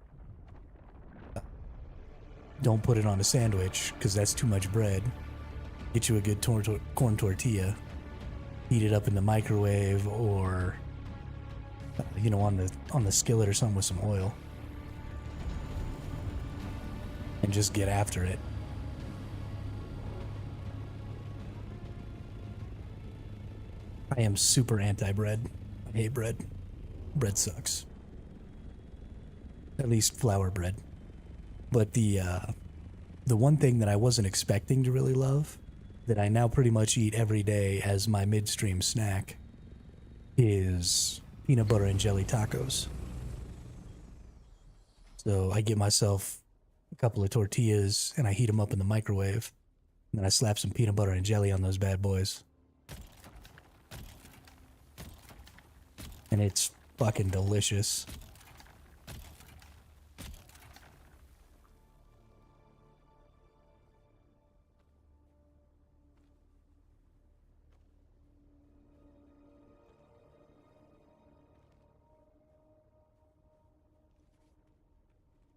Don't put it on a sandwich because that's too much bread. Get you a good corn tortilla, heat it up in the microwave, or on the skillet or something with some oil, and just get after it. I am super anti-bread. I hate bread. Bread sucks. At least flour bread. But the one thing that I wasn't expecting to really love, that I now pretty much eat every day as my midstream snack, is peanut butter and jelly tacos. So I get myself a couple of tortillas and I heat them up in the microwave. And then I slap some peanut butter and jelly on those bad boys. And it's fucking delicious.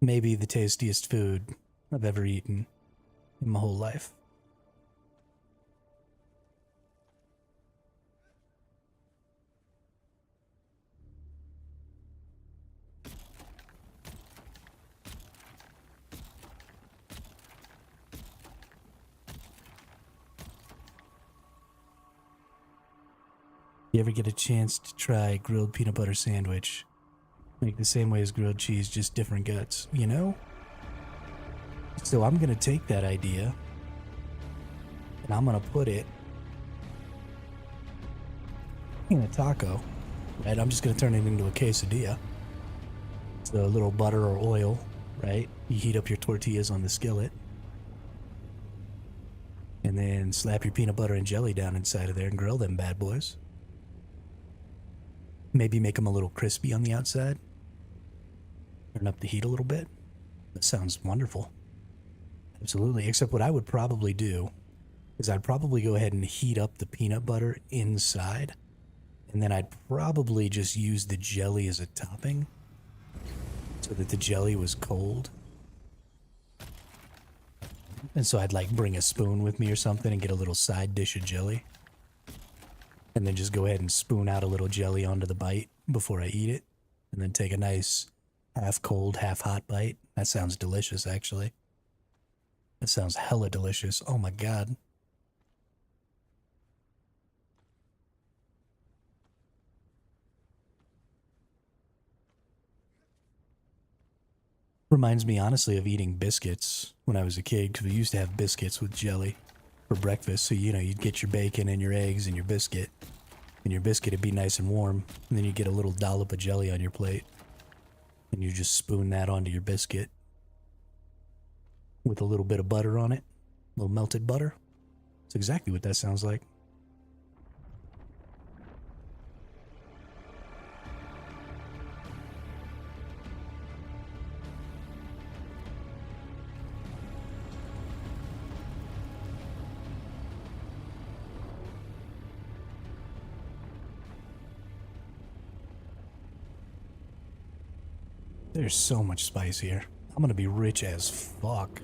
Maybe the tastiest food I've ever eaten in my whole life. You ever get a chance to try grilled peanut butter sandwich? Make the same way as grilled cheese, just different guts, you know? So I'm gonna take that idea and I'm gonna put it in a taco, right? I'm just gonna turn it into a quesadilla. So a little butter or oil, right? You heat up your tortillas on the skillet and then slap your peanut butter and jelly down inside of there and grill them bad boys. Maybe make them a little crispy on the outside. Turn up the heat a little bit. That sounds wonderful. Absolutely. Except what I would probably do is I'd probably go ahead and heat up the peanut butter inside. And then I'd probably just use the jelly as a topping so that the jelly was cold. And so I'd like bring a spoon with me or something and get a little side dish of jelly. And then just go ahead and spoon out a little jelly onto the bite before I eat it. And then take a nice half cold, half hot bite. That sounds delicious, actually. That sounds hella delicious. Oh my god. Reminds me, honestly, of eating biscuits when I was a kid, because we used to have biscuits with jelly for breakfast. So, you'd get your bacon and your eggs and your biscuit would be nice and warm. And then you get a little dollop of jelly on your plate. And you just spoon that onto your biscuit with a little bit of butter on it. A little melted butter. That's exactly what that sounds like. There's so much spice here. I'm gonna be rich as fuck.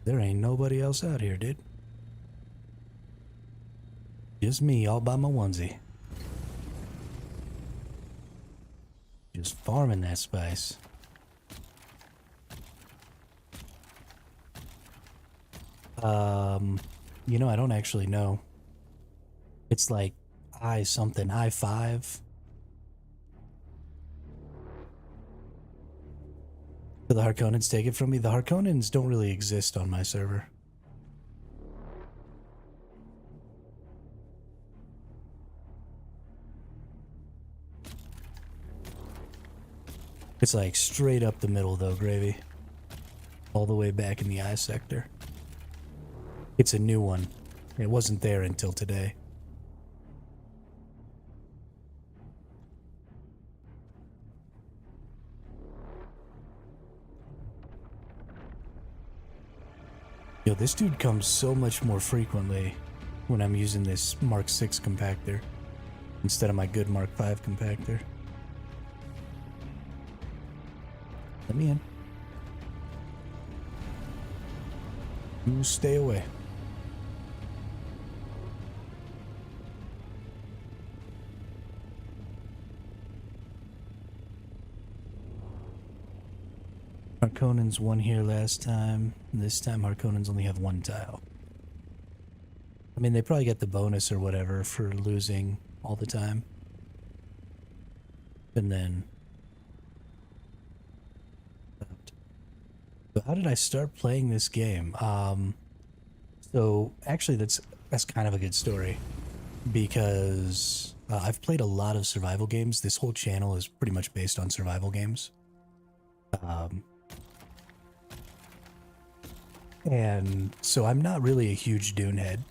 There ain't nobody else out here, dude. Just me all by my onesie. Just farming that spice. I don't actually know. It's like I-5. Do the Harkonnens take it from me? The Harkonnens don't really exist on my server. It's like straight up the middle though, Gravy. All the way back in the I sector. It's a new one. It wasn't there until today. Yo, this dude comes so much more frequently when I'm using this Mark 6 compactor instead of my good Mark 5 compactor. Let me in. You stay away. Harkonnens won here last time. This time Harkonnens only have one tile. I mean, they probably get the bonus or whatever for losing all the time. And then... So how did I start playing this game? So actually that's kind of a good story. Because I've played a lot of survival games. This whole channel is pretty much based on survival games. And so I'm not really a huge Dune head.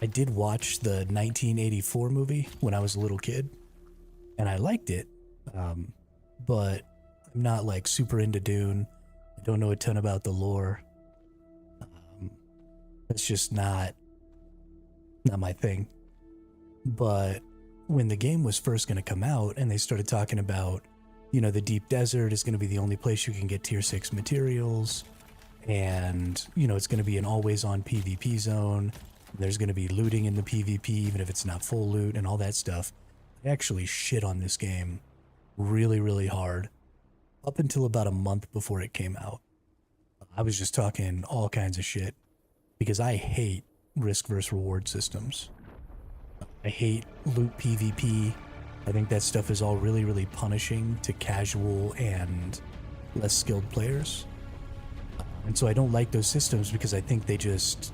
I did watch the 1984 movie when I was a little kid, and I liked it, but I'm not like super into Dune. I don't know a ton about the lore. It's just not my thing. But when the game was first going to come out and they started talking about, you know, the deep desert is going to be the only place you can get tier 6 materials, and, you know, it's going to be an always-on PvP zone. There's going to be looting in the PvP, even if it's not full loot and all that stuff. I actually shit on this game really, really hard up until about a month before it came out. I was just talking all kinds of shit because I hate risk versus reward systems. I hate loot PvP. I think that stuff is all really, really punishing to casual and less skilled players. And so I don't like those systems because I think they just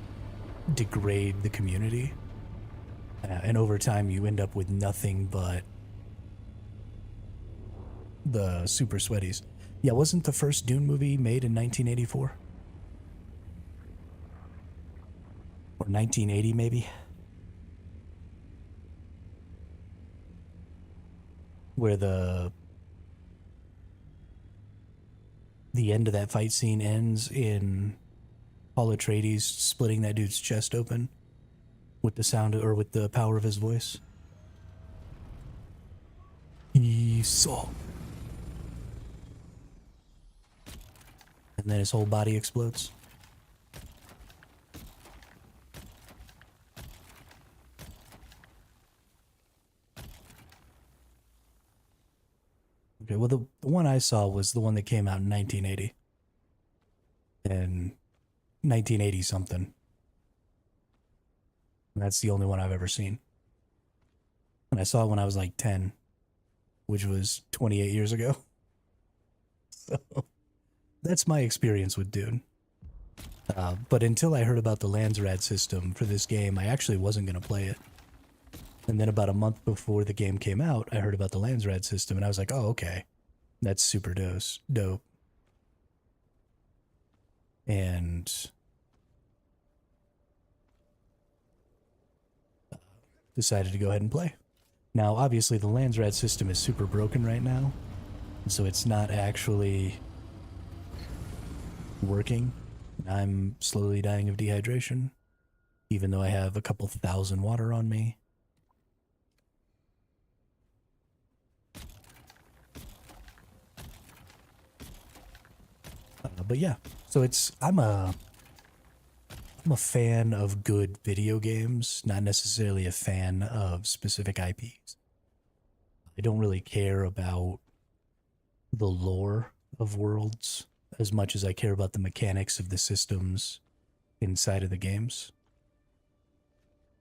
degrade the community. And over time you end up with nothing but the super sweaties. Yeah, wasn't the first Dune movie made in 1984? Or 1980 maybe? Where the end of that fight scene ends in Paul Atreides splitting that dude's chest open with the sound or with the power of his voice. He saw. And then his whole body explodes. Okay, well, the one I saw was the one that came out in 1980. And 1980 something. And that's the only one I've ever seen. And I saw it when I was like 10, which was 28 years ago. So that's my experience with Dune. But until I heard about the Landsrad system for this game, I actually wasn't going to play it. And then about a month before the game came out, I heard about the Landsrad system, and I was like, oh, okay. That's super dope. And decided to go ahead and play. Now, obviously, the Landsrad system is super broken right now, so it's not actually working. I'm slowly dying of dehydration, even though I have a couple thousand water on me. But yeah, so I'm a fan of good video games, not necessarily a fan of specific IPs. I don't really care about the lore of worlds as much as I care about the mechanics of the systems inside of the games.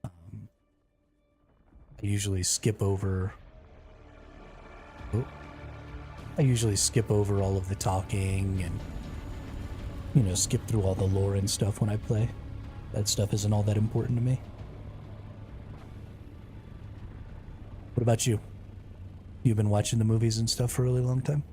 I usually skip over all of the talking and, you know, skip through all the lore and stuff when I play. That stuff isn't all that important to me. What about you? You've been watching the movies and stuff for a really long time?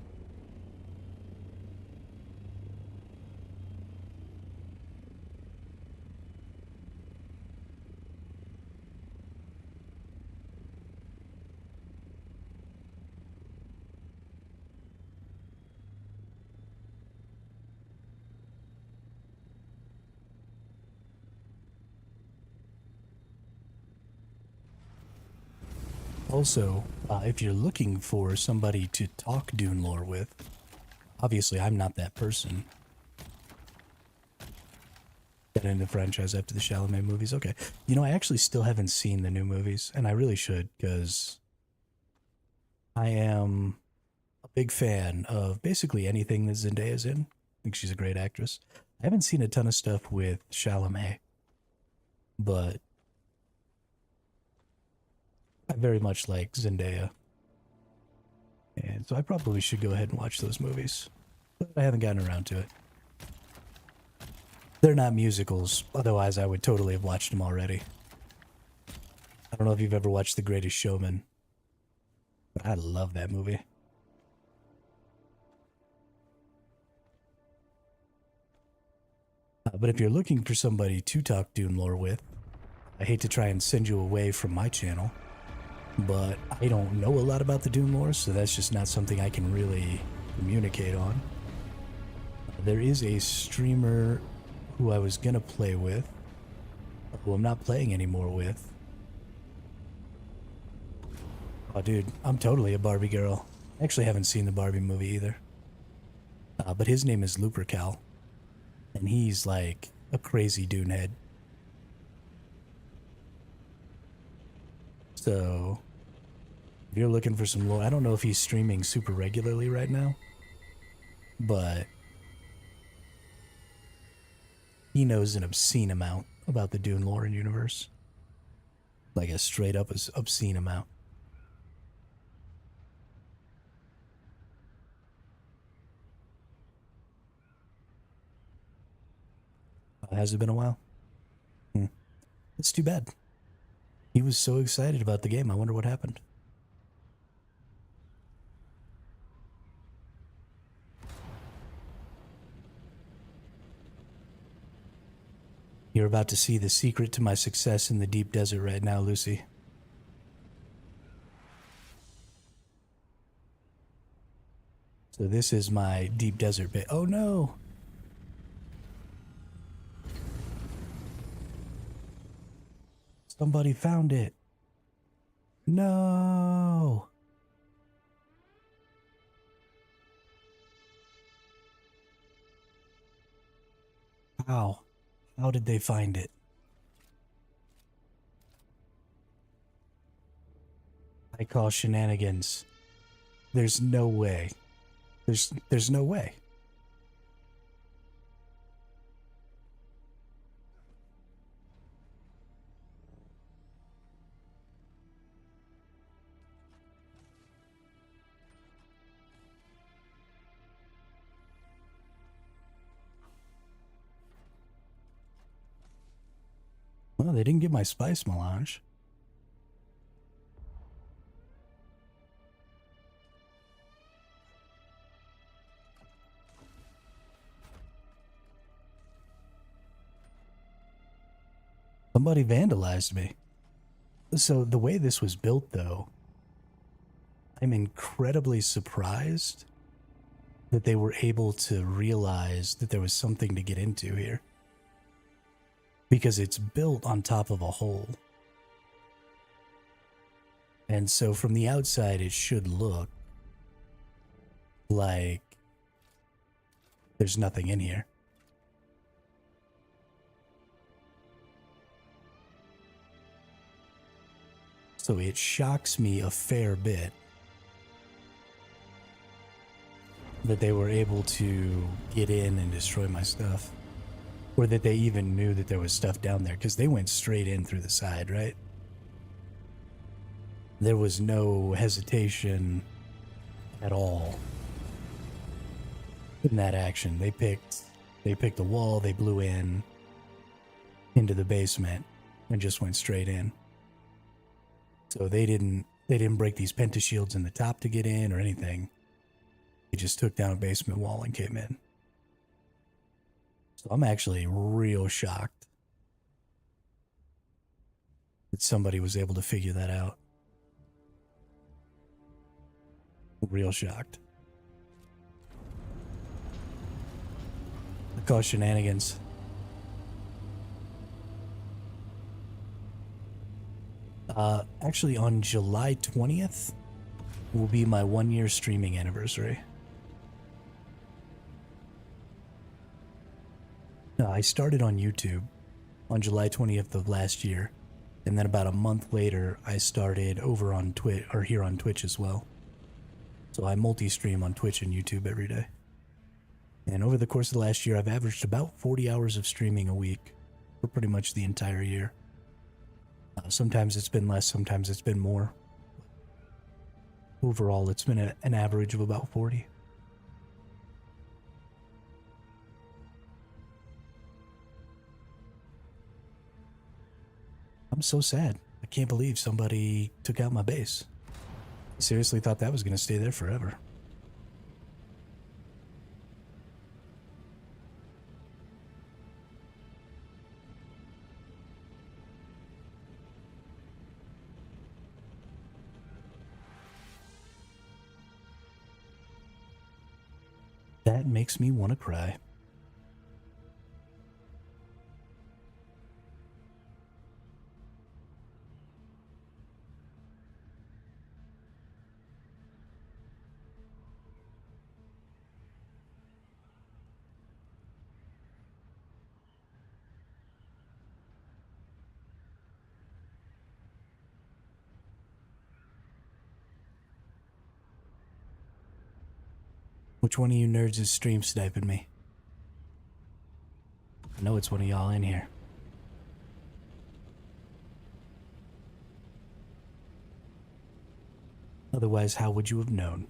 Also, if you're looking for somebody to talk Dune lore with, obviously I'm not that person. Got into the franchise after the Chalamet movies. Okay. You know, I actually still haven't seen the new movies, and I really should, because I am a big fan of basically anything that Zendaya's in. I think she's a great actress. I haven't seen a ton of stuff with Chalamet, but I very much like Zendaya. And so I probably should go ahead and watch those movies. But I haven't gotten around to it. They're not musicals, otherwise I would totally have watched them already. I don't know if you've ever watched The Greatest Showman, but I love that movie. But if you're looking for somebody to talk Dune lore with, I hate to try and send you away from my channel, but I don't know a lot about the Dune lore, so that's just not something I can really communicate on. There is a streamer who I was gonna play with, who I'm not playing anymore with. Oh dude, I'm totally a Barbie girl. I actually haven't seen the Barbie movie either. But his name is Lupercal, and he's like a crazy Dune head. So, if you're looking for some lore, I don't know if he's streaming super regularly right now, but he knows an obscene amount about the Dune lore and universe. Like a straight up obscene amount. Has it been a while? That's too bad. He was so excited about the game. I wonder what happened. You're about to see the secret to my success in the deep desert right now, Lucy. So this is my deep desert bit. Oh no! Somebody found it. No! How? How did they find it? I call shenanigans. There's no way. There's no way. Well, they didn't get my spice melange. Somebody vandalized me. So the way this was built, though, I'm incredibly surprised that they were able to realize that there was something to get into here. Because it's built on top of a hole. And so from the outside, it should look like there's nothing in here. So it shocks me a fair bit that they were able to get in and destroy my stuff. Or that they even knew that there was stuff down there, because they went straight in through the side, right? There was no hesitation at all in that action. They picked a wall, they blew in into the basement and just went straight in. So they didn't break these pentashields in the top to get in or anything. They just took down a basement wall and came in. So I'm actually real shocked that somebody was able to figure that out. Real shocked. I call shenanigans. Actually, on July 20th will be my 1-year streaming anniversary. I started on YouTube on July 20th of last year, and then about a month later, I started over on Twitch, or here on Twitch as well. So I multi-stream on Twitch and YouTube every day. And over the course of the last year, I've averaged about 40 hours of streaming a week for pretty much the entire year. Sometimes it's been less, sometimes it's been more. Overall, it's been an average of about 40. I'm so sad. I can't believe somebody took out my base. I seriously thought that was going to stay there forever. That makes me want to cry. Which one of you nerds is stream sniping me? I know it's one of y'all in here. Otherwise, how would you have known?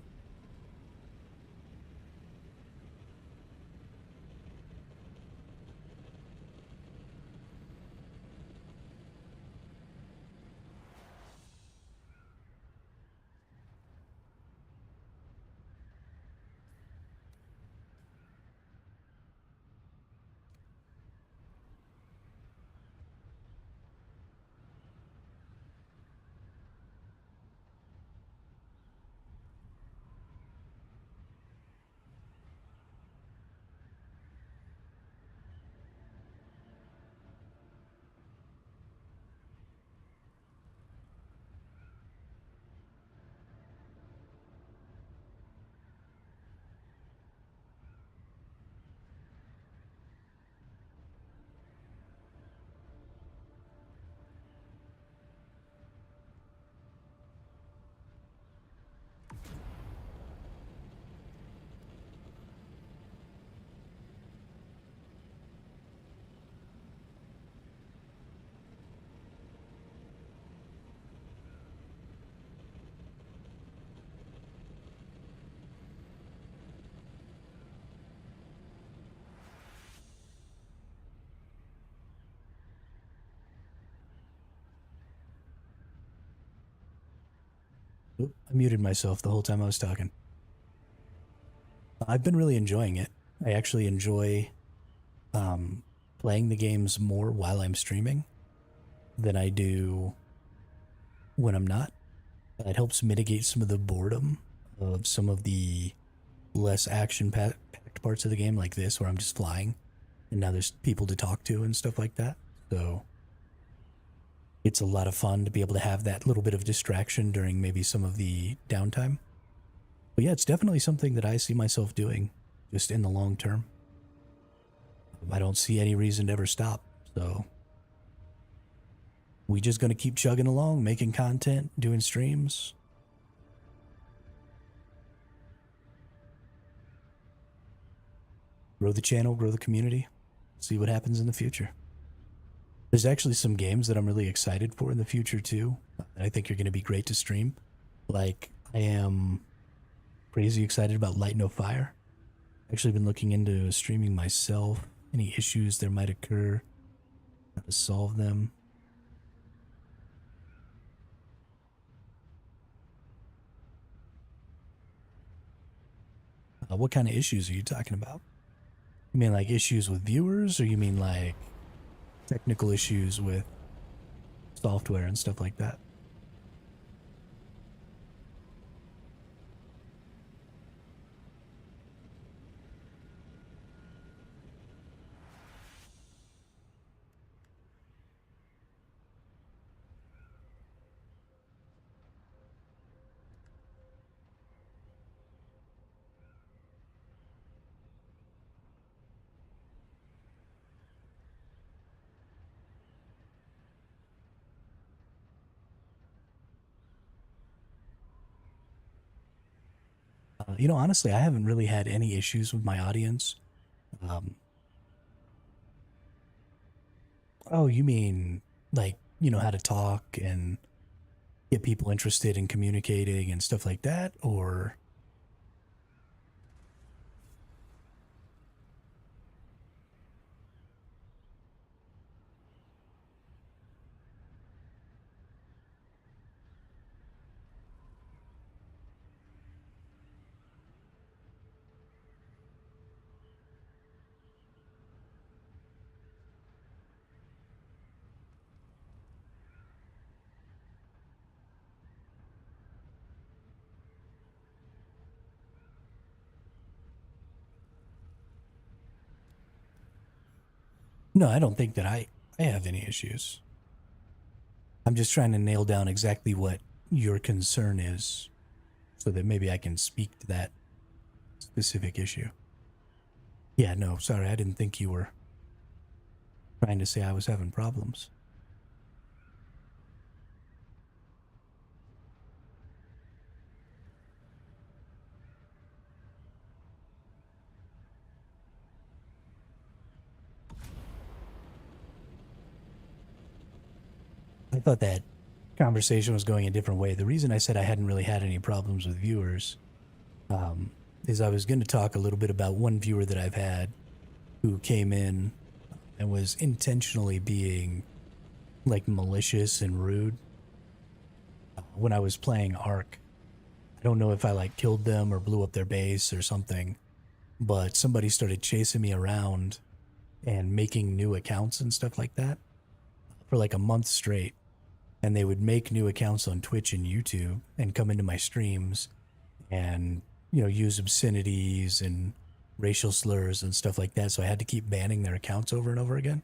Oop, I muted myself the whole time I was talking. I've been really enjoying it. I actually enjoy playing the games more while I'm streaming than I do when I'm not. It helps mitigate some of the boredom of some of the less action-packed parts of the game, like this, where I'm just flying, and now there's people to talk to and stuff like that. So it's a lot of fun to be able to have that little bit of distraction during maybe some of the downtime. But yeah, it's definitely something that I see myself doing just in the long term. I don't see any reason to ever stop, so we just gonna keep chugging along, making content, doing streams. Grow the channel, grow the community, see what happens in the future. There's actually some games that I'm really excited for in the future too, that I think are going to be great to stream. Like, I am crazy excited about Light No Fire. I've actually been looking into streaming myself, any issues there might occur, how to solve them. What kind of issues are you talking about? You mean like issues with viewers, or you mean like technical issues with software and stuff like that? Honestly, I haven't really had any issues with my audience. Um, oh, you mean like, how to talk and get people interested in communicating and stuff like that? Or, no, I don't think that I have any issues. I'm just trying to nail down exactly what your concern is so that maybe I can speak to that specific issue. Yeah, no, sorry, I didn't think you were trying to say I was having problems. I thought that conversation was going a different way. The reason I said I hadn't really had any problems with viewers um, is I was going to talk a little bit about one viewer that I've had who came in and was intentionally being like malicious and rude when I was playing Ark. I don't know if I like killed them or blew up their base or something, but somebody started chasing me around and making new accounts and stuff like that for like a month straight. And they would make new accounts on Twitch and YouTube and come into my streams and, use obscenities and racial slurs and stuff like that. So I had to keep banning their accounts over and over again.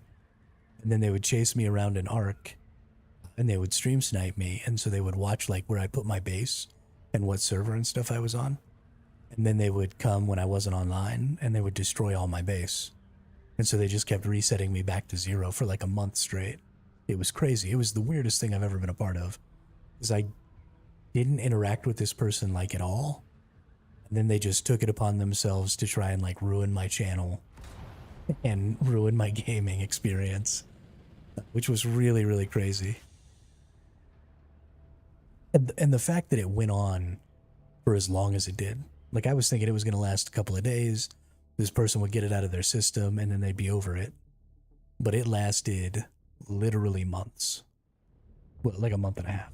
And then they would chase me around in Ark and they would stream snipe me. And so they would watch like where I put my base and what server and stuff I was on. And then they would come when I wasn't online and they would destroy all my base. And so they just kept resetting me back to zero for like a month straight. It was crazy. It was the weirdest thing I've ever been a part of. Because I didn't interact with this person like at all. And then they just took it upon themselves to try and like ruin my channel and ruin my gaming experience, which was really, really crazy. And the fact that it went on for as long as it did. Like I was thinking it was going to last a couple of days. This person would get it out of their system and then they'd be over it. But it lasted literally months. Well, like a month and a half.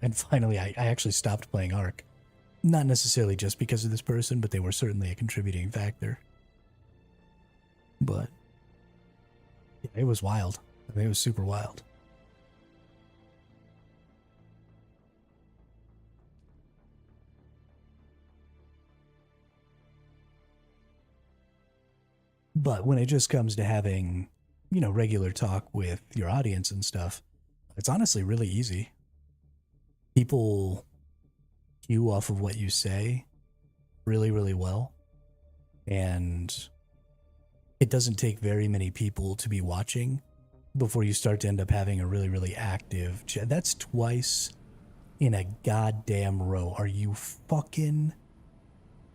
And finally, I actually stopped playing Ark. Not necessarily just because of this person, but they were certainly a contributing factor. But yeah, it was wild. I mean, it was super wild. But when it just comes to having, regular talk with your audience and stuff, it's honestly really easy. People cue off of what you say really, really well. And it doesn't take very many people to be watching before you start to end up having a really, really active chat. That's twice in a goddamn row. Are you fucking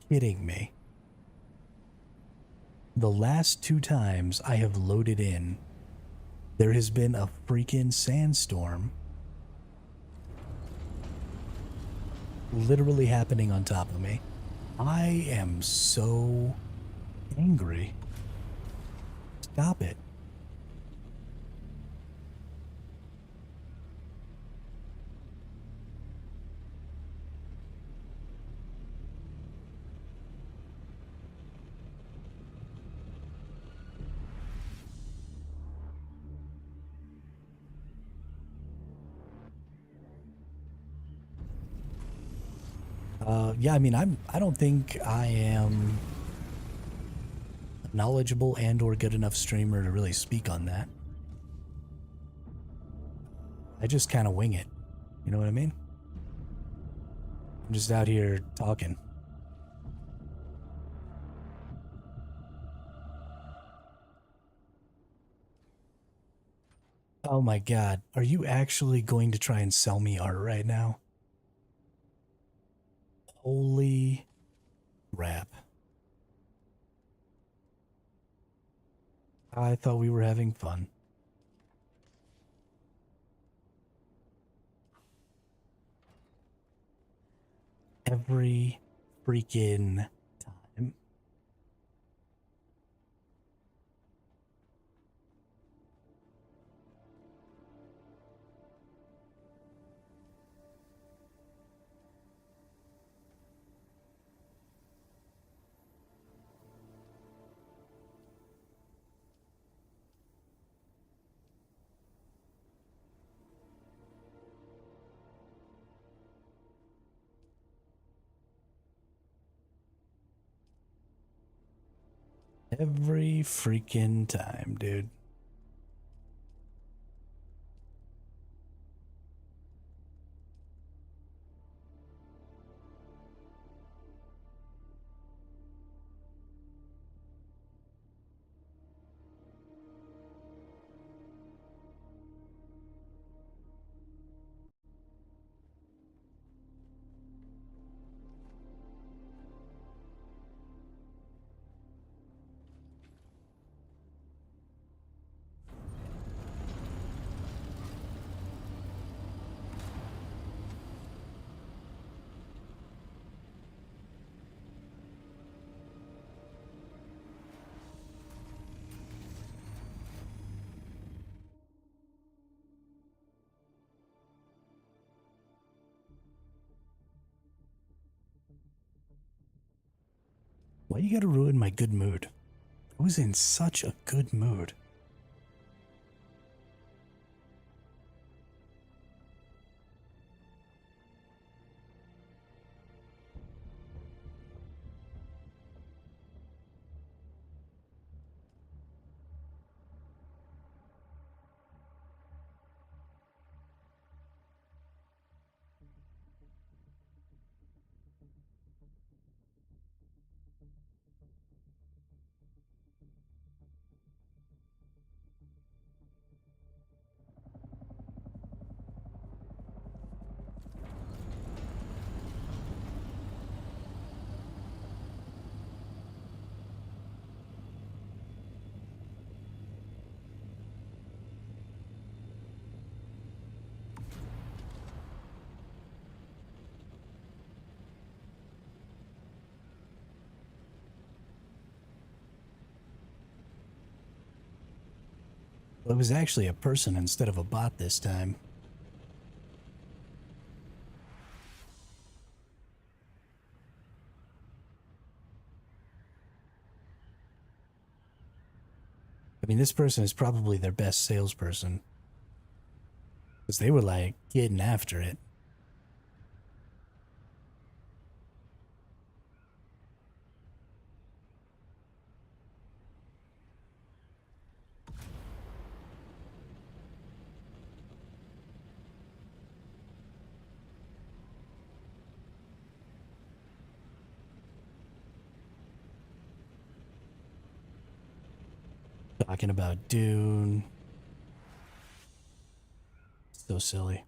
kidding me? The last 2 times I have loaded in, there has been a freaking sandstorm literally happening on top of me. I am so angry. Stop it. Yeah, I mean, I don't think I am a knowledgeable and or good enough streamer to really speak on that. I just kind of wing it. You know what I mean? I'm just out here talking. Oh my god, are you actually going to try and sell me art right now? Holy crap. I thought we were having fun. Every freaking time. Every freaking time, dude. Why you gotta ruin my good mood? I was in such a good mood. Well, it was actually a person instead of a bot this time. I mean, this person is probably their best salesperson. Because they were like getting after it. Talking about Dune. So silly.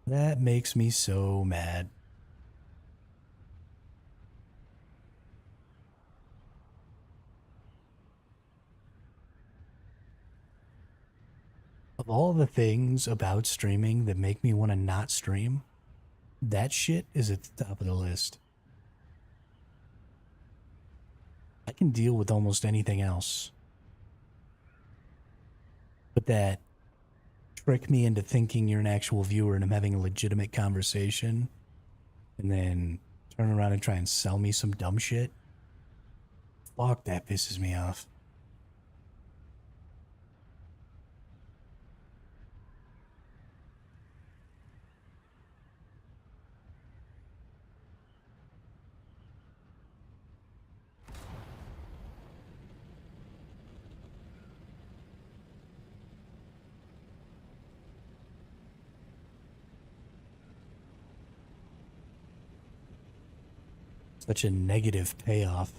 That makes me so mad. Of all the things about streaming that make me want to not stream, that shit is at the top of the list. I can deal with almost anything else. But that trick me into thinking you're an actual viewer and I'm having a legitimate conversation and then turn around and try and sell me some dumb shit. Fuck, that pisses me off. Such a negative payoff.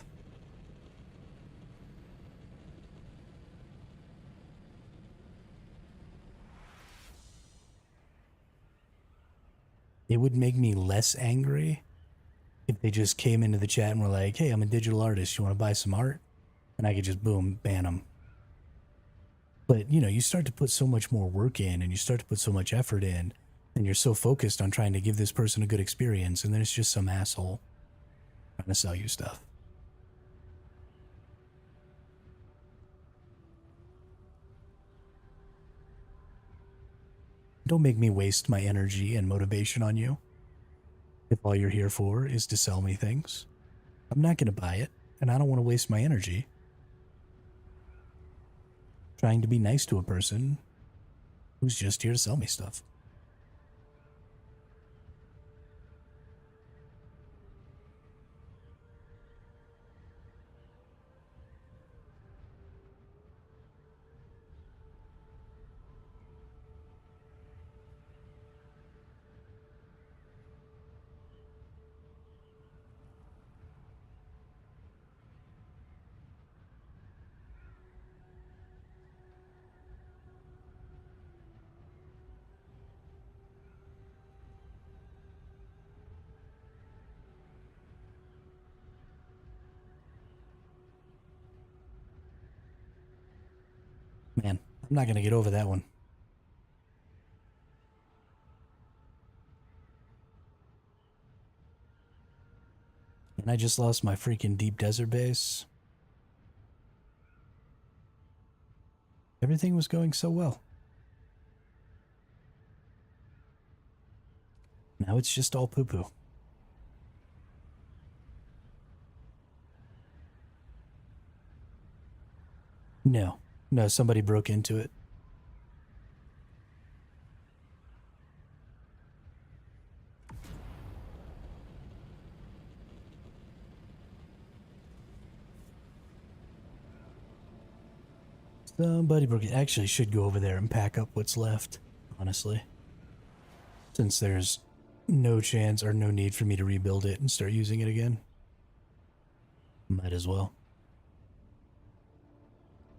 it would make me less angry if they just came into the chat and were like, hey, I'm a digital artist. You want to buy some art? And I could just, boom, ban them. But, you know, you start to put so much more work in and you start to put so much effort in and you're so focused on trying to give this person a good experience, and then it's just some asshole trying to sell you stuff. Don't make me waste my energy and motivation on you if all you're here for is to sell me things. I'm not going to buy it, and I don't want to waste my energy trying to be nice to a person who's just here to sell me stuff. Man, I'm not going to get over that one. And I just lost my freaking deep desert base. Everything was going so well. Now it's just all poo-poo. No. No, somebody broke into it. Somebody broke it. Actually, should go over there and pack up what's left, honestly. Since there's no chance or no need for me to rebuild it and start using it again. Might as well.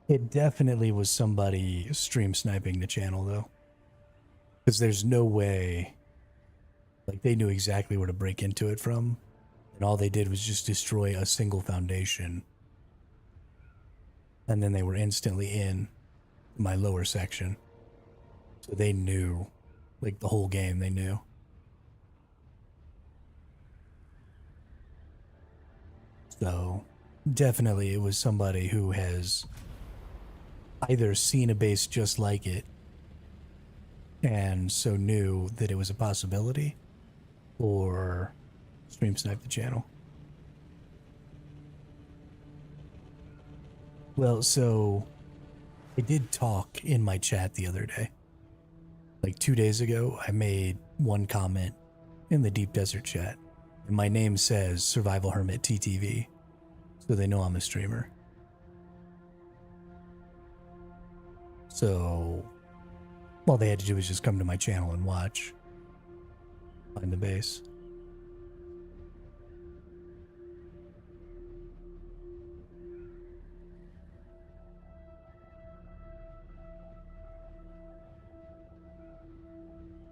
It definitely was somebody stream sniping the channel, though. Because there's no way... Like, they knew exactly where to break into it from. And all they did was just destroy a single foundation. And then they were instantly in my lower section. So they knew. Like, the whole game, they knew. So, definitely it was somebody who has either seen a base just like it and so knew that it was a possibility, or stream sniped the channel. Well, so I did talk in my chat the other day. Like 2 days ago, I made one comment in the Deep Desert chat, and my name says Survival Hermit TTV, so they know I'm a streamer. So all they had to do was just come to my channel and watch. Find the base.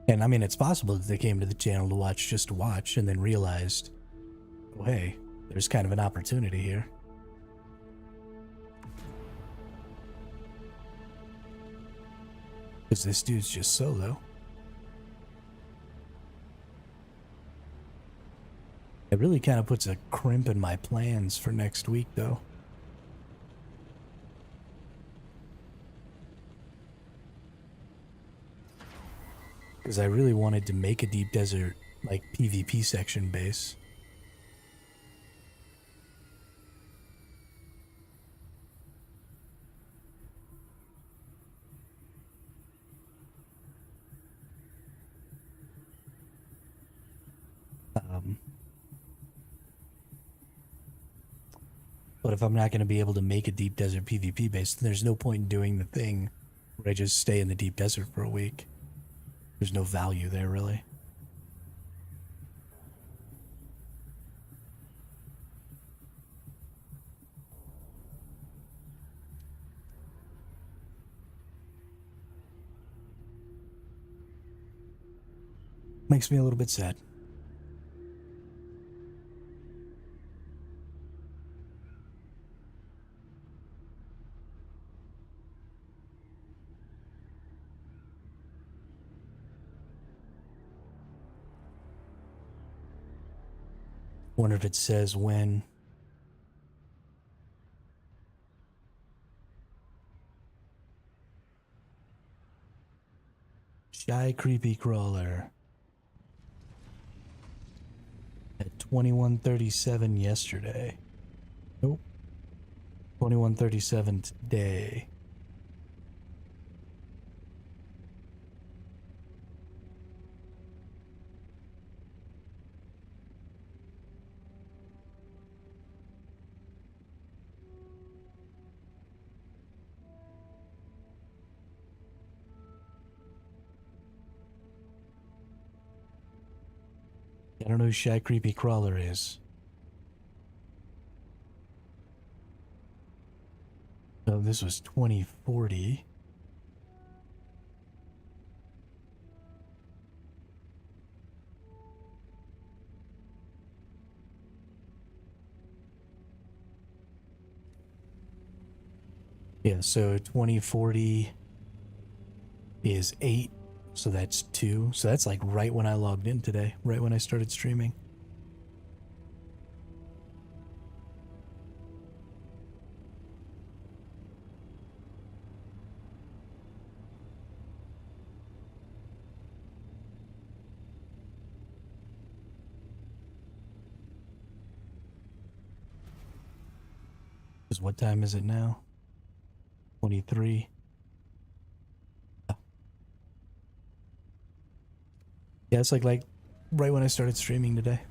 And I mean, it's possible that they came to the channel to watch just to watch and then realized, oh hey, there's kind of an opportunity here. Because this dude's just solo. It really kind of puts a crimp in my plans for next week, though. Because I really wanted to make a Deep Desert, like, PvP section base. But if I'm not going to be able to make a Deep Desert PvP base, then there's no point in doing the thing where I just stay in the Deep Desert for a week. There's no value there, really. Makes me a little bit sad. Wonder if it says when. Shy Creepy Crawler. At 21:37 yesterday. Nope. 21:37 today. I don't know who Shy Creepy Crawler is. So this was 2040. Yeah, so 2040 is 8, so that's 2. So that's like right when I logged in today, right when I started streaming. Because what time is it now? 23. Yeah, it's like right when I started streaming today.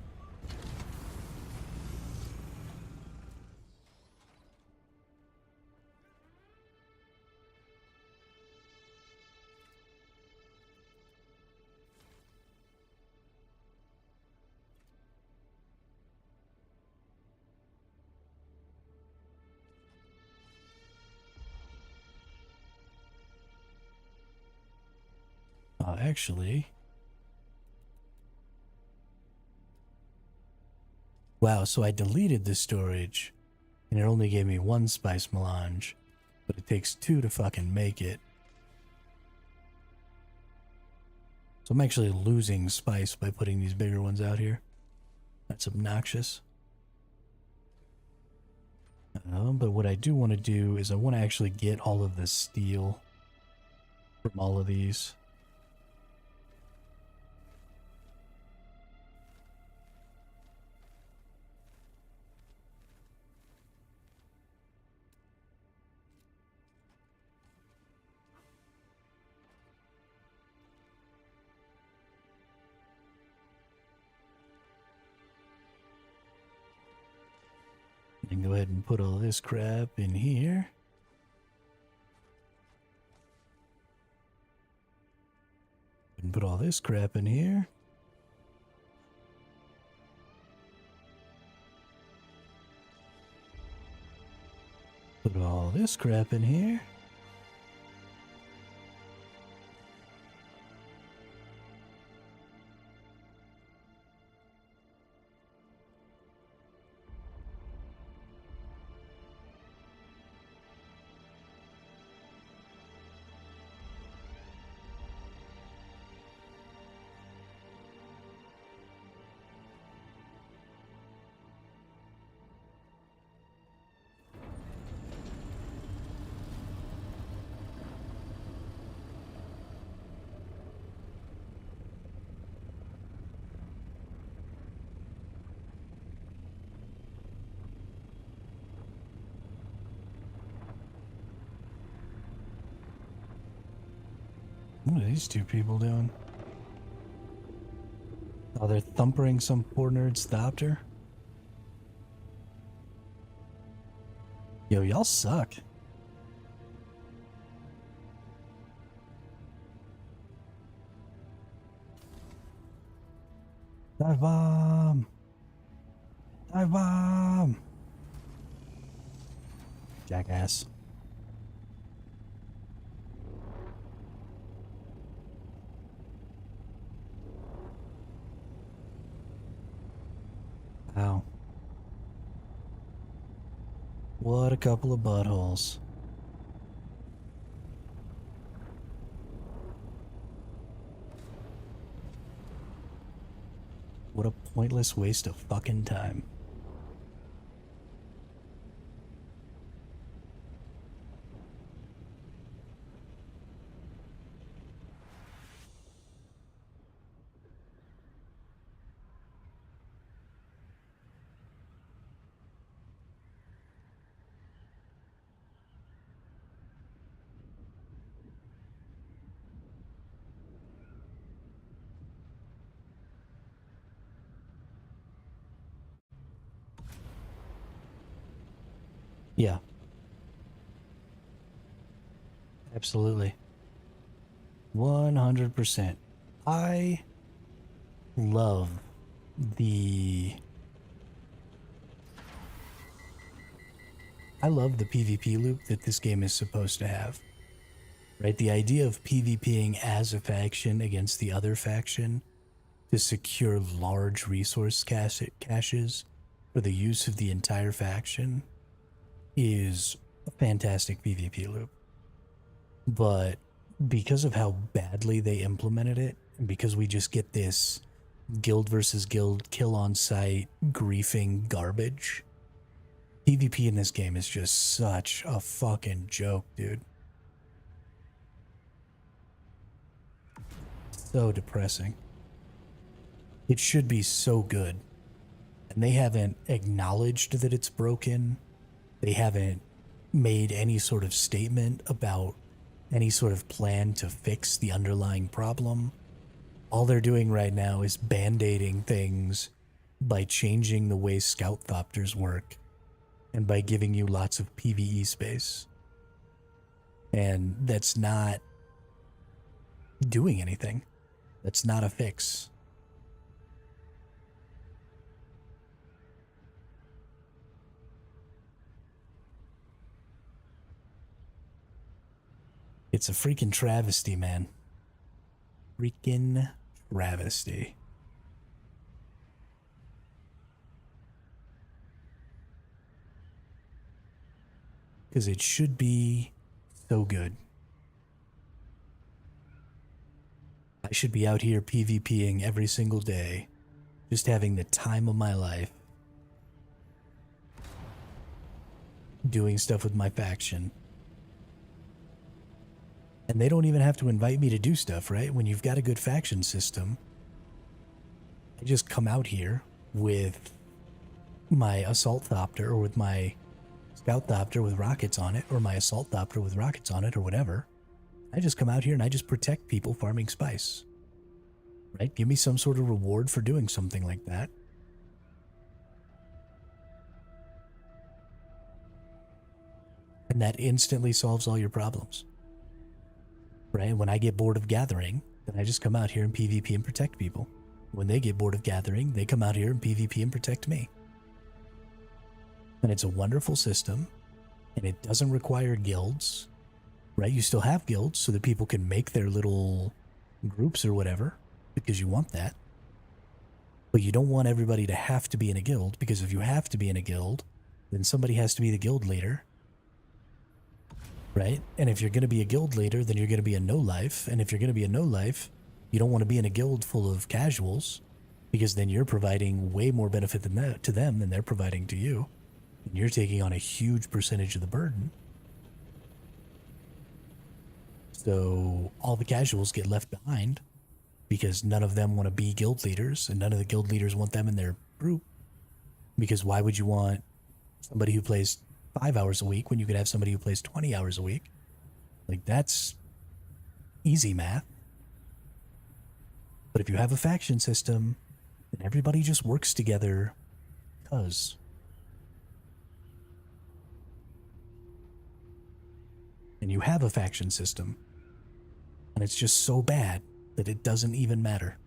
Actually. Wow, so I deleted the storage, and it only gave me 1 spice melange, but it takes 2 to fucking make it. So I'm actually losing spice by putting these bigger ones out here. That's obnoxious. But what I do want to do is I want to actually get all of the steel from all of these. And go ahead and put all this crap in here. And put all this crap in here. Put all this crap in here. What are these two people doing? Oh, they're thumpering some poor nerd stopped her? Yo, y'all suck. Dive bomb! Dive bomb! Jackass. Wow. What a couple of buttholes. What a pointless waste of fucking time. Yeah, absolutely. 100%. I love the I love the PvP loop that this game is supposed to have. Right? The idea of PvPing as a faction against the other faction to secure large resource caches for the use of the entire faction is a fantastic PvP loop. But because of how badly they implemented it, and because we just get this guild versus guild kill on sight griefing garbage, PvP in this game is just such a fucking joke, dude. So depressing. It should be so good. And they haven't acknowledged that it's broken. They haven't made any sort of statement about any sort of plan to fix the underlying problem. All they're doing right now is band-aiding things by changing the way scout thopters work and by giving you lots of PvE space. And that's not doing anything. That's not a fix. It's a freaking travesty, man. Freaking travesty. Because it should be so good. I should be out here PvPing every single day, just having the time of my life, doing stuff with my faction. And they don't even have to invite me to do stuff, right? When you've got a good faction system, I just come out here with my assault thopter or with my scout thopter with rockets on it, or my assault thopter with rockets on it, or whatever. I just come out here and I just protect people farming spice. Right? Give me some sort of reward for doing something like that. And that instantly solves all your problems. Right? When I get bored of gathering, then I just come out here and PvP and protect people. When they get bored of gathering, they come out here and PvP and protect me. And it's a wonderful system, and it doesn't require guilds, right? You still have guilds so that people can make their little groups or whatever, because you want that. But you don't want everybody to have to be in a guild, because if you have to be in a guild, then somebody has to be the guild leader, right? And if you're going to be a guild leader, then you're going to be a no-life, and if you're going to be a no-life, you don't want to be in a guild full of casuals, because then you're providing way more benefit to them than they're providing to you. And you're taking on a huge percentage of the burden. So all the casuals get left behind because none of them want to be guild leaders, and none of the guild leaders want them in their group. Because why would you want somebody who plays 5 hours a week when you could have somebody who plays 20 hours a week? Like, that's easy math. But if you have a faction system, then everybody just works together because... And you have a faction system, and it's just so bad that it doesn't even matter.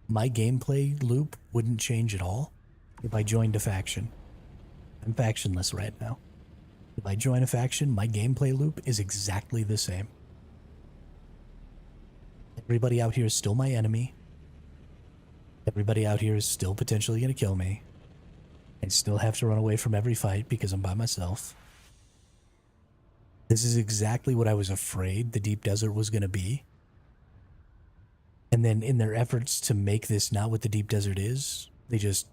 My gameplay loop wouldn't change at all if I joined a faction. I'm factionless right now. If I join a faction, my gameplay loop is exactly the same. Everybody out here is still my enemy. Everybody out here is still potentially going to kill me. I still have to run away from every fight because I'm by myself. This is exactly what I was afraid the deep desert was going to be. And then in their efforts to make this not what the deep desert is, they just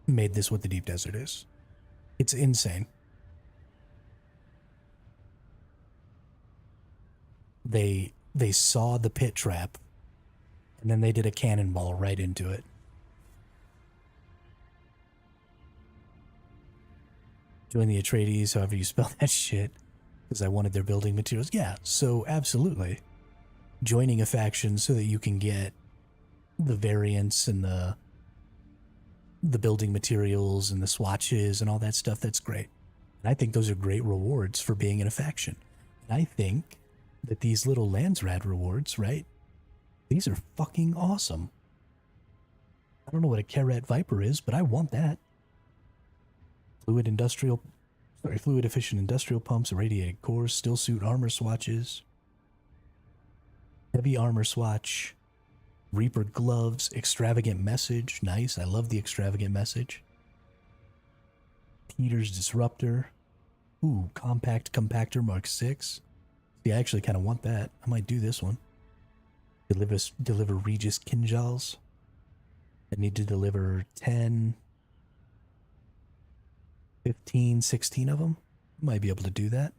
made this what the deep desert is. It's insane. They saw the pit trap, and then they did a cannonball right into it. Join the Atreides, however you spell that shit, because I wanted their building materials. Yeah, so absolutely. Joining a faction so that you can get the variants and the building materials and the swatches and all that stuff, that's great. And I think those are great rewards for being in a faction. And I think that these little Landsrad rewards, right? These are fucking awesome. I don't know what a Carrat Viper is, but I want that. Fluid efficient industrial pumps, irradiated cores, still suit armor swatches, heavy armor swatch, Reaper gloves, extravagant message. Nice. I love the extravagant message. Peter's disruptor. Ooh, compact compactor Mark 6. See, I actually kind of want that. I might do this one. Deliver Regis Kinjals. I need to deliver 10, 15, 16 of them. Might be able to do that.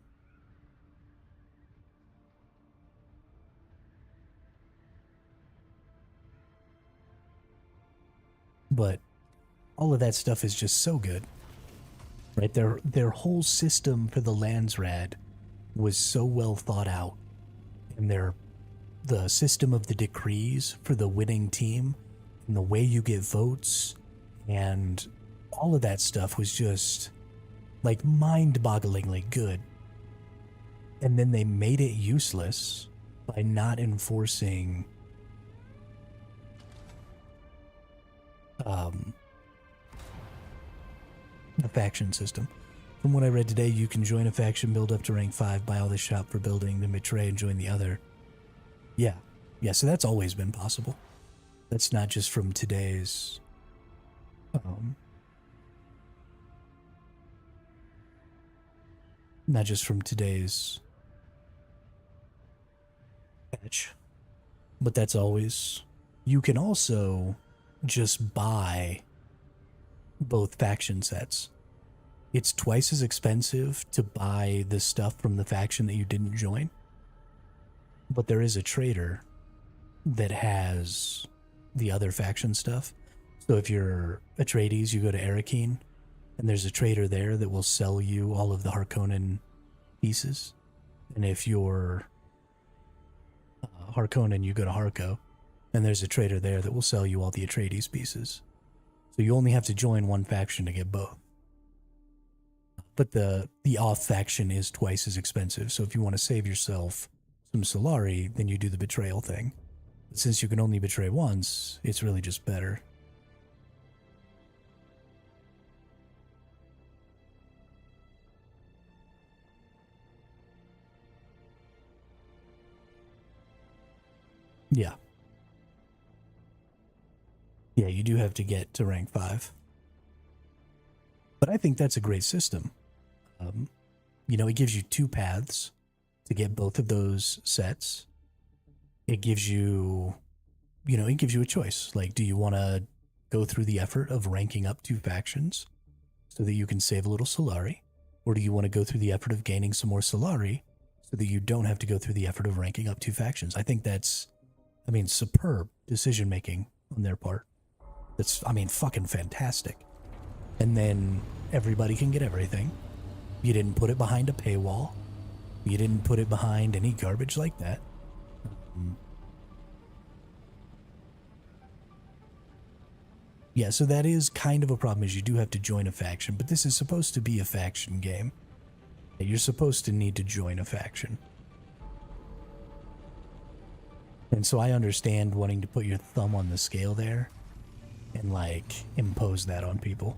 But all of that stuff is just so good. Right? Their whole system for the Landsrad was so well thought out. And the system of the decrees for the winning team and the way you get votes and all of that stuff was just like mind-bogglingly good. And then they made it useless by not enforcing the faction system. From what I read today, you can join a faction, build up to rank 5, buy all the shop for building, then betray and join the other. Yeah, so that's always been possible. That's not just from today's not just from today's patch, but that's always. You can also just buy both faction sets. It's twice as expensive to buy the stuff from the faction that you didn't join, but there is a trader that has the other faction stuff. So if you're Atreides, you go to Arakeen, and there's a trader there that will sell you all of the Harkonnen pieces. And if you're Harkonnen, you go to Harko, and there's a trader there that will sell you all the Atreides pieces. So you only have to join one faction to get both. But the off faction is twice as expensive. So if you want to save yourself some Solari, then you do the betrayal thing. But since you can only betray once, it's really just better. Yeah. Yeah, you do have to get to rank 5. But I think that's a great system. It gives you 2 paths to get both of those sets. It gives you, a choice. Like, do you want to go through the effort of ranking up 2 factions so that you can save a little Solari? Or do you want to go through the effort of gaining some more Solari so that you don't have to go through the effort of ranking up 2 factions? I think that's, superb decision-making on their part. That's, fucking fantastic. And then everybody can get everything. You didn't put it behind a paywall. You didn't put it behind any garbage like that. Yeah, so that is kind of a problem, is you do have to join a faction, but this is supposed to be a faction game. You're supposed to need to join a faction. And so I understand wanting to put your thumb on the scale there and, impose that on people.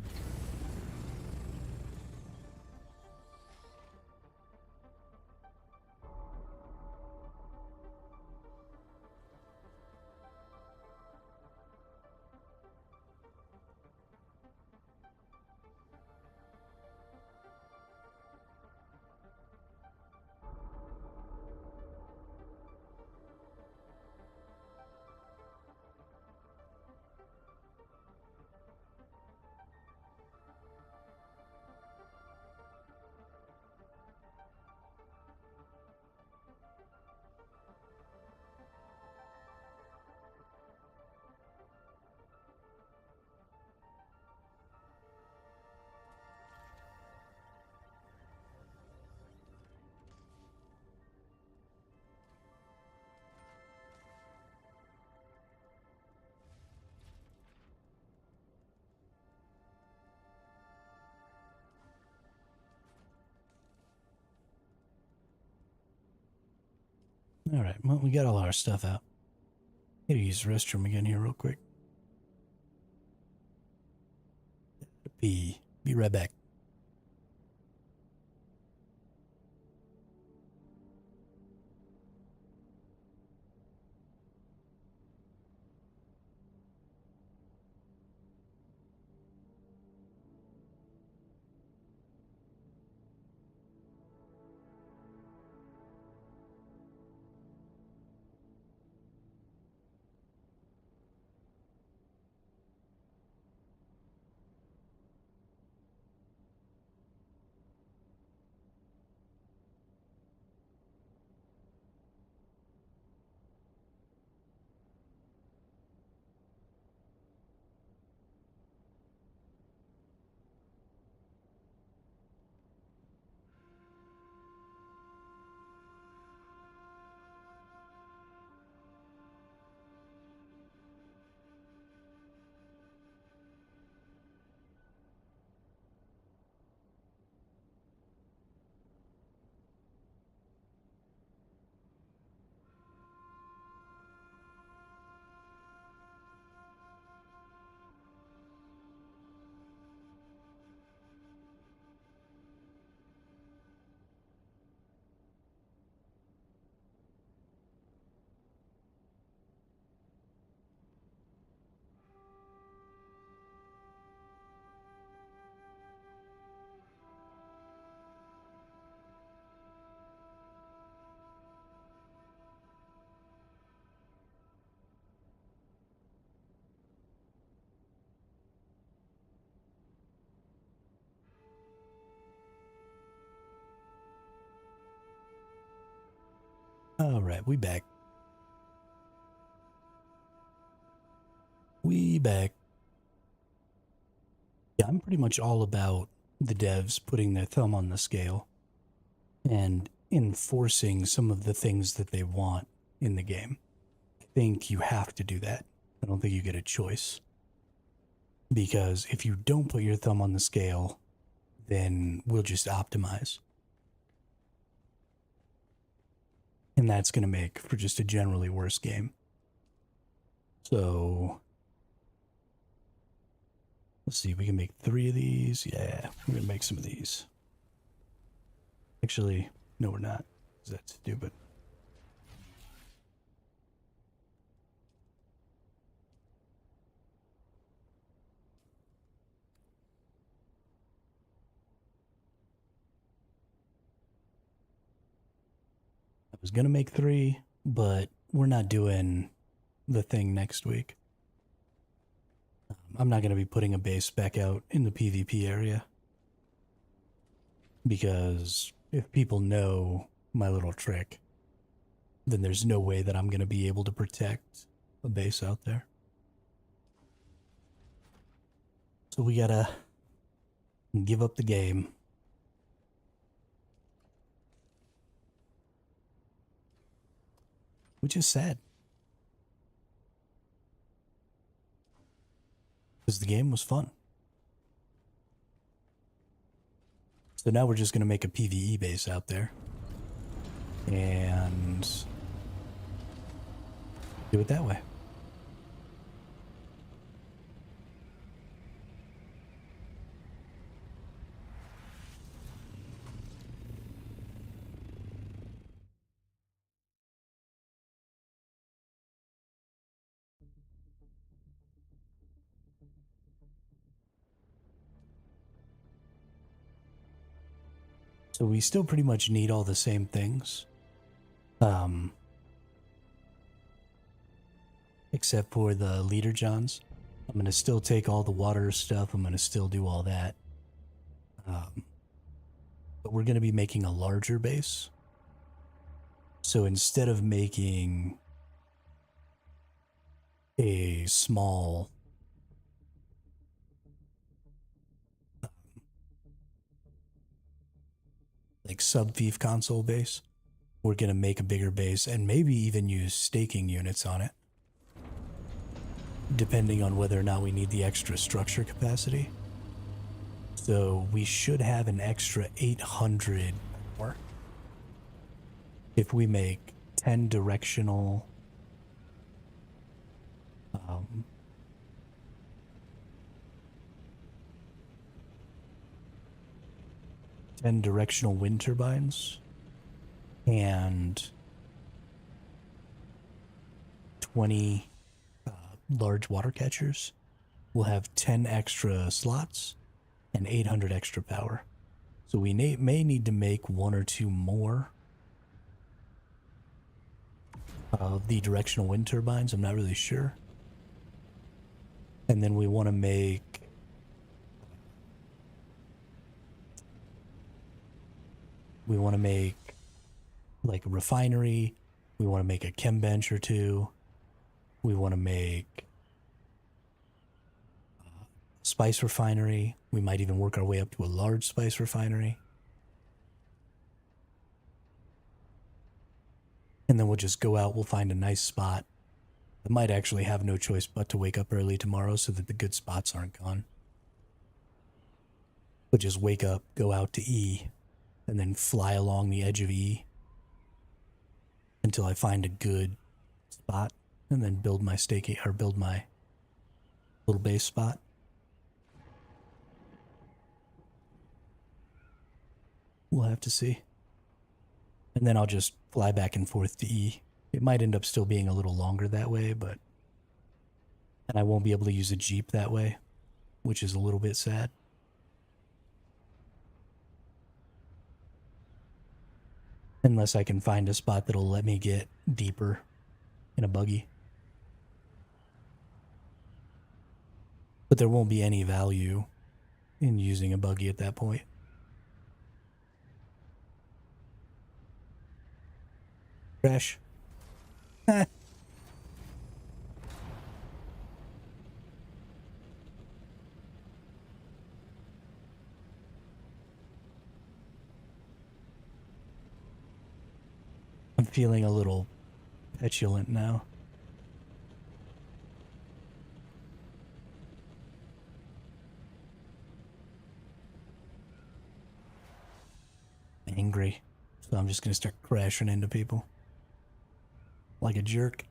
Alright, well, we got all our stuff out. Gotta use the restroom again here real quick. Be right back. Alright, we back. We back. Yeah, I'm pretty much all about the devs putting their thumb on the scale and enforcing some of the things that they want in the game. I think you have to do that. I don't think you get a choice. Because if you don't put your thumb on the scale, then we'll just optimize. And that's going to make for just a generally worse game. So, let's see, we can make 3 of these. Yeah, we're going to make some of these. Actually, no, we're not. That's stupid. I was going to make 3, but we're not doing the thing next week. I'm not going to be putting a base back out in the PvP area. Because if people know my little trick, then there's no way that I'm going to be able to protect a base out there. So we gotta give up the game. Which is sad. Because the game was fun. So now we're just going to make a PvE base out there. And do it that way. So we still pretty much need all the same things. Except for the leader johns. I'm going to still take all the water stuff. I'm going to still do all that. But we're going to be making a larger base. So instead of making a small like sub-thief console base, we're going to make a bigger base and maybe even use staking units on it, depending on whether or not we need the extra structure capacity. So we should have an extra 800 more if we make 10 directional um, 10 directional wind turbines and 20 large water catchers. We'll have 10 extra slots and 800 extra power. So we may need to make one or two more of the directional wind turbines. I'm not really sure. And then we want to make like a refinery. We want to make a chem bench or two. We want to make a spice refinery. We might even work our way up to a large spice refinery. And then we'll just go out. We'll find a nice spot. I might actually have no choice but to wake up early tomorrow so that the good spots aren't gone. But just wake up, go out to E, and then fly along the edge of E until I find a good spot, and then build my build my little base spot. We'll have to see. And then I'll just fly back and forth to E. It might end up still being a little longer that way, but... And I won't be able to use a Jeep that way, which is a little bit sad. Unless I can find a spot that'll let me get deeper in a buggy. But there won't be any value in using a buggy at that point. Crash. I'm feeling a little petulant now. Angry. So I'm just gonna start crashing into people. Like a jerk.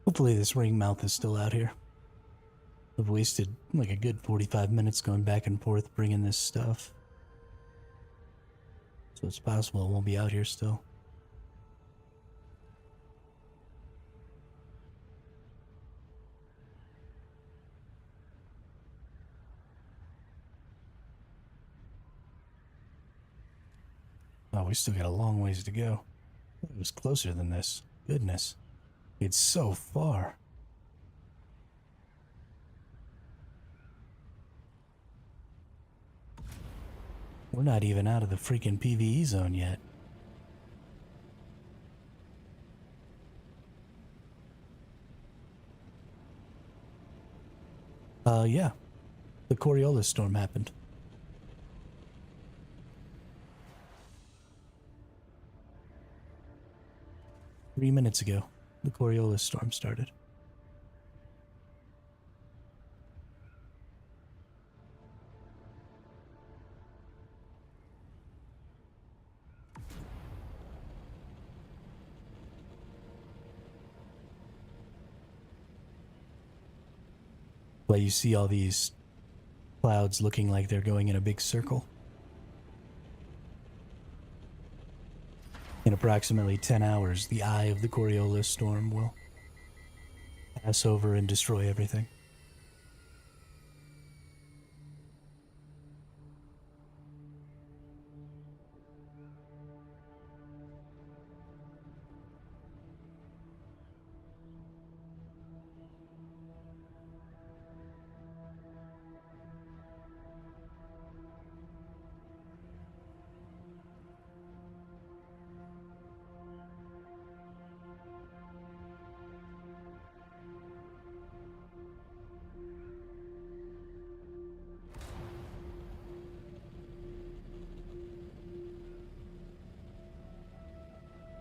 Hopefully this ring mouth is still out here. I've wasted like a good 45 minutes going back and forth bringing this stuff. So it's possible it won't be out here still. Oh, we still got a long ways to go. It was closer than this. Goodness. It's so far. We're not even out of the freaking PvE zone yet. Yeah. The Coriolis storm happened. Three minutes ago, the Coriolis storm started. But you see all these clouds looking like they're going in a big circle. In approximately 10 hours, the eye of the Coriolis storm will pass over and destroy everything.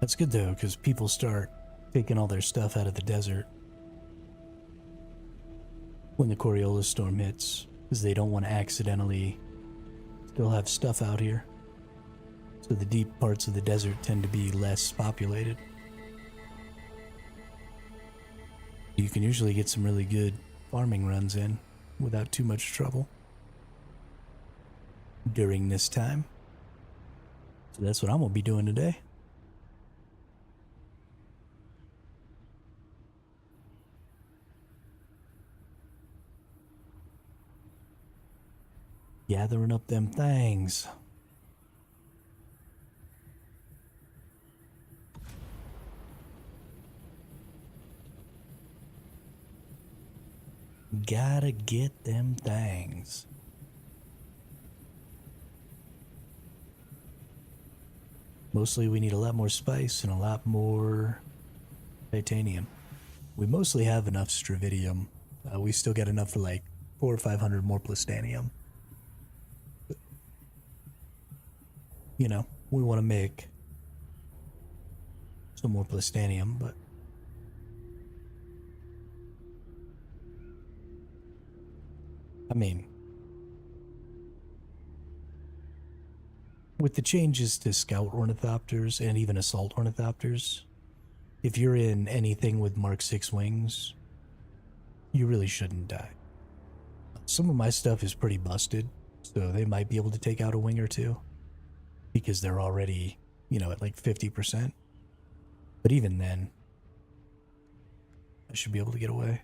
That's good though, because people start taking all their stuff out of the desert when the Coriolis storm hits, because they don't want to accidentally still have stuff out here. So the deep parts of the desert tend to be less populated. You can usually get some really good farming runs in without too much trouble during this time. So that's what I'm going to be doing today. Gathering up them things. Gotta get them things. Mostly we need a lot more spice and a lot more titanium. We mostly have enough stravidium. We still got enough for like 400 or 500 more plastanium. You know, we want to make some more plastanium, but I mean, with the changes to scout ornithopters and even assault ornithopters, if you're in anything with Mark 6 wings, you really shouldn't die. Some of my stuff is pretty busted, so they might be able to take out a wing or two because they're already, you know, at like 50%. But even then, I should be able to get away.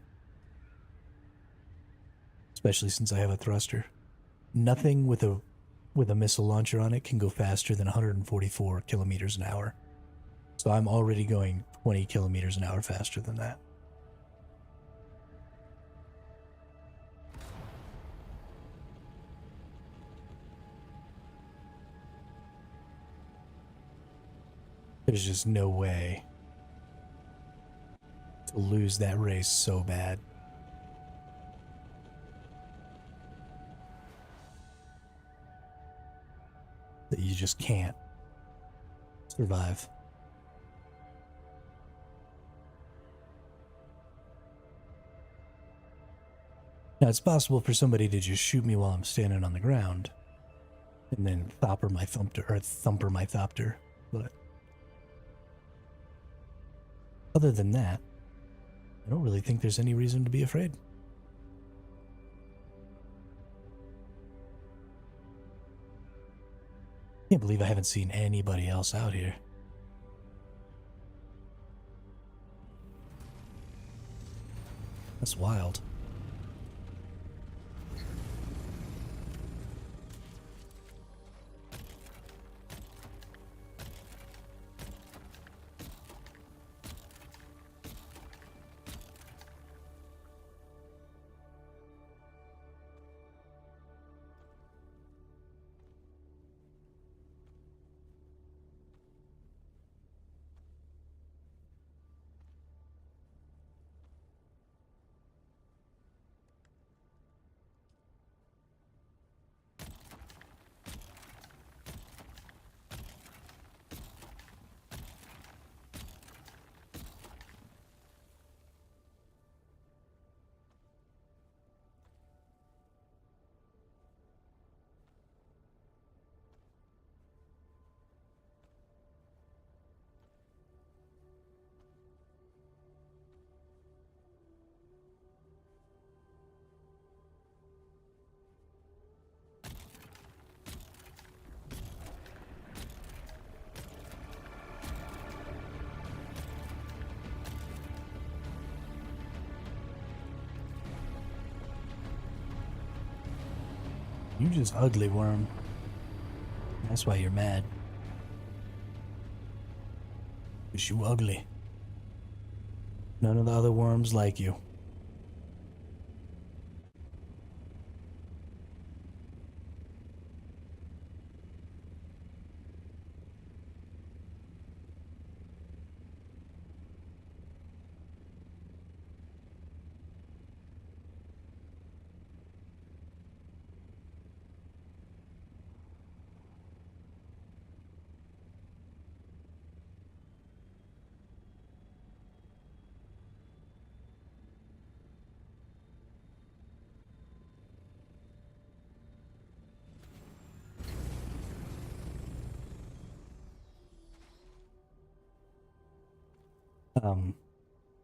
Especially since I have a thruster. Nothing with a missile launcher on it can go faster than 144 kilometers an hour. So I'm already going 20 kilometers an hour faster than that. There's just no way to lose that race so bad. That you just can't survive. Now, it's possible for somebody to just shoot me while I'm standing on the ground and then thumper my thopter, but other than that, I don't really think there's any reason to be afraid. Can't believe I haven't seen anybody else out here. That's wild. You just ugly worm. That's why you're mad. 'Cause you ugly. None of the other worms like you.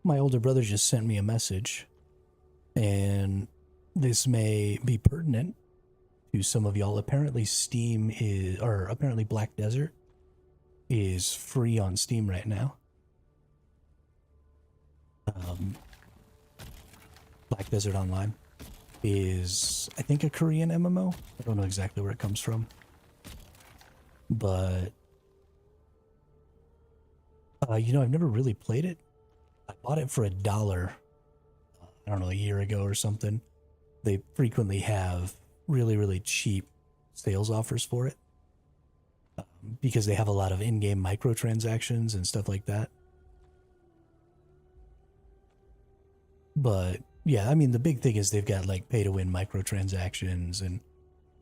My older brother just sent me a message, and this may be pertinent to some of y'all. Apparently apparently Black Desert is free on Steam right now. Black Desert Online is, I think, a Korean MMO. I don't know exactly where it comes from, but I've never really played it. I bought it for $1, I don't know, a year ago or something. They frequently have really, really cheap sales offers for it because they have a lot of in-game microtransactions and stuff like that. But yeah, I mean, the big thing is they've got like pay-to-win microtransactions and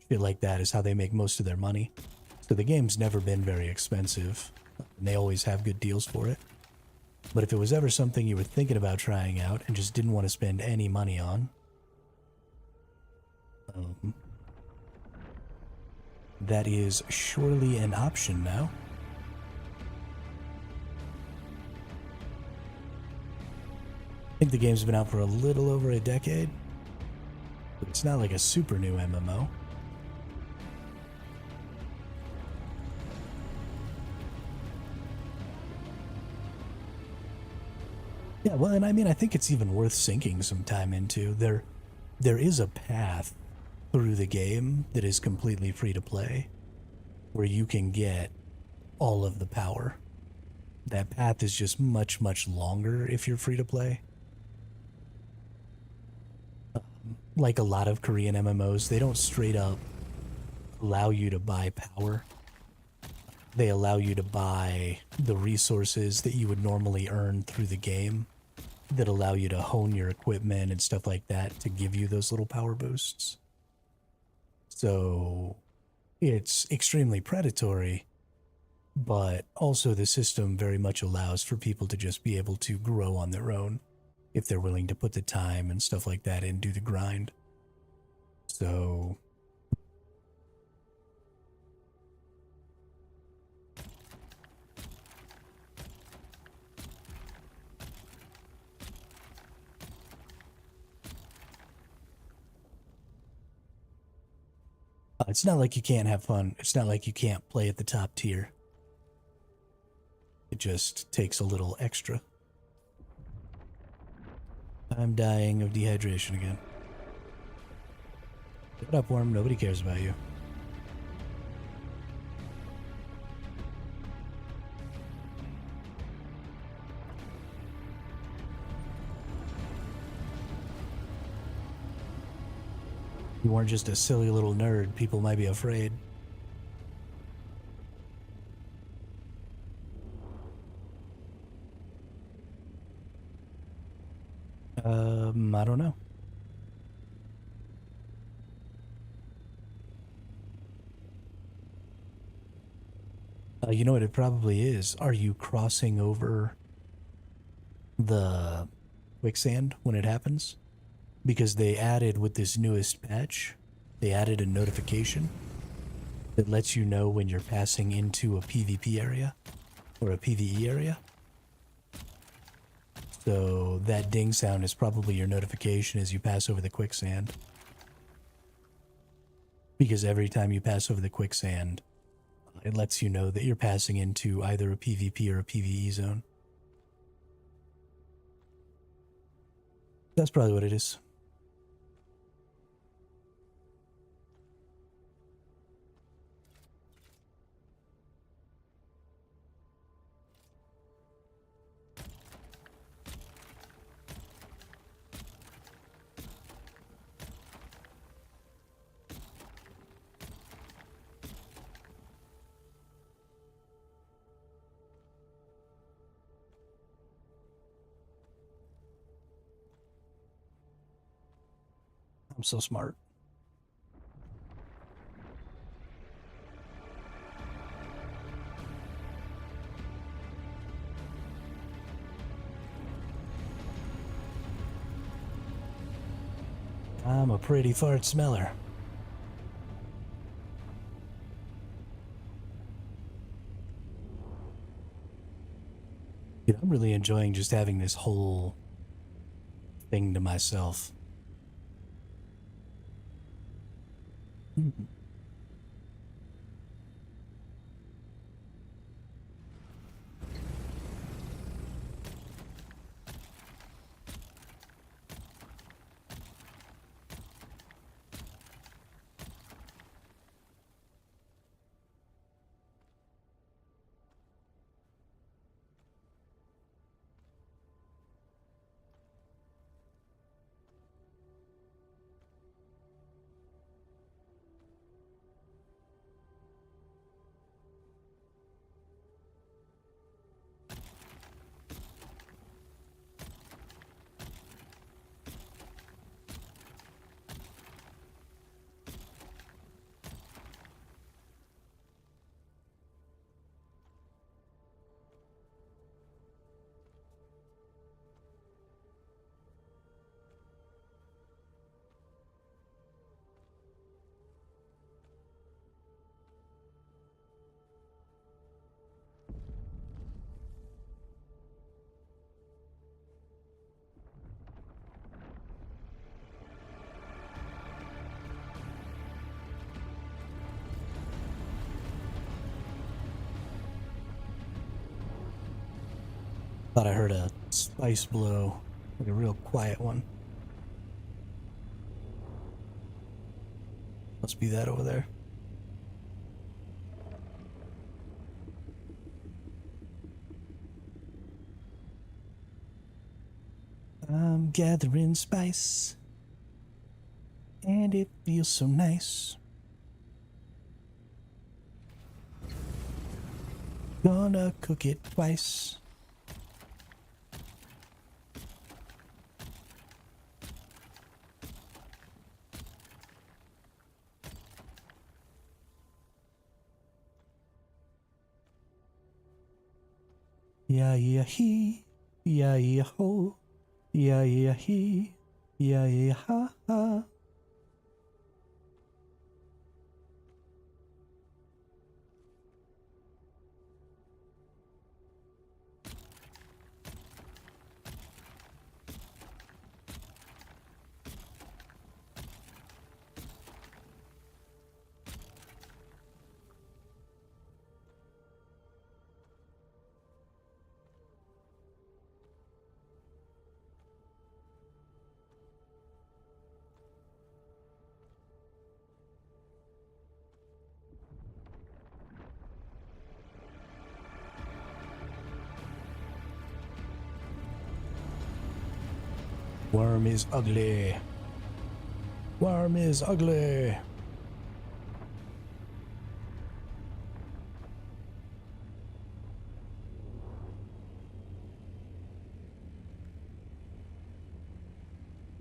shit like that is how they make most of their money. So the game's never been very expensive, and they always have good deals for it. But if it was ever something you were thinking about trying out and just didn't want to spend any money on, that is surely an option now. I think the game's been out for a little over a decade, but it's not like a super new MMO. Yeah, well, and I mean, I think it's even worth sinking some time into. There is a path through the game that is completely free to play, where you can get all of the power. That path is just much, much longer if you're free to play. Like a lot of Korean MMOs, they don't straight up allow you to buy power. They allow you to buy the resources that you would normally earn through the game that allow you to hone your equipment and stuff like that to give you those little power boosts. So it's extremely predatory, but also the system very much allows for people to just be able to grow on their own if they're willing to put the time and stuff like that in, do the grind. So it's not like you can't have fun. It's not like you can't play at the top tier. It just takes a little extra. I'm dying of dehydration again. Shut up, worm. Nobody cares about you. You weren't just a silly little nerd. People might be afraid. I don't know. You know what it probably is? Are you crossing over the quicksand when it happens? Because they added, with this newest patch, they added a notification that lets you know when you're passing into a PvP area or a PvE area. So that ding sound is probably your notification as you pass over the quicksand. Because every time you pass over the quicksand, it lets you know that you're passing into either a PvP or a PvE zone. That's probably what it is. I'm so smart. I'm a pretty fart smeller. Dude, I'm really enjoying just having this whole thing to myself. Mhm. Thought I heard a spice blow, like a real quiet one. Must be that over there. I'm gathering spice, and it feels so nice. Gonna cook it twice. Yeah, yeah, he. Yeah, yeah, ho. Yeah, yeah, he. Yeah, yeah, ha, ha. Worm is ugly. Worm is ugly.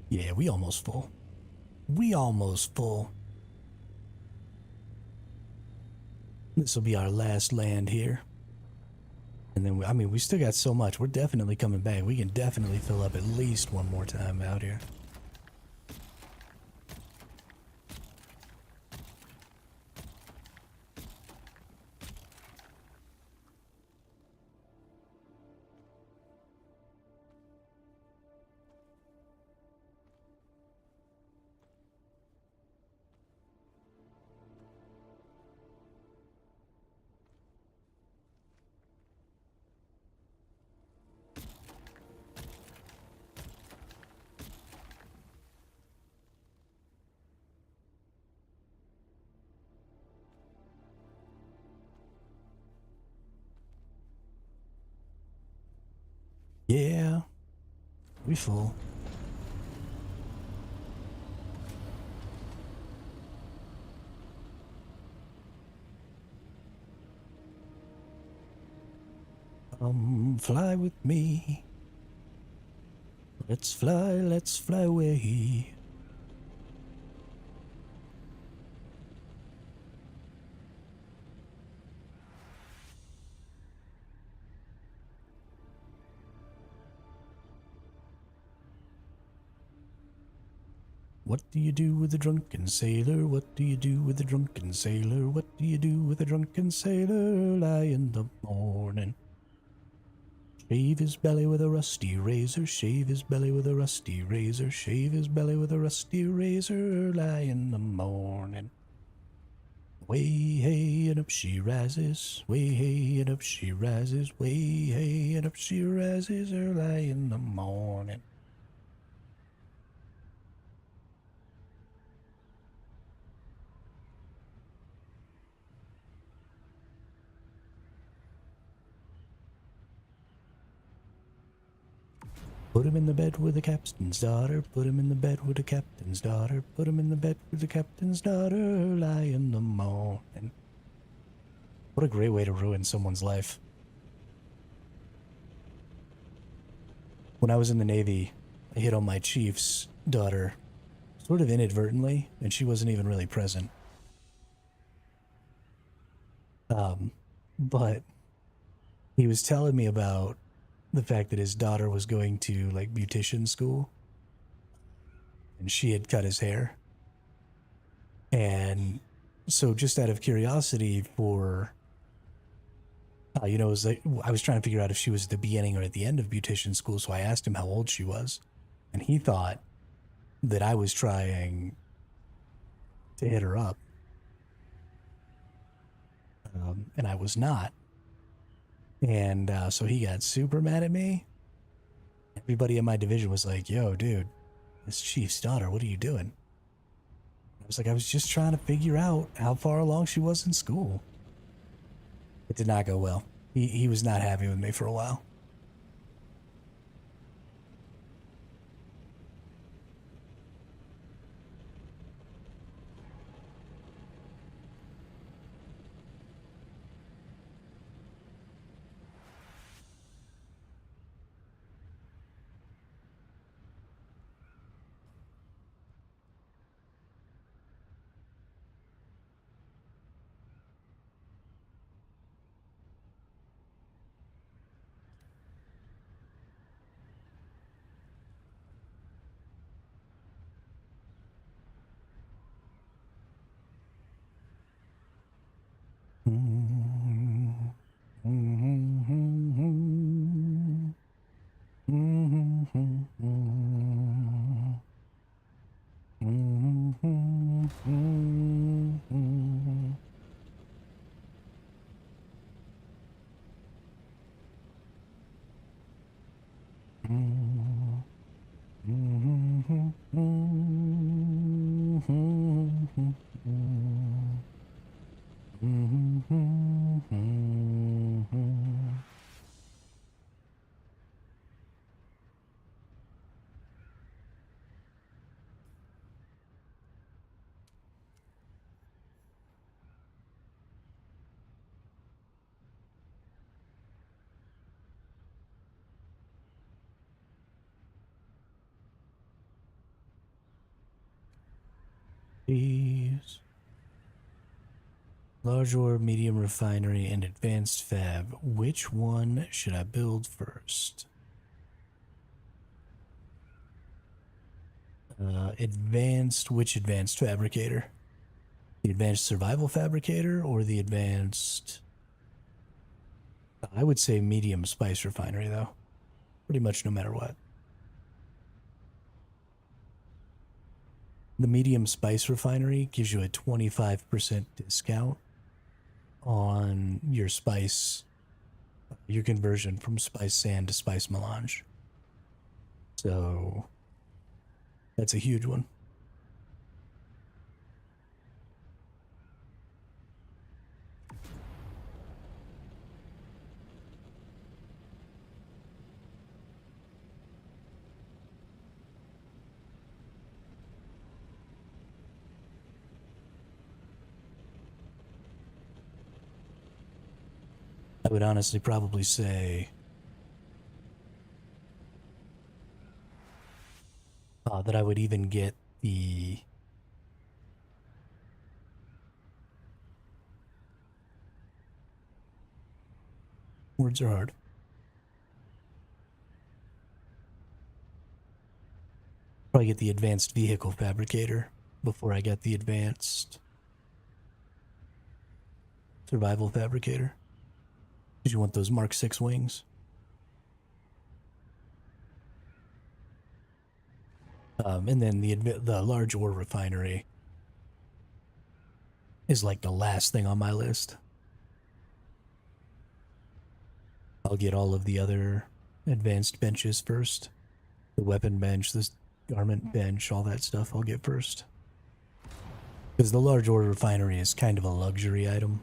Yeah, we almost full. We almost full. This will be our last land here. And then, I mean, we still got so much. We're definitely coming back. We can definitely fill up at least one more time out here. Yeah, we full. Fly with me. Let's fly away. What do you do with a drunken sailor? What do you do with a drunken sailor? What do you do with a drunken sailor? Lie in the morning. Shave his belly with a rusty razor, shave his belly with a rusty razor, shave his belly with a rusty razor, lie in the morning. Way hey and up she rises, way hey and up she rises, way hey and up she rises, early in the morning. Put him in the bed with the captain's daughter, put him in the bed with the captain's daughter, put him in the bed with the captain's daughter, lie in the morning. What a great way to ruin someone's life. When I was in the Navy, I hit on my chief's daughter, sort of inadvertently, and she wasn't even really present. But he was telling me about the fact that his daughter was going to like beautician school and she had cut his hair. And so just out of curiosity for, it was like, I was trying to figure out if she was at the beginning or at the end of beautician school. So I asked him how old she was, and he thought that I was trying to hit her up. And I was not. And so he got super mad at me. Everybody in my division was like, yo, dude, this chief's daughter, what are you doing? I was like, I was just trying to figure out how far along she was in school. It did not go well. He was not happy with me for a while. Please. Large or medium refinery and advanced fab. Which one should I build first? Which advanced fabricator? The advanced survival fabricator or the advanced... I would say medium spice refinery, though. Pretty much no matter what. The medium spice refinery gives you a 25% discount on your spice, your conversion from spice sand to spice melange. So that's a huge one. I would honestly probably say that I would even get the words are hard. Probably get the advanced vehicle fabricator before I get the advanced survival fabricator. Because you want those Mark 6 wings. And then the large ore refinery is like the last thing on my list. I'll get all of the other advanced benches first. The weapon bench, this garment bench, all that stuff I'll get first. Because the large ore refinery is kind of a luxury item.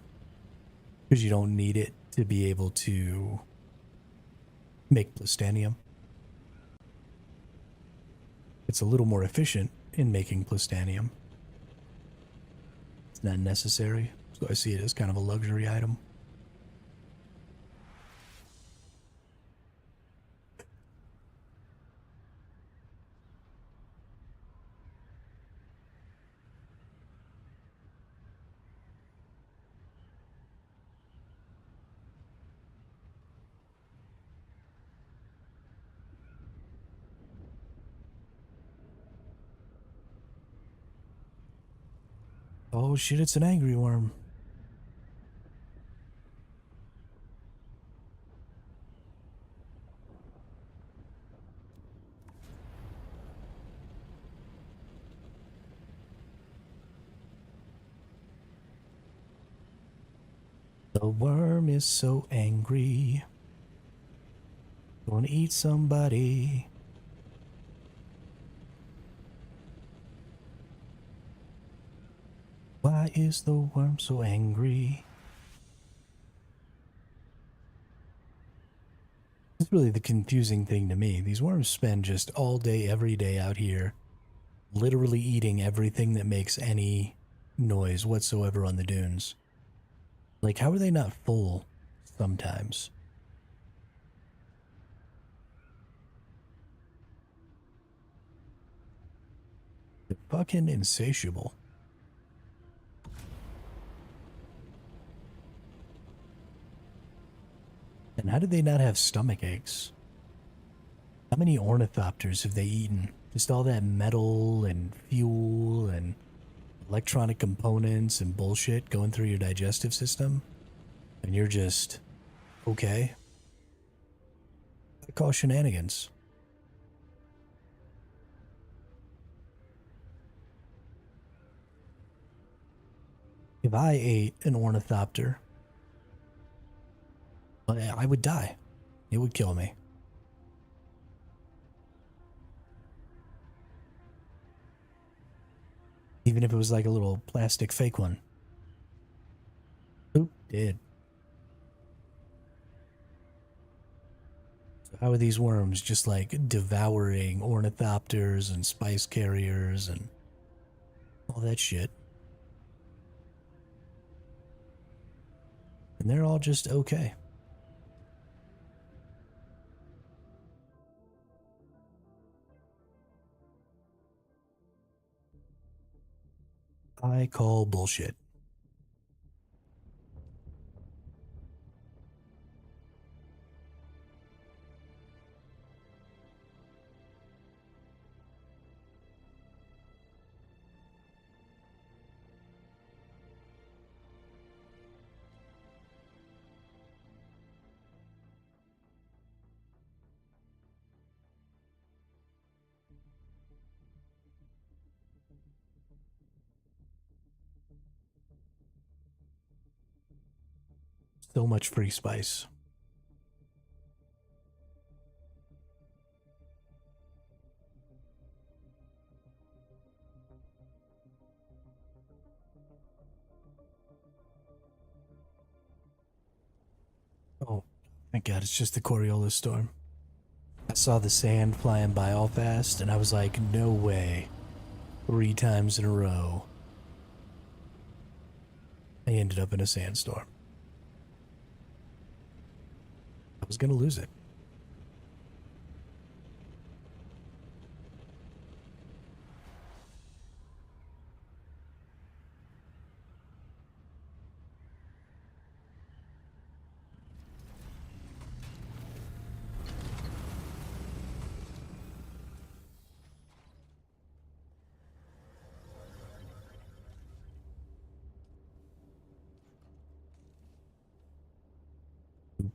Because you don't need it to be able to make plastanium. It's a little more efficient in making plastanium. It's not necessary, so I see it as kind of a luxury item. Oh shit, it's an angry worm. The worm is so angry. Gonna eat somebody. Why is the worm so angry? It's really the confusing thing to me. These worms spend just all day, every day out here, literally eating everything that makes any noise whatsoever on the dunes. Like, how are they not full sometimes? They're fucking insatiable. And how did they not have stomach aches? How many ornithopters have they eaten? Just all that metal and fuel and electronic components and bullshit going through your digestive system? And you're just, okay. I call shenanigans. If I ate an ornithopter, I would die. It would kill me. Even if it was like a little plastic fake one. Oop, did. So how are these worms just like devouring ornithopters and spice carriers and all that shit? And they're all just okay. I call bullshit. So much free spice. Oh, thank God, it's just the Coriolis storm. I saw the sand flying by all fast, and I was like, no way. 3 times in a row, I ended up in a sandstorm. I was gonna lose it.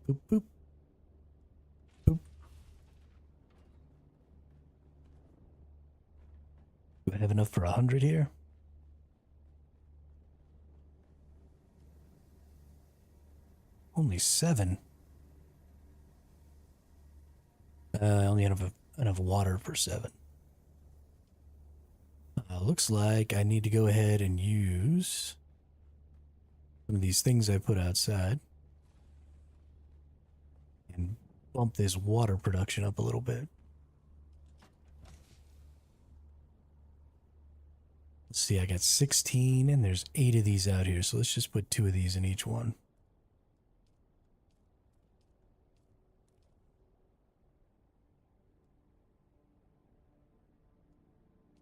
Boop, boop. Boop. Do I have enough for 100 here? Only 7. I only have enough water for 7. Looks like I need to go ahead and use some of these things I put outside and bump this water production up a little bit. Let's see, I got 16 and there's 8 of these out here, so let's just put 2 of these in each one.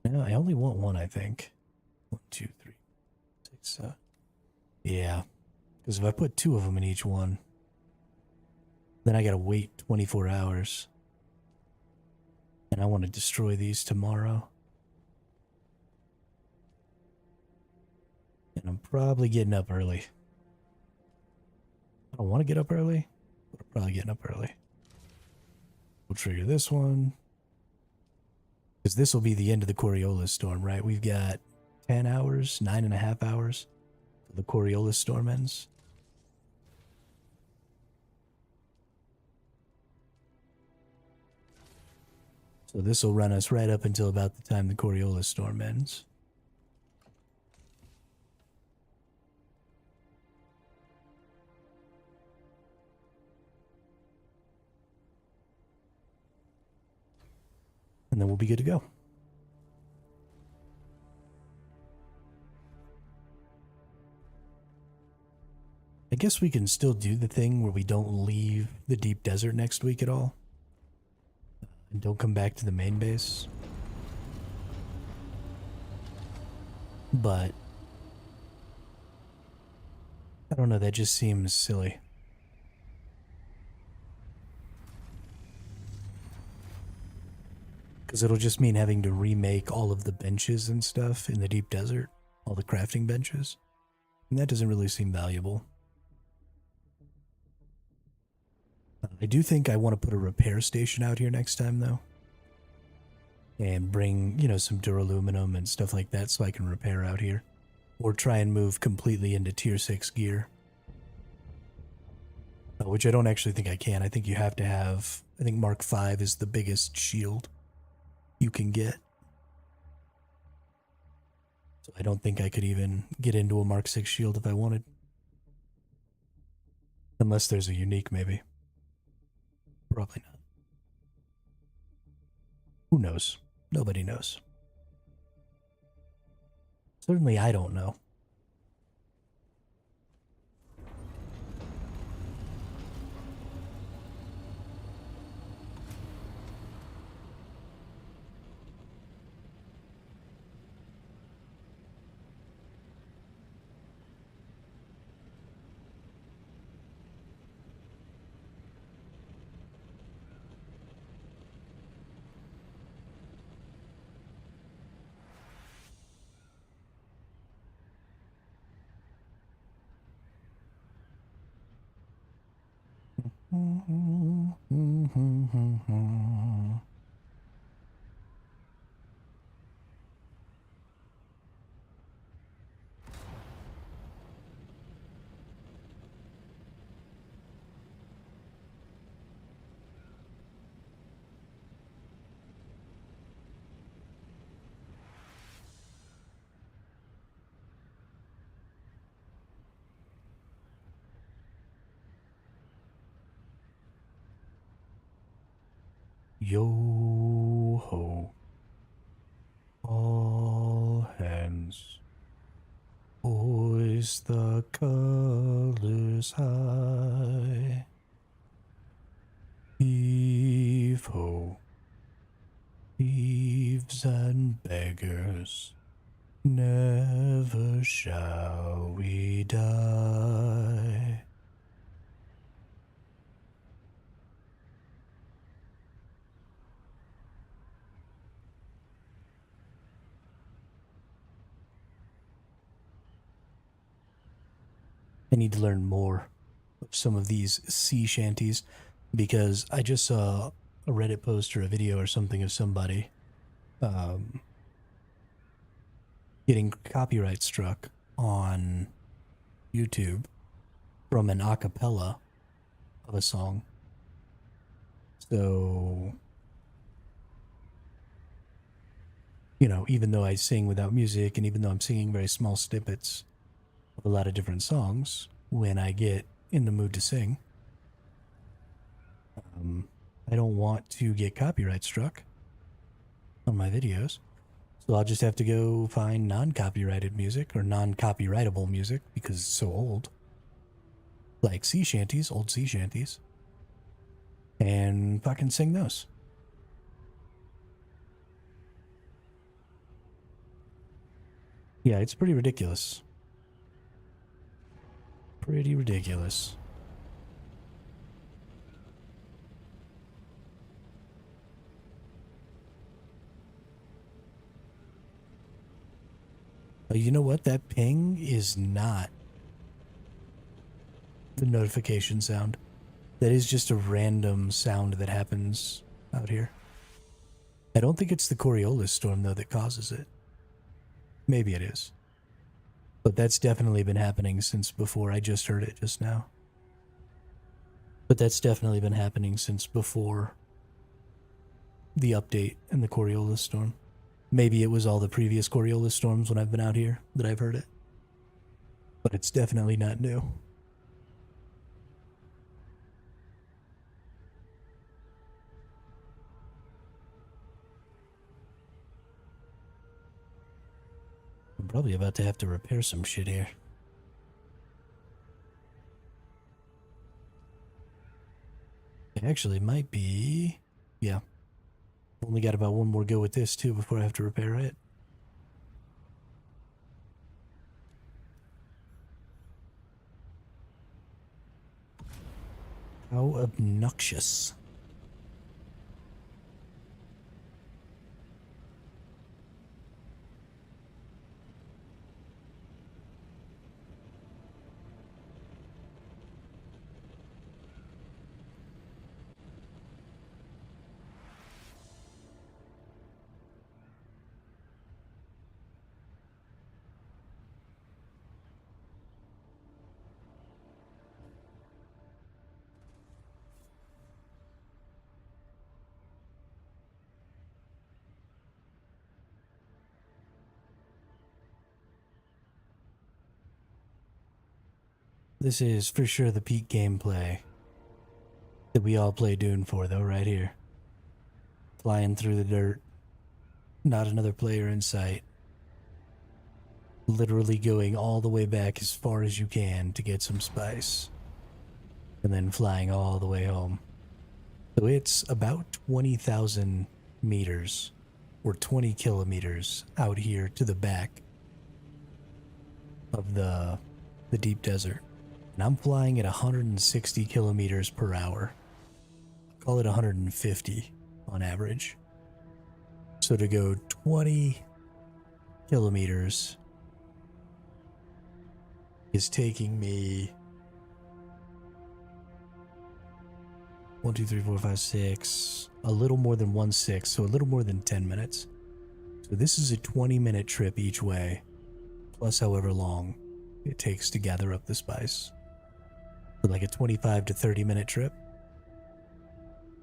No, I only want 1, I think. 1, 2, 3, 6, yeah. Because if I put 2 of them in each one, then I gotta wait 24 hours. And I want to destroy these tomorrow. And I'm probably getting up early. I don't want to get up early, but I'm probably getting up early. We'll trigger this one. Because this will be the end of the Coriolis storm, right? We've got 10 hours, 9.5 hours till the Coriolis storm ends. So this will run us right up until about the time the Coriolis storm ends. And then we'll be good to go. I guess we can still do the thing where we don't leave the deep desert next week at all. And don't come back to the main base. But I don't know, that just seems silly. Because it'll just mean having to remake all of the benches and stuff in the deep desert. All the crafting benches. And that doesn't really seem valuable. I do think I want to put a repair station out here next time, though. And bring, you know, some duraluminum and stuff like that so I can repair out here. Or try and move completely into tier 6 gear. Which I don't actually think I can. I think you have to have... I think Mark 5 is the biggest shield you can get. So I don't think I could even get into a Mark 6 shield if I wanted. Unless there's a unique, maybe. Probably not. Who knows? Nobody knows. Certainly I don't know. Yo ho. All hands. Hoist the colors high. Heave ho. Thieves and beggars. Never shall we die. I need to learn more of some of these sea shanties because I just saw a Reddit post or a video or something of somebody um, getting copyright struck on YouTube from an a cappella of a song. So, you know, even though I sing without music and even though I'm singing very small snippets of a lot of different songs, when I get in the mood to sing, I don't want to get copyright struck on my videos. So I'll just have to go find non-copyrighted music or non-copyrightable music because it's so old. Like sea shanties, old sea shanties. And fucking sing those. Yeah, it's pretty ridiculous. Pretty ridiculous. You know what? That ping is not the notification sound. That is just a random sound that happens out here. I don't think it's the Coriolis storm, though, that causes it. Maybe it is. But that's definitely been happening since before. I just heard it just now. But that's definitely been happening since before the update and the Coriolis storm. Maybe it was all the previous Coriolis storms when I've been out here that I've heard it. But it's definitely not new. I'm probably about to have to repair some shit here. It actually might be... Yeah. Only got about one more go with this, too, before I have to repair it. How obnoxious. This is for sure the peak gameplay that we all play Dune for, though, right here. Flying through the dirt. Not another player in sight. Literally going all the way back as far as you can to get some spice. And then flying all the way home. So it's about 20,000 meters or 20 kilometers out here to the back of the deep desert. And I'm flying at 160 kilometers per hour. Call it 150 on average. So to go 20 kilometers is taking me 1, 2, 3, 4, 5, 6, a little more than 1/6, so a little more than 10 minutes. So this is a 20-minute trip each way, plus however long it takes to gather up the spice. So like a 25 to 30-minute trip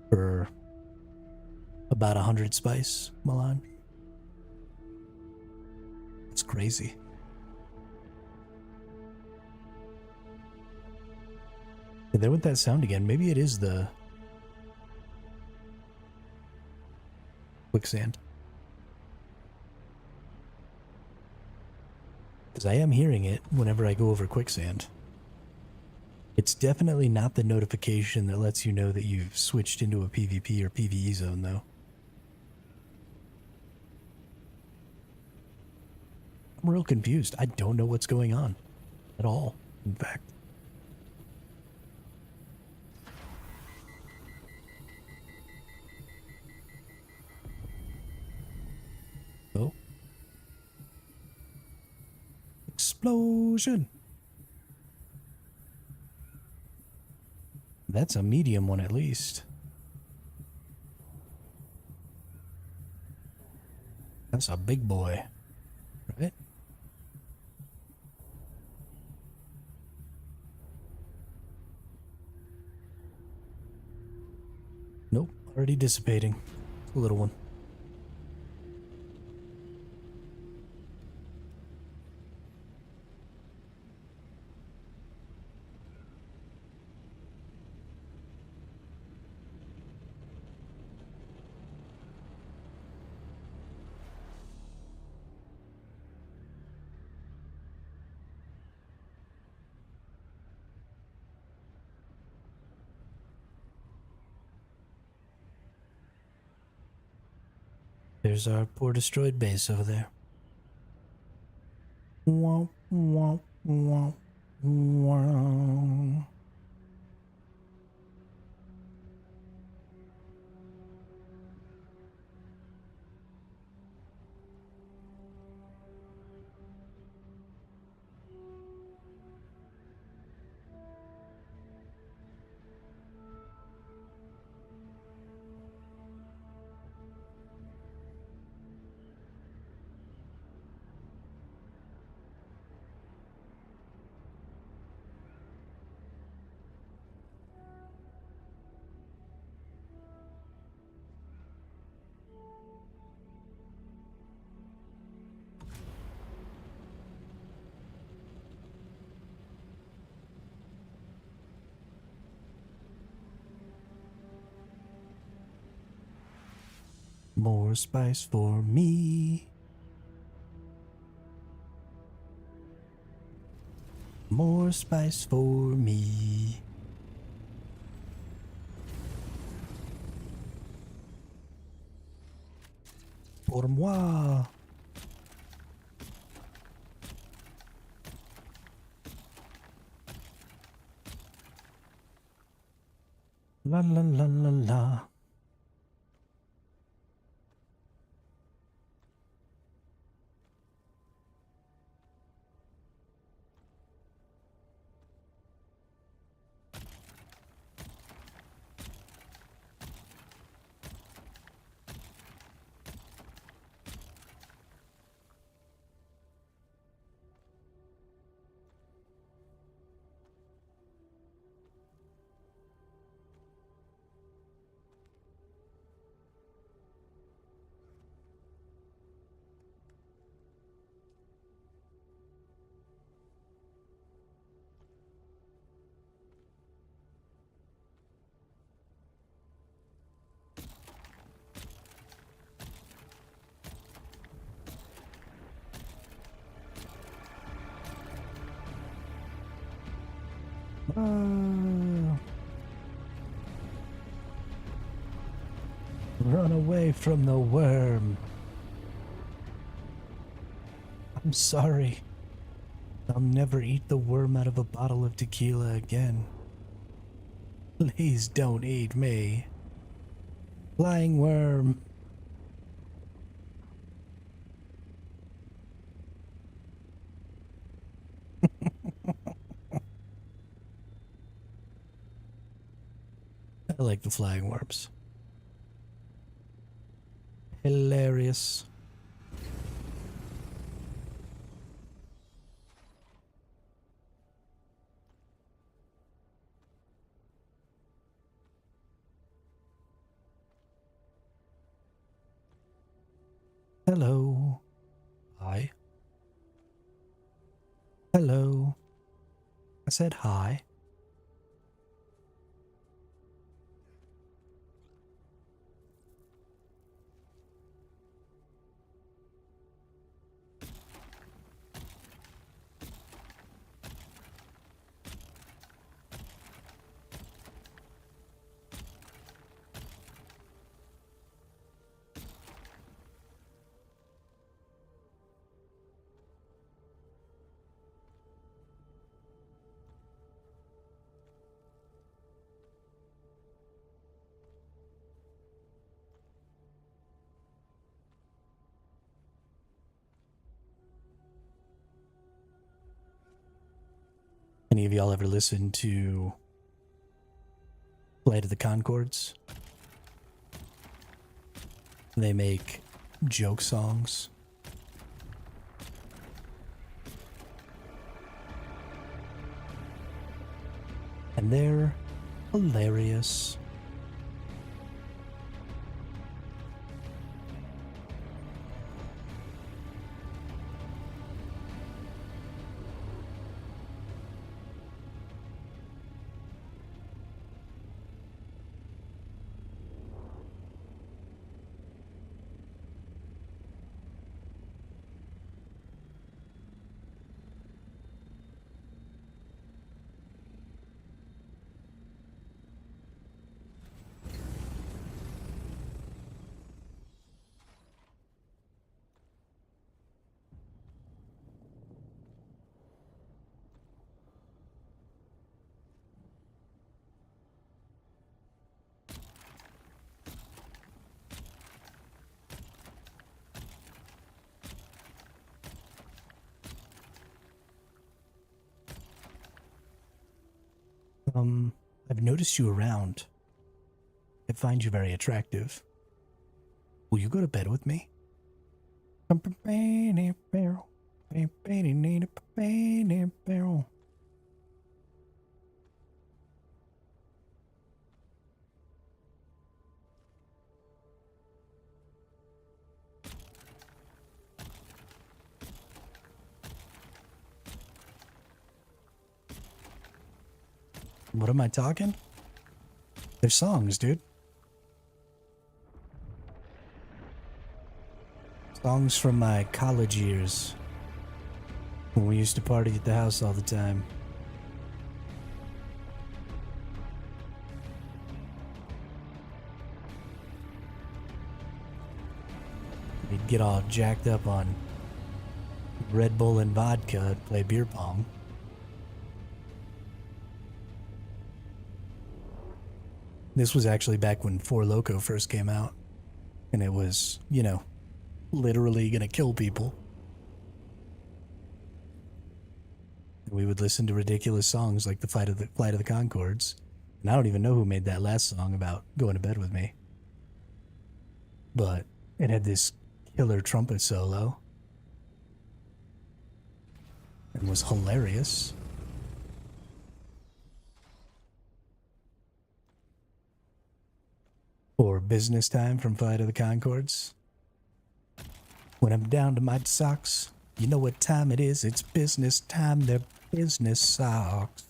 for about 100 spice, Milan. It's crazy. And then with that sound again, maybe it is the quicksand. Because I am hearing it whenever I go over quicksand. It's definitely not the notification that lets you know that you've switched into a PvP or PvE zone, though. I'm real confused. I don't know what's going on at all, in fact. Oh. Explosion. That's a medium one at least. That's a big boy, right? Nope, already dissipating. It's a little one. There's our poor destroyed base over there. Womp, womp, womp, womp. More spice for me. More spice for me. Pour moi. La la la la la. Run away from the worm. I'm sorry. I'll never eat the worm out of a bottle of tequila again. Please don't eat me. Flying worm. I like the flying worms. Hilarious. Hello. Hi. Hello. I said hi. Any of y'all ever listen to Flight of the Conchords. They make joke songs. And they're hilarious. I've noticed you around. I find you very attractive. Will you go to bed with me? What am I talking? They're songs, dude. Songs from my college years. When we used to party at the house all the time. We'd get all jacked up on Red Bull and vodka and play beer pong. This was actually back when Four Loko first came out. And it was, you know, literally gonna kill people. And we would listen to ridiculous songs like the Flight of the Conchords. And I don't even know who made that last song about going to bed with me. But it had this killer trumpet solo. And was hilarious. Or Business Time from Flight of the Conchords. When I'm down to my socks, you know what time it is. It's business time. They're business socks.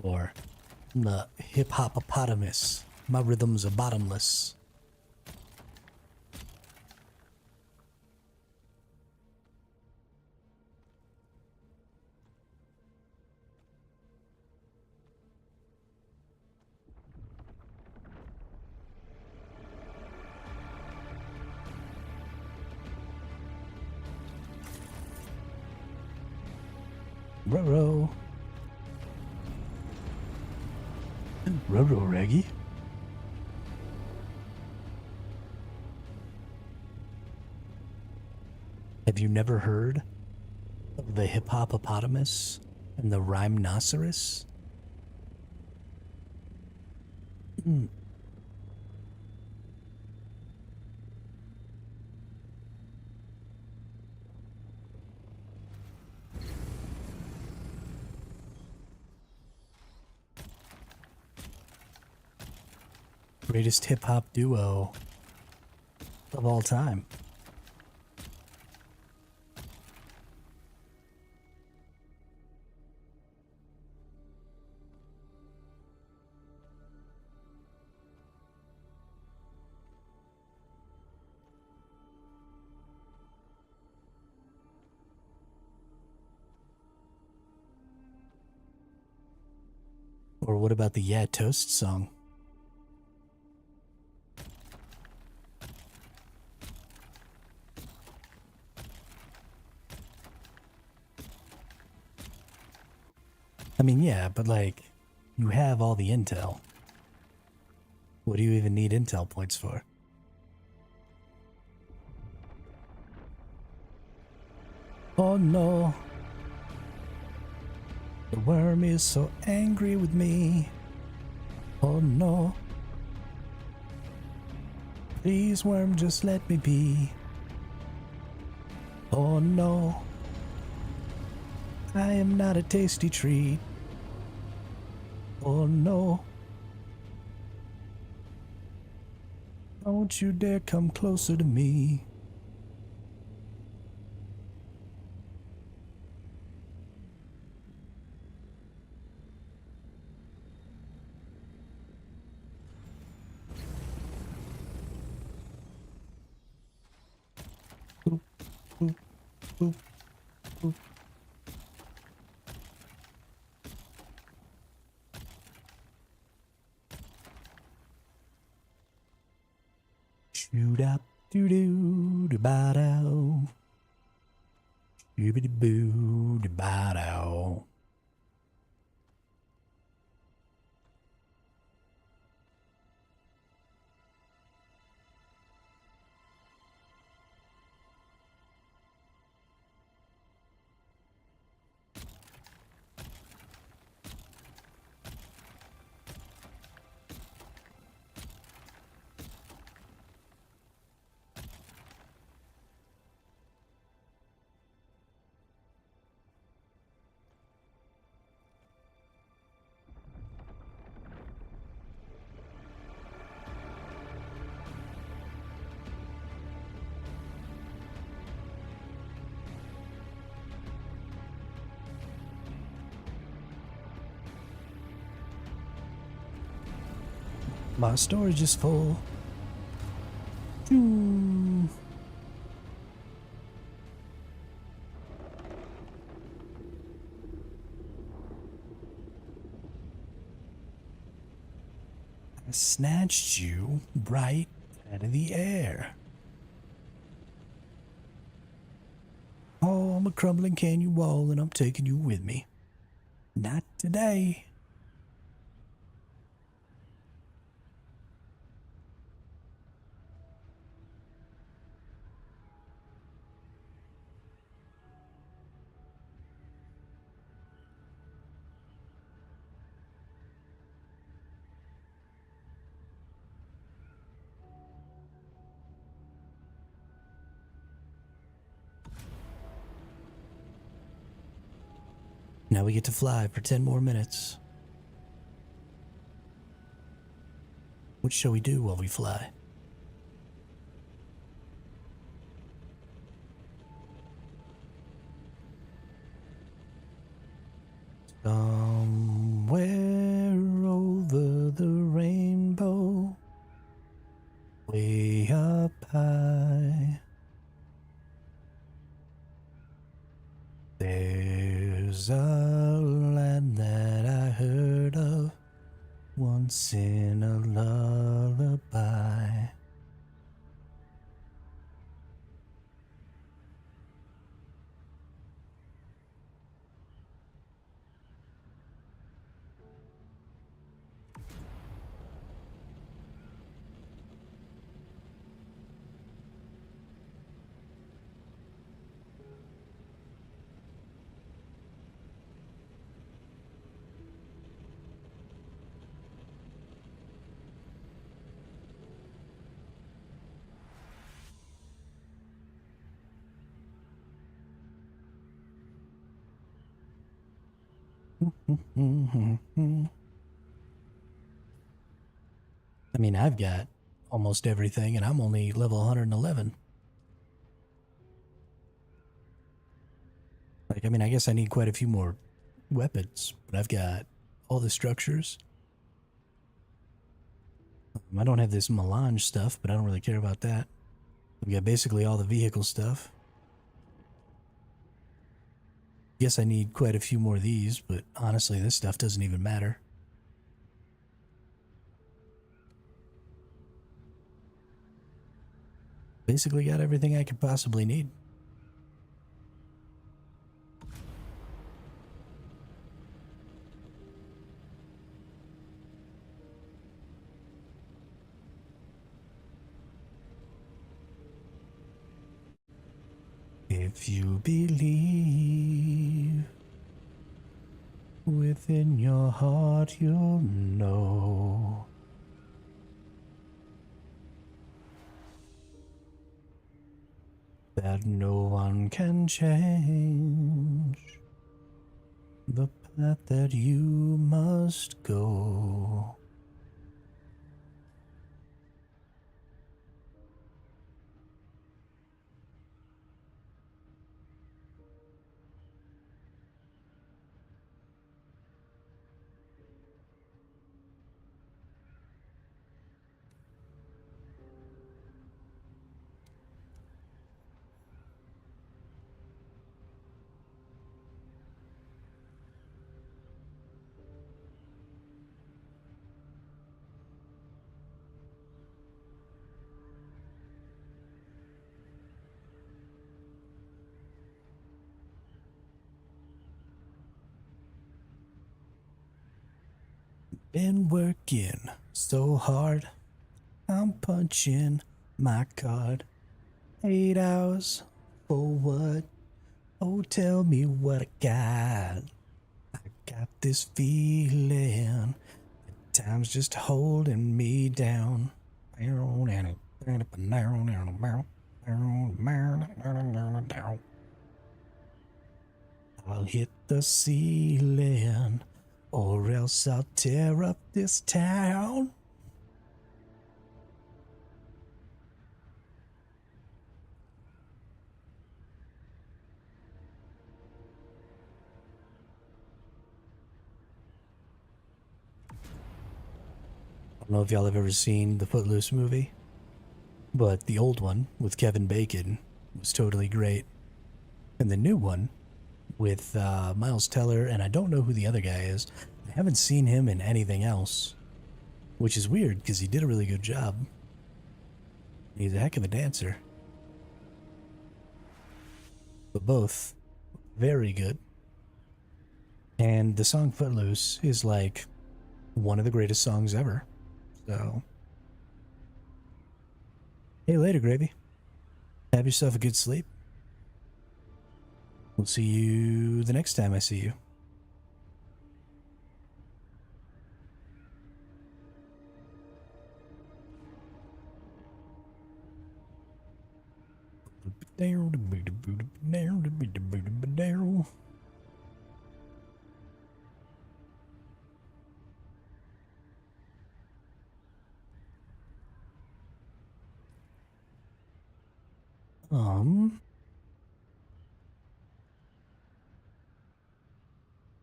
Or the hip-hop-opotamus. My rhythms are bottomless. Ruh-roh. Ruh-roh, Reggie. Have you never heard of the hip-hop-opotamus and the rhymenoceros? Greatest hip-hop duo of all time. Or what about the Yeah Toast song? 'Cause I mean, yeah, but like, you have all the intel. What do you even need intel points for? Oh no. The worm is so angry with me. Oh no. Please, worm, just let me be. Oh no. I am not a tasty treat. Oh no. Don't you dare come closer to me. Boop, boop, boop, boop. Shoot up, doo doo, da ba dow. Doobity boo, da ba dow. My storage is full. Choo. I snatched you right out of the air. Oh, I'm a crumbling canyon wall and I'm taking you with me. Not today. Now we get to fly for 10 more minutes. What shall we do while we fly? Somewhere over the rainbow, way up high, there's a land that I heard of once in a lullaby. I mean, I've got almost everything and I'm only level 111. Like, I mean, I guess I need quite a few more weapons, but I've got all the structures. I don't have this melange stuff, but I don't really care about that. I've got basically all the vehicle stuff. Yes, I need quite a few more of these, but honestly, this stuff doesn't even matter. Basically got everything I could possibly need. If you believe within your heart, you'll know. That no one can change the path that you must go. Been working so hard, I'm punching my card. 8 hours for what? Oh, tell me what I got. I got this feeling that time's just holding me down. I'll hit the ceiling, or else I'll tear up this town. I don't know if y'all have ever seen the Footloose movie, but the old one with Kevin Bacon was totally great. And the new one with Miles Teller, and I don't know who the other guy is. I haven't seen him in anything else, which is weird because he did a really good job. He's a heck of a dancer. But both very good. And the song Footloose is like one of the greatest songs ever. So, hey, later, Gravy. Have yourself a good sleep. We'll see you the next time I see you.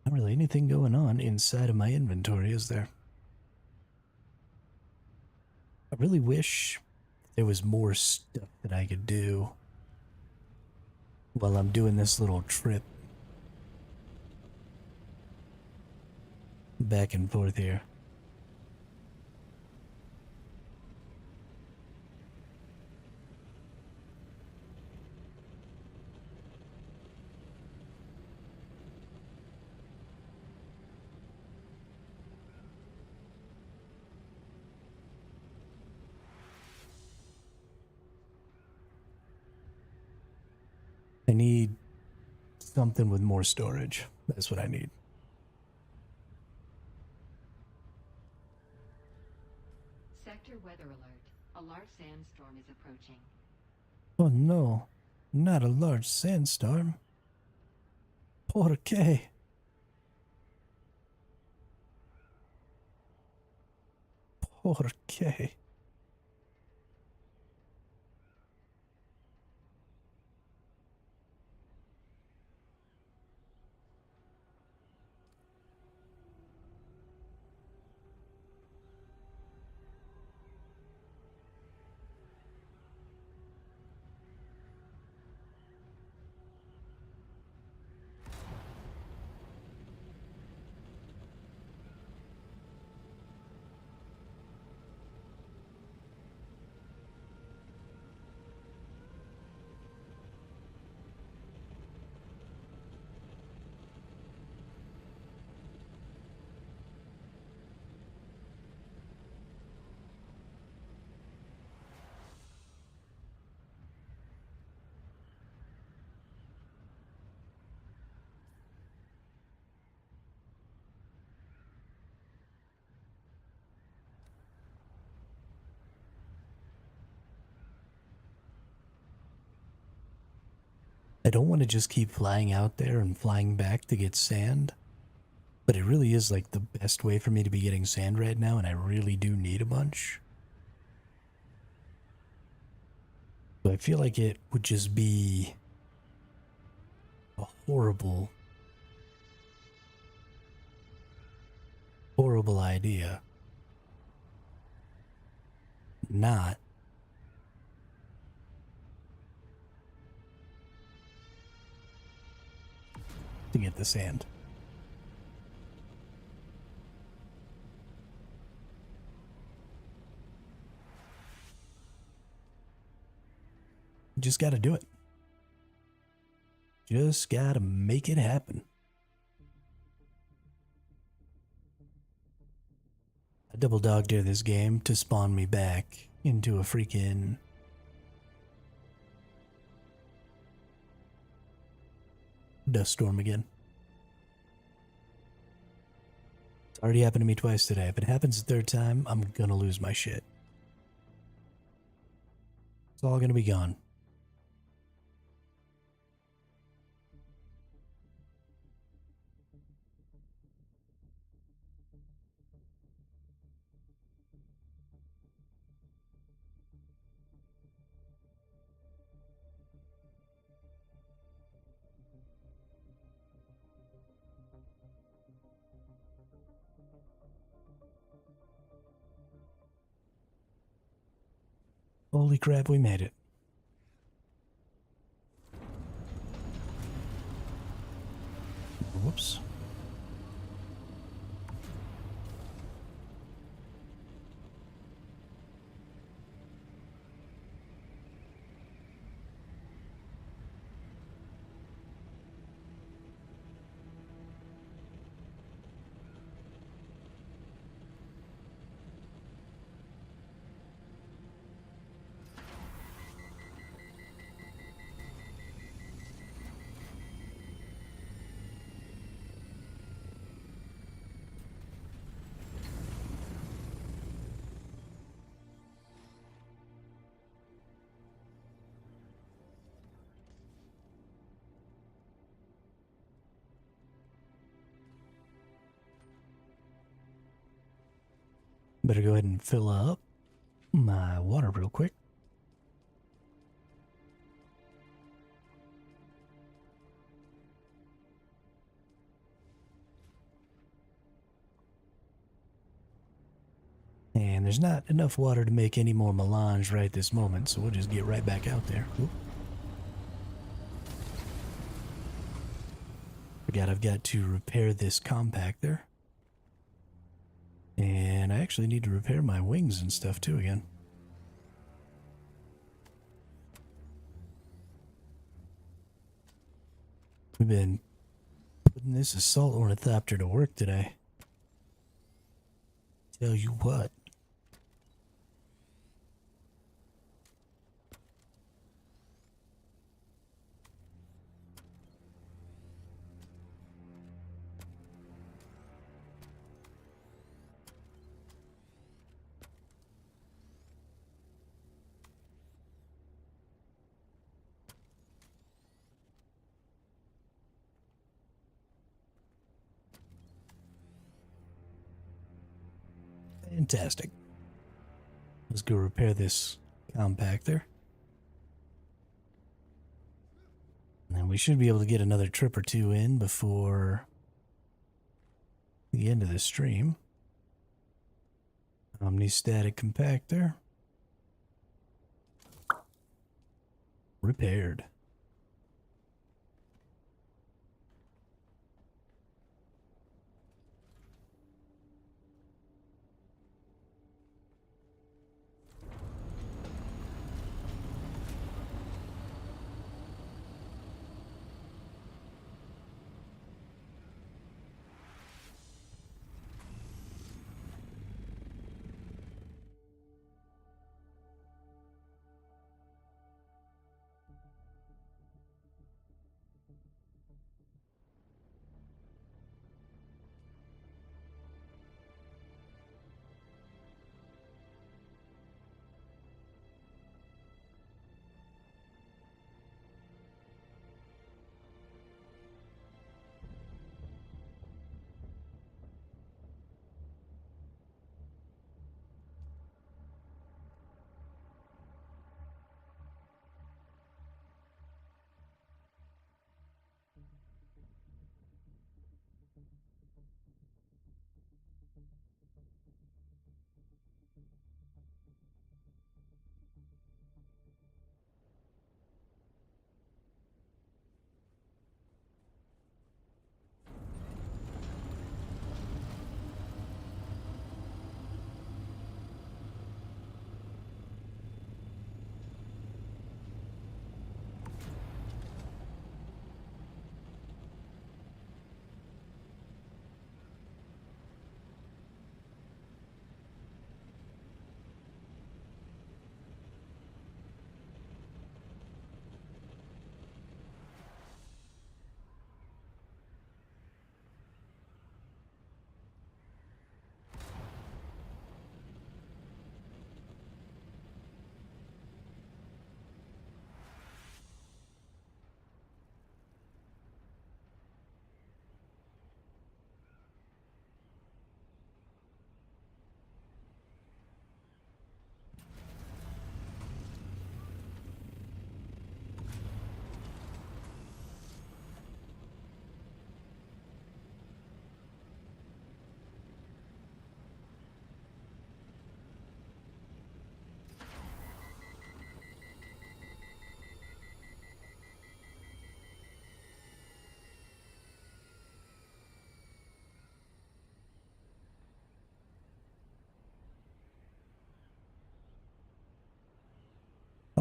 Not really anything going on inside of my inventory, is there? I really wish there was more stuff that I could do while I'm doing this little trip back and forth here. I need something with more storage. That's what I need. Sector weather alert. A large sandstorm is approaching. Oh no, not a large sandstorm. ¿Por qué? ¿Por qué? I don't want to just keep flying out there and flying back to get sand, but it really is like the best way for me to be getting sand right now, and I really do need a bunch. So I feel like it would just be a horrible, horrible idea not to get the sand. Just gotta do it. Just gotta make it happen. I double dog dare this game to spawn me back into a freaking dust storm again. It's already happened to me twice today. If it happens a third time, I'm gonna lose my shit. It's all gonna be gone. Holy crap, we made it. Whoops. Better go ahead and fill up my water real quick. And there's not enough water to make any more melange right this moment, so we'll just get right back out there. Oop. Forgot I've got to repair this compactor. And I actually need to repair my wings and stuff too again. We've been putting this assault ornithopter to work today. Tell you what. Fantastic. Let's go repair this compactor. And we should be able to get another trip or two in before the end of the stream. Omni-static compactor. Repaired.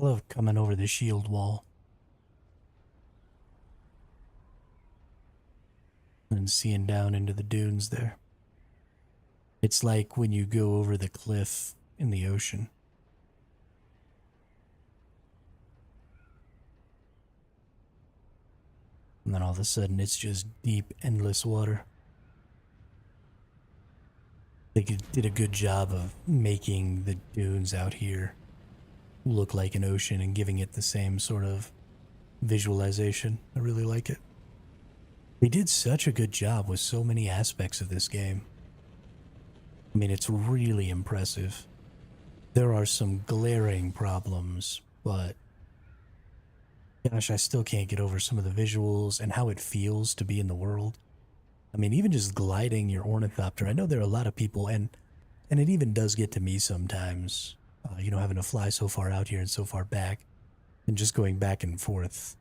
love coming over the shield wall and seeing down into the dunes there. It's like when you go over the cliff in the ocean. And then all of a sudden it's just deep, endless water. They did a good job of making the dunes out here look like an ocean and giving it the same sort of visualization. I really like it. They did such a good job with so many aspects of this game. I mean, it's really impressive. There are some glaring problems, but gosh, I still can't get over some of the visuals and how it feels to be in the world. I mean, even just gliding your ornithopter. I know there are a lot of people, and it even does get to me sometimes, having to fly so far out here and so far back, and just going back and forth.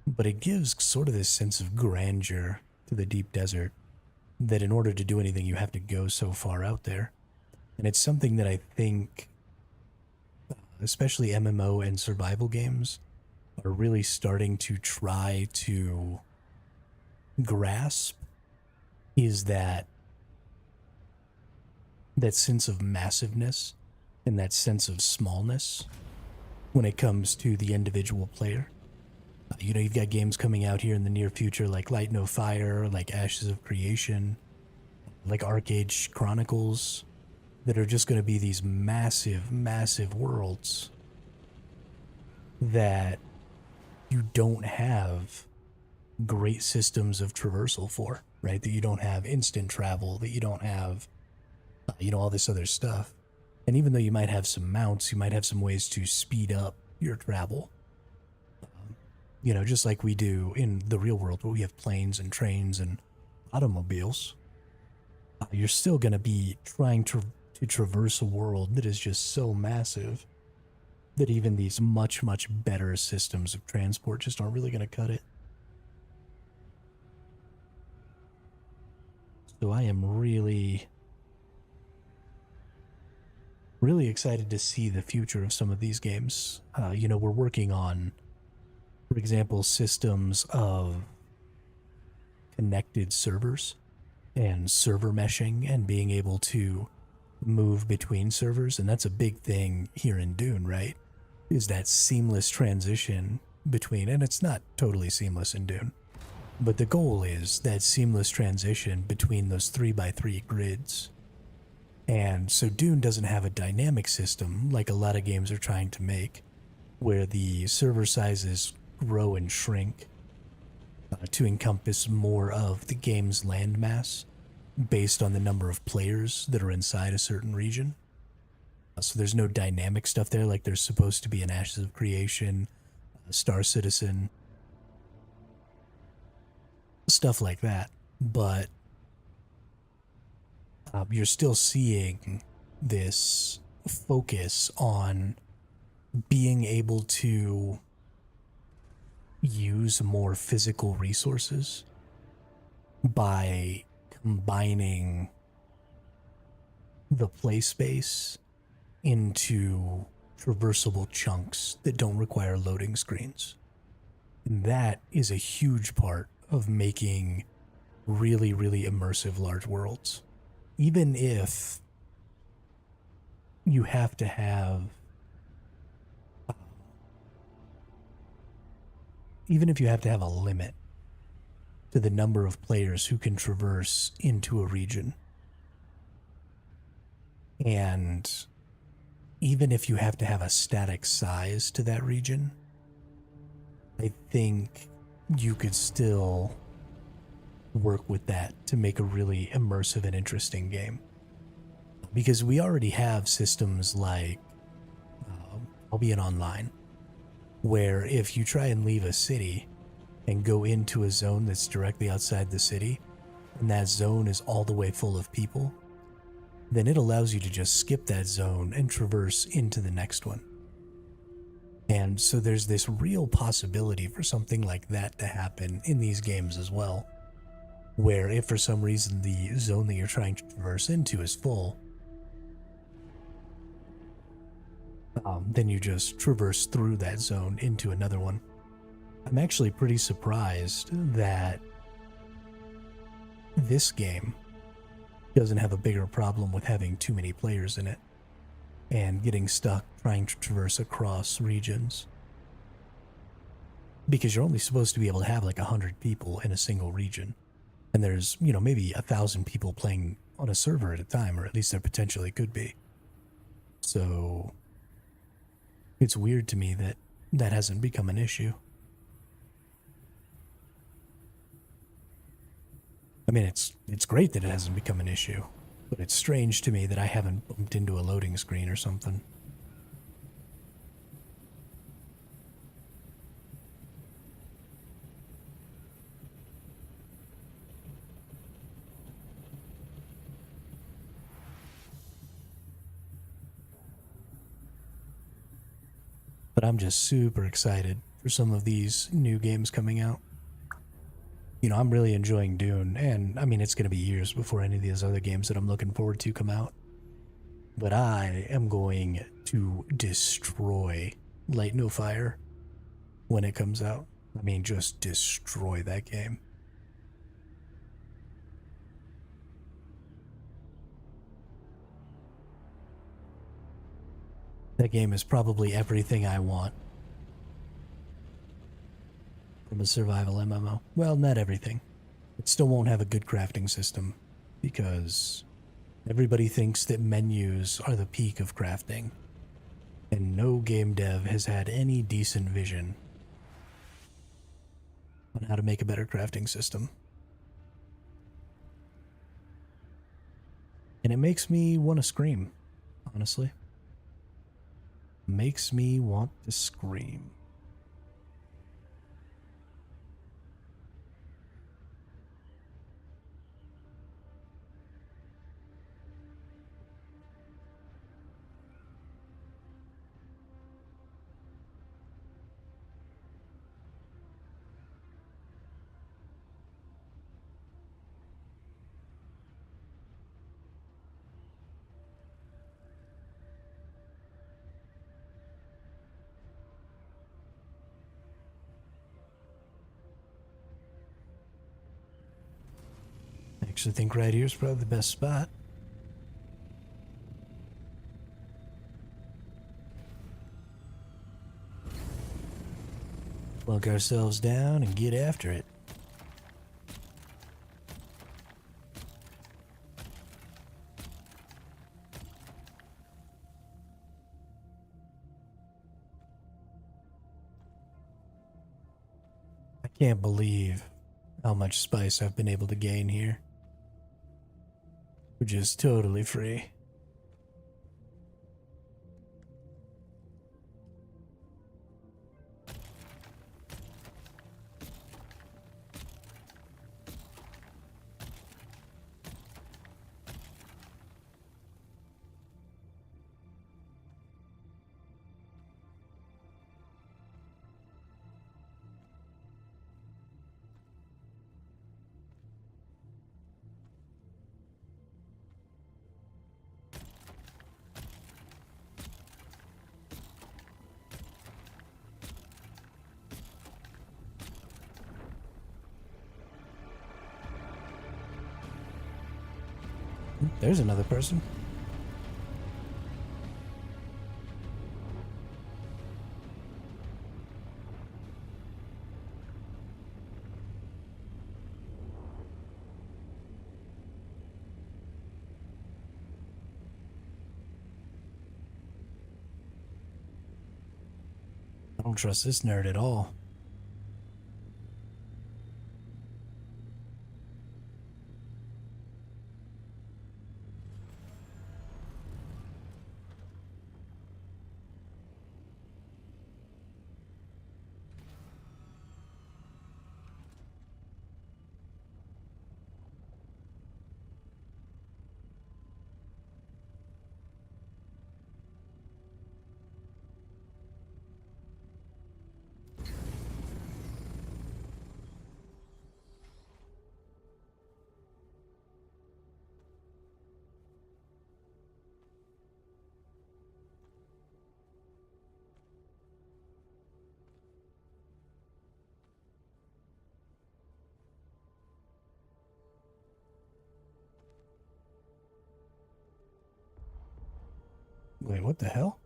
But it gives sort of this sense of grandeur to the deep desert, that in order to do anything, you have to go so far out there. And it's something that I think, especially MMO and survival games, are really starting to try to grasp, is that sense of massiveness and that sense of smallness when it comes to the individual player. You've got games coming out here in the near future like Light No Fire, like Ashes of Creation, like Arcade Chronicles, that are just going to be these massive, massive worlds that you don't have great systems of traversal for, right? That you don't have instant travel, that you don't have, all this other stuff. And even though you might have some mounts, you might have some ways to speed up your travel. Just like we do in the real world, where we have planes and trains and automobiles. You're still going to be trying to traverse a world that is just so massive that even these much, much better systems of transport just aren't really going to cut it. So I am really, really excited to see the future of some of these games. We're working on, for example, systems of connected servers and server meshing and being able to move between servers. And that's a big thing here in Dune, right? Is that seamless transition between, and it's not totally seamless in Dune, but the goal is that seamless transition between those 3x3 grids. And so Dune doesn't have a dynamic system like a lot of games are trying to make, where the server sizes grow and shrink to encompass more of the game's landmass based on the number of players that are inside a certain region. So there's no dynamic stuff there like there's supposed to be in Ashes of Creation, Star Citizen, stuff like that. But you're still seeing this focus on being able to use more physical resources by combining the play space into traversable chunks that don't require loading screens. And that is a huge part of making really, really immersive large worlds. Even if you have to have a limit to the number of players who can traverse into a region. And even if you have to have a static size to that region, I think you could still work with that to make a really immersive and interesting game. Because we already have systems like, albeit online, where if you try and leave a city and go into a zone that's directly outside the city, and that zone is all the way full of people, then it allows you to just skip that zone and traverse into the next one. And so there's this real possibility for something like that to happen in these games as well, where if for some reason the zone that you're trying to traverse into is full, then you just traverse through that zone into another one. I'm actually pretty surprised that this game doesn't have a bigger problem with having too many players in it and getting stuck trying to traverse across regions. Because you're only supposed to be able to have like 100 people in a single region. And there's, maybe 1,000 people playing on a server at a time, or at least there potentially could be. So it's weird to me that that hasn't become an issue. I mean, it's great that it hasn't become an issue, but it's strange to me that I haven't bumped into a loading screen or something. But I'm just super excited for some of these new games coming out. I'm really enjoying Dune, and I mean, it's going to be years before any of these other games that I'm looking forward to come out. But I am going to destroy Light No Fire when it comes out. I mean, just destroy that game. That game is probably everything I want from a survival MMO. Well, not everything. It still won't have a good crafting system because everybody thinks that menus are the peak of crafting, and no game dev has had any decent vision on how to make a better crafting system. And it makes me want to scream, honestly. Makes me want to scream. I actually think right here is probably the best spot. Plunk ourselves down and get after it. I can't believe how much spice I've been able to gain here. We're just totally free. There's another person. I don't trust this nerd at all. Wait, what the hell?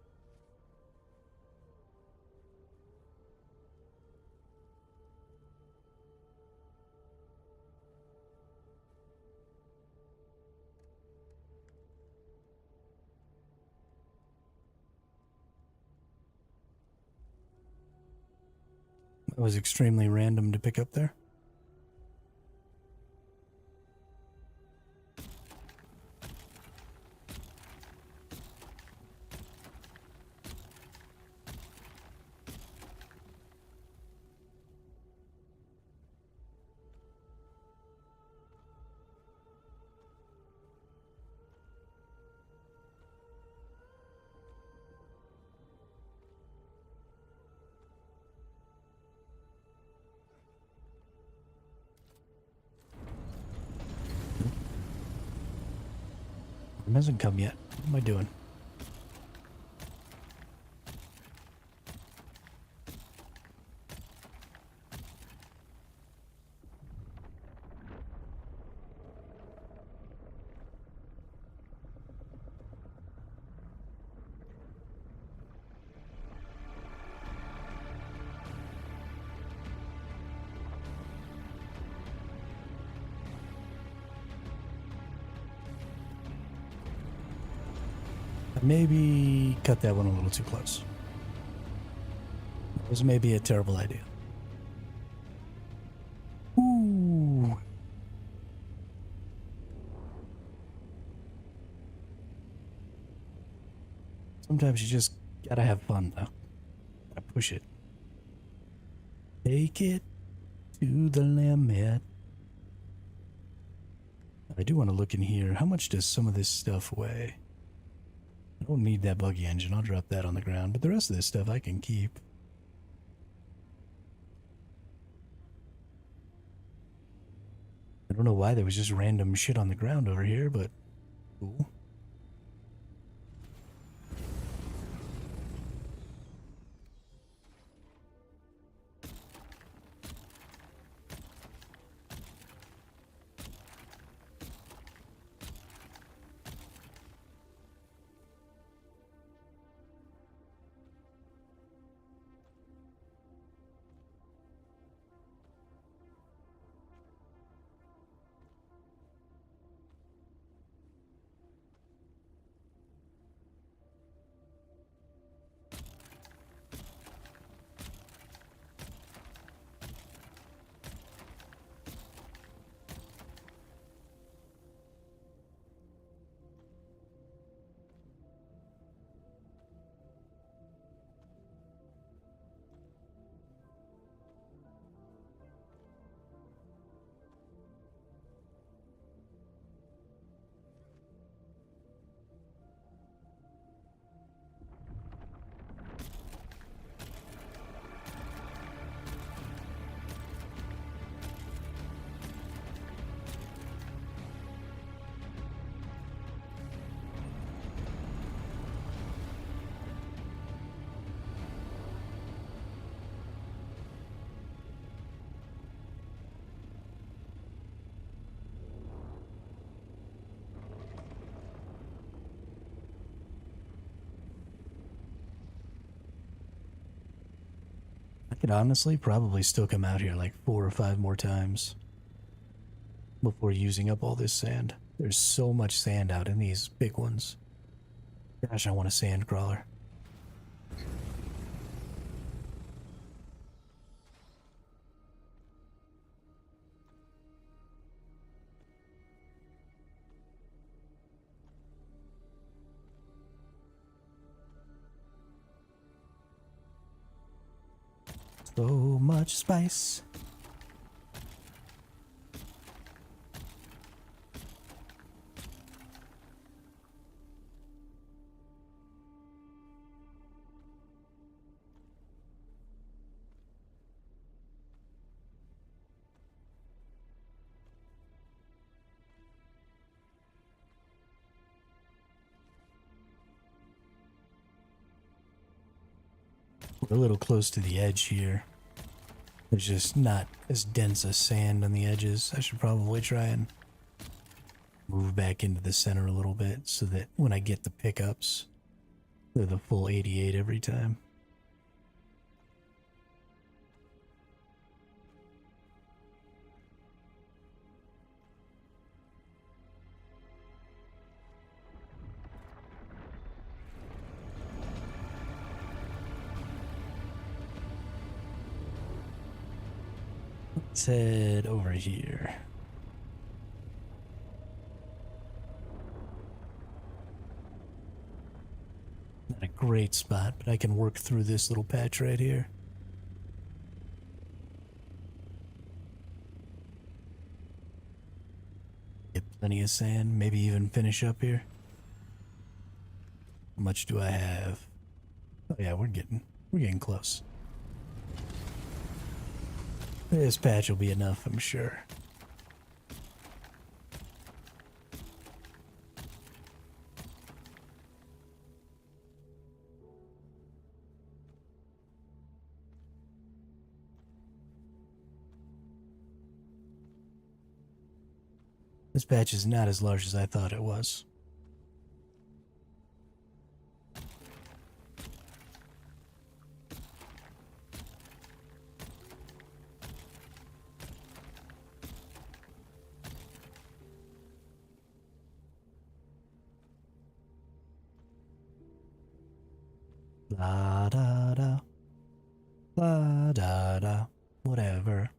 That was extremely random to pick up there. It hasn't come yet. What am I doing? Maybe cut that one a little too close. It was maybe a terrible idea. Ooh. Sometimes you just gotta have fun, though. Gotta push it. Take it to the limit. I do want to look in here. How much does some of this stuff weigh? I don't need that buggy engine. I'll drop that on the ground. But the rest of this stuff I can keep. I don't know why there was just random shit on the ground over here, but cool. I could honestly probably still come out here like 4 or 5 more times before using up all this sand. There's so much sand out in these big ones. Gosh, I want a sand crawler. So much spice. We're a little close to the edge here. There's just not as dense as sand on the edges. I should probably try and move back into the center a little bit so that when I get the pickups, They're the full 88 every time. Let's head over here. Not a great spot, but I can work through this little patch right here. Get plenty of sand, maybe even finish up here. How much do I have? Oh yeah, we're getting close. This patch will be enough, I'm sure. This patch is not as large as I thought it was. La da da. La da da. Whatever.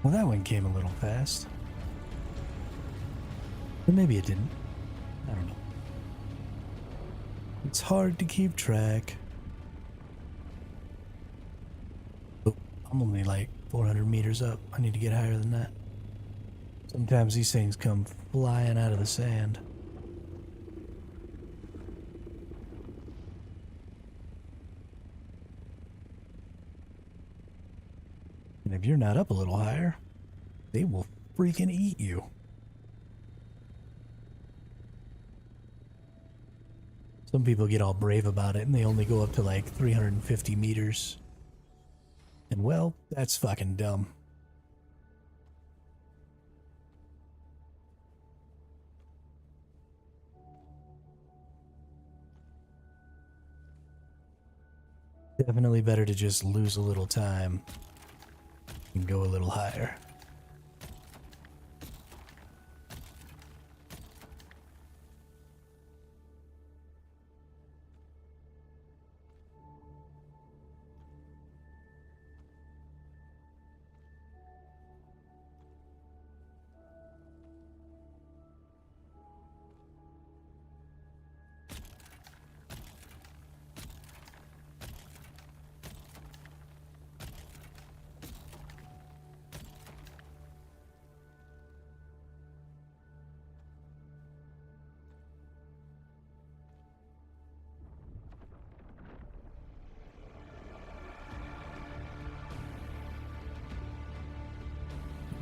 Well, that one came a little fast. Or maybe it didn't. I don't know. It's hard to keep track. Oh, I'm only like 400 meters up. I need to get higher than that. Sometimes these things come flying out of the sand. And if you're not up a little higher, they will freaking eat you. Some people get all brave about it and they only go up to like 350 meters. And well, that's fucking dumb. Definitely better to just lose a little time and go a little higher.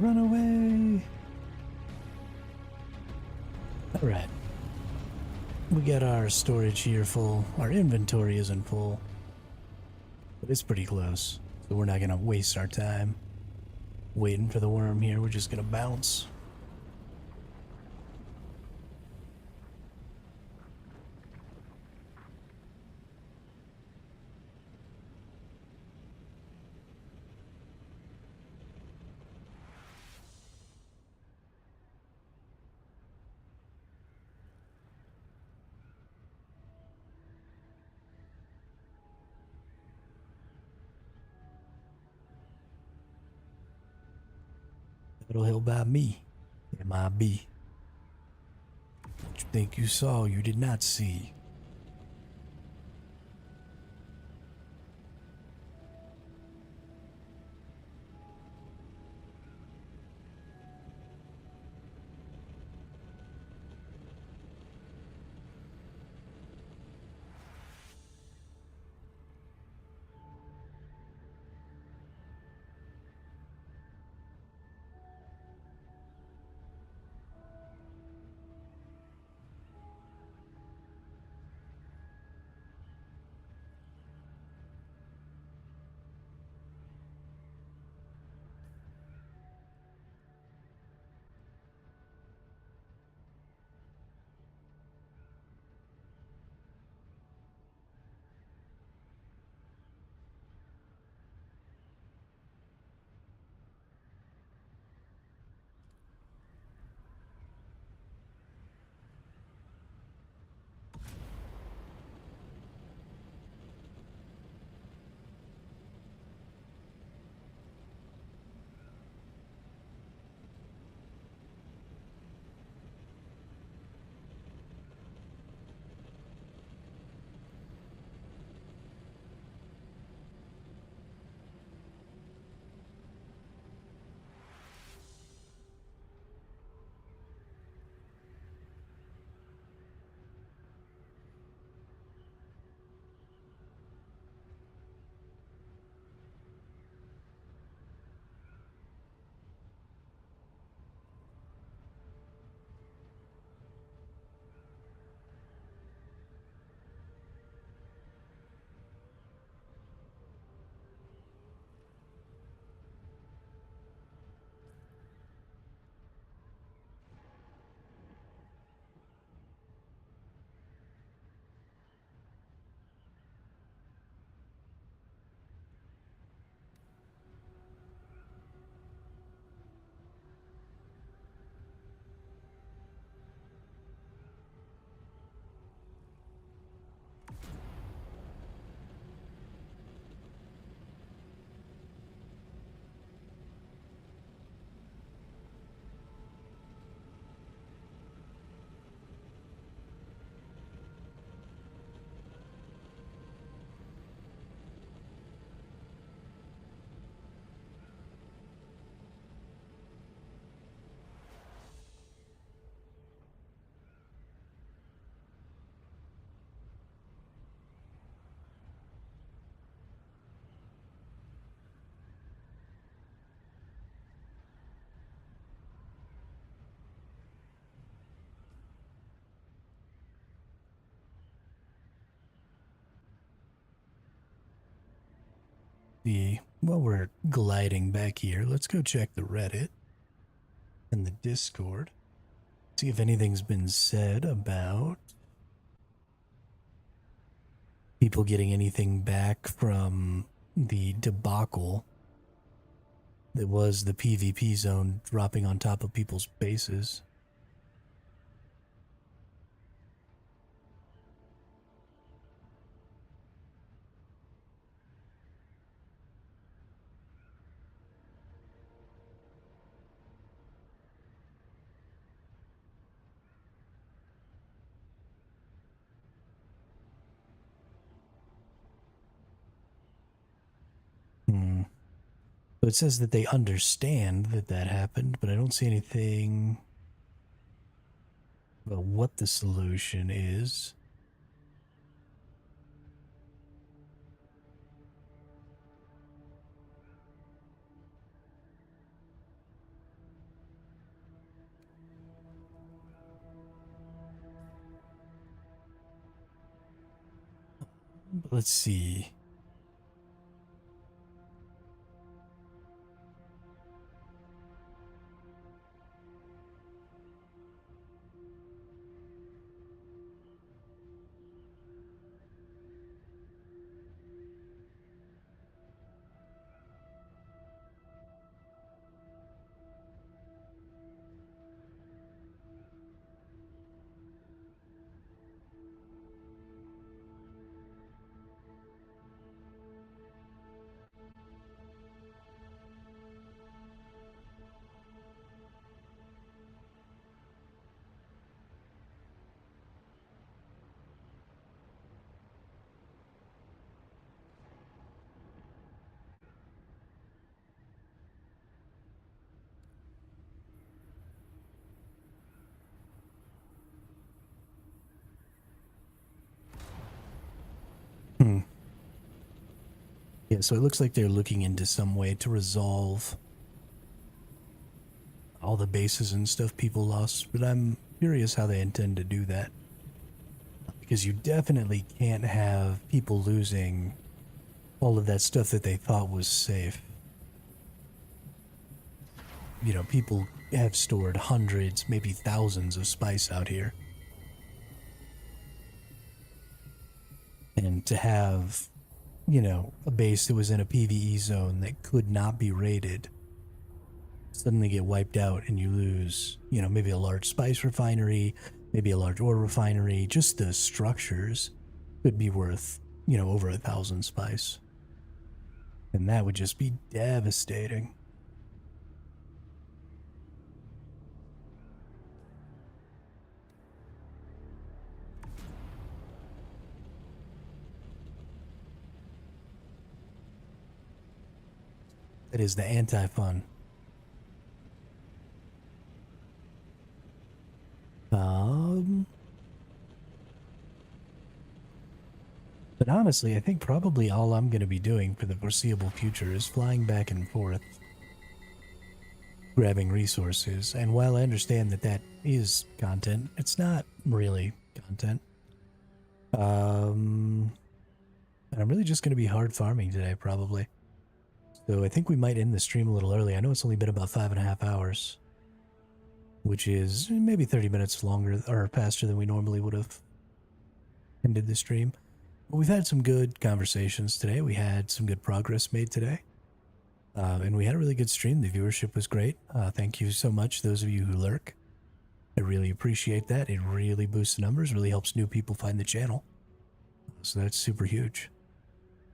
Run away! Alright. We got our storage here full. Our inventory isn't full. But it's pretty close. So we're not gonna waste our time waiting for the worm here. We're just gonna bounce. Little hill by me. MIB. What you think you saw, you did not see. see, while we're gliding back here, let's go check the Reddit and the Discord. See if anything's been said about people getting anything back from the debacle that was the PvP zone dropping on top of people's bases. So it says that they understand that that happened, but I don't see anything about what the solution is. But let's see. Yeah, so it looks like they're looking into some way to resolve all the bases and stuff people lost, but I'm curious how they intend to do that. Because you definitely can't have people losing all of that stuff that they thought was safe. You know, people have stored hundreds, maybe thousands of spice out here. And to have, you know, a base that was in a PvE zone that could not be raided suddenly get wiped out and you lose, you know, maybe a large spice refinery, maybe a large ore refinery, just the structures could be worth, you know, over 1,000 spice. And that would just be devastating. That is the anti-fun. But honestly, I think probably all I'm going to be doing for the foreseeable future is flying back and forth, grabbing resources. And while I understand that that is content, it's not really content. And I'm really just going to be hard farming today, probably. So I think we might end the stream a little early. I know it's only been about 5.5 hours, which is maybe 30 minutes longer or faster than we normally would have ended the stream. But we've had some good conversations today. We had some good progress made today. And we had a really good stream. The viewership was great. Thank you so much, those of you who lurk. I really appreciate that. It really boosts the numbers, really helps new people find the channel. So that's super huge.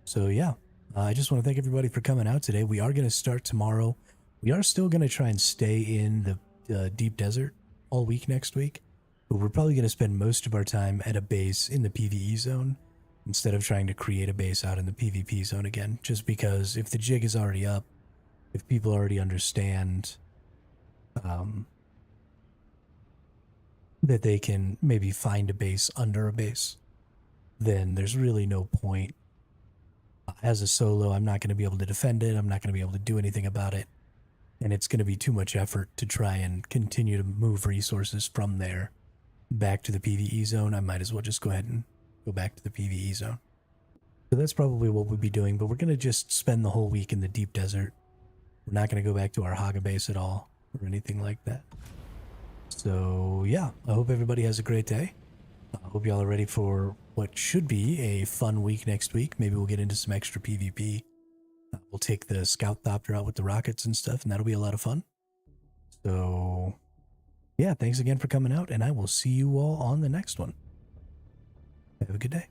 So yeah, I just want to thank everybody for coming out today. We are going to start tomorrow. We are still going to try and stay in the deep desert all week next week. But we're probably going to spend most of our time at a base in the PvE zone instead of trying to create a base out in the PvP zone again. Just because if the jig is already up, if people already understand that they can maybe find a base under a base, then there's really no point. As a solo, I'm not going to be able to defend it. I'm not going to be able to do anything about it. And it's going to be too much effort to try and continue to move resources from there back to the PvE zone. I might as well just go ahead and go back to the PvE zone. So that's probably what we'll be doing, but we're going to just spend the whole week in the deep desert. We're not going to go back to our Haga base at all or anything like that. So yeah, I hope everybody has a great day. I hope y'all are ready for what should be a fun week next week. Maybe we'll get into some extra PvP. We'll take the scout thopter out with the rockets and stuff, and that'll be a lot of fun. So yeah, thanks again for coming out, and I will see you all on the next one. Have a good day.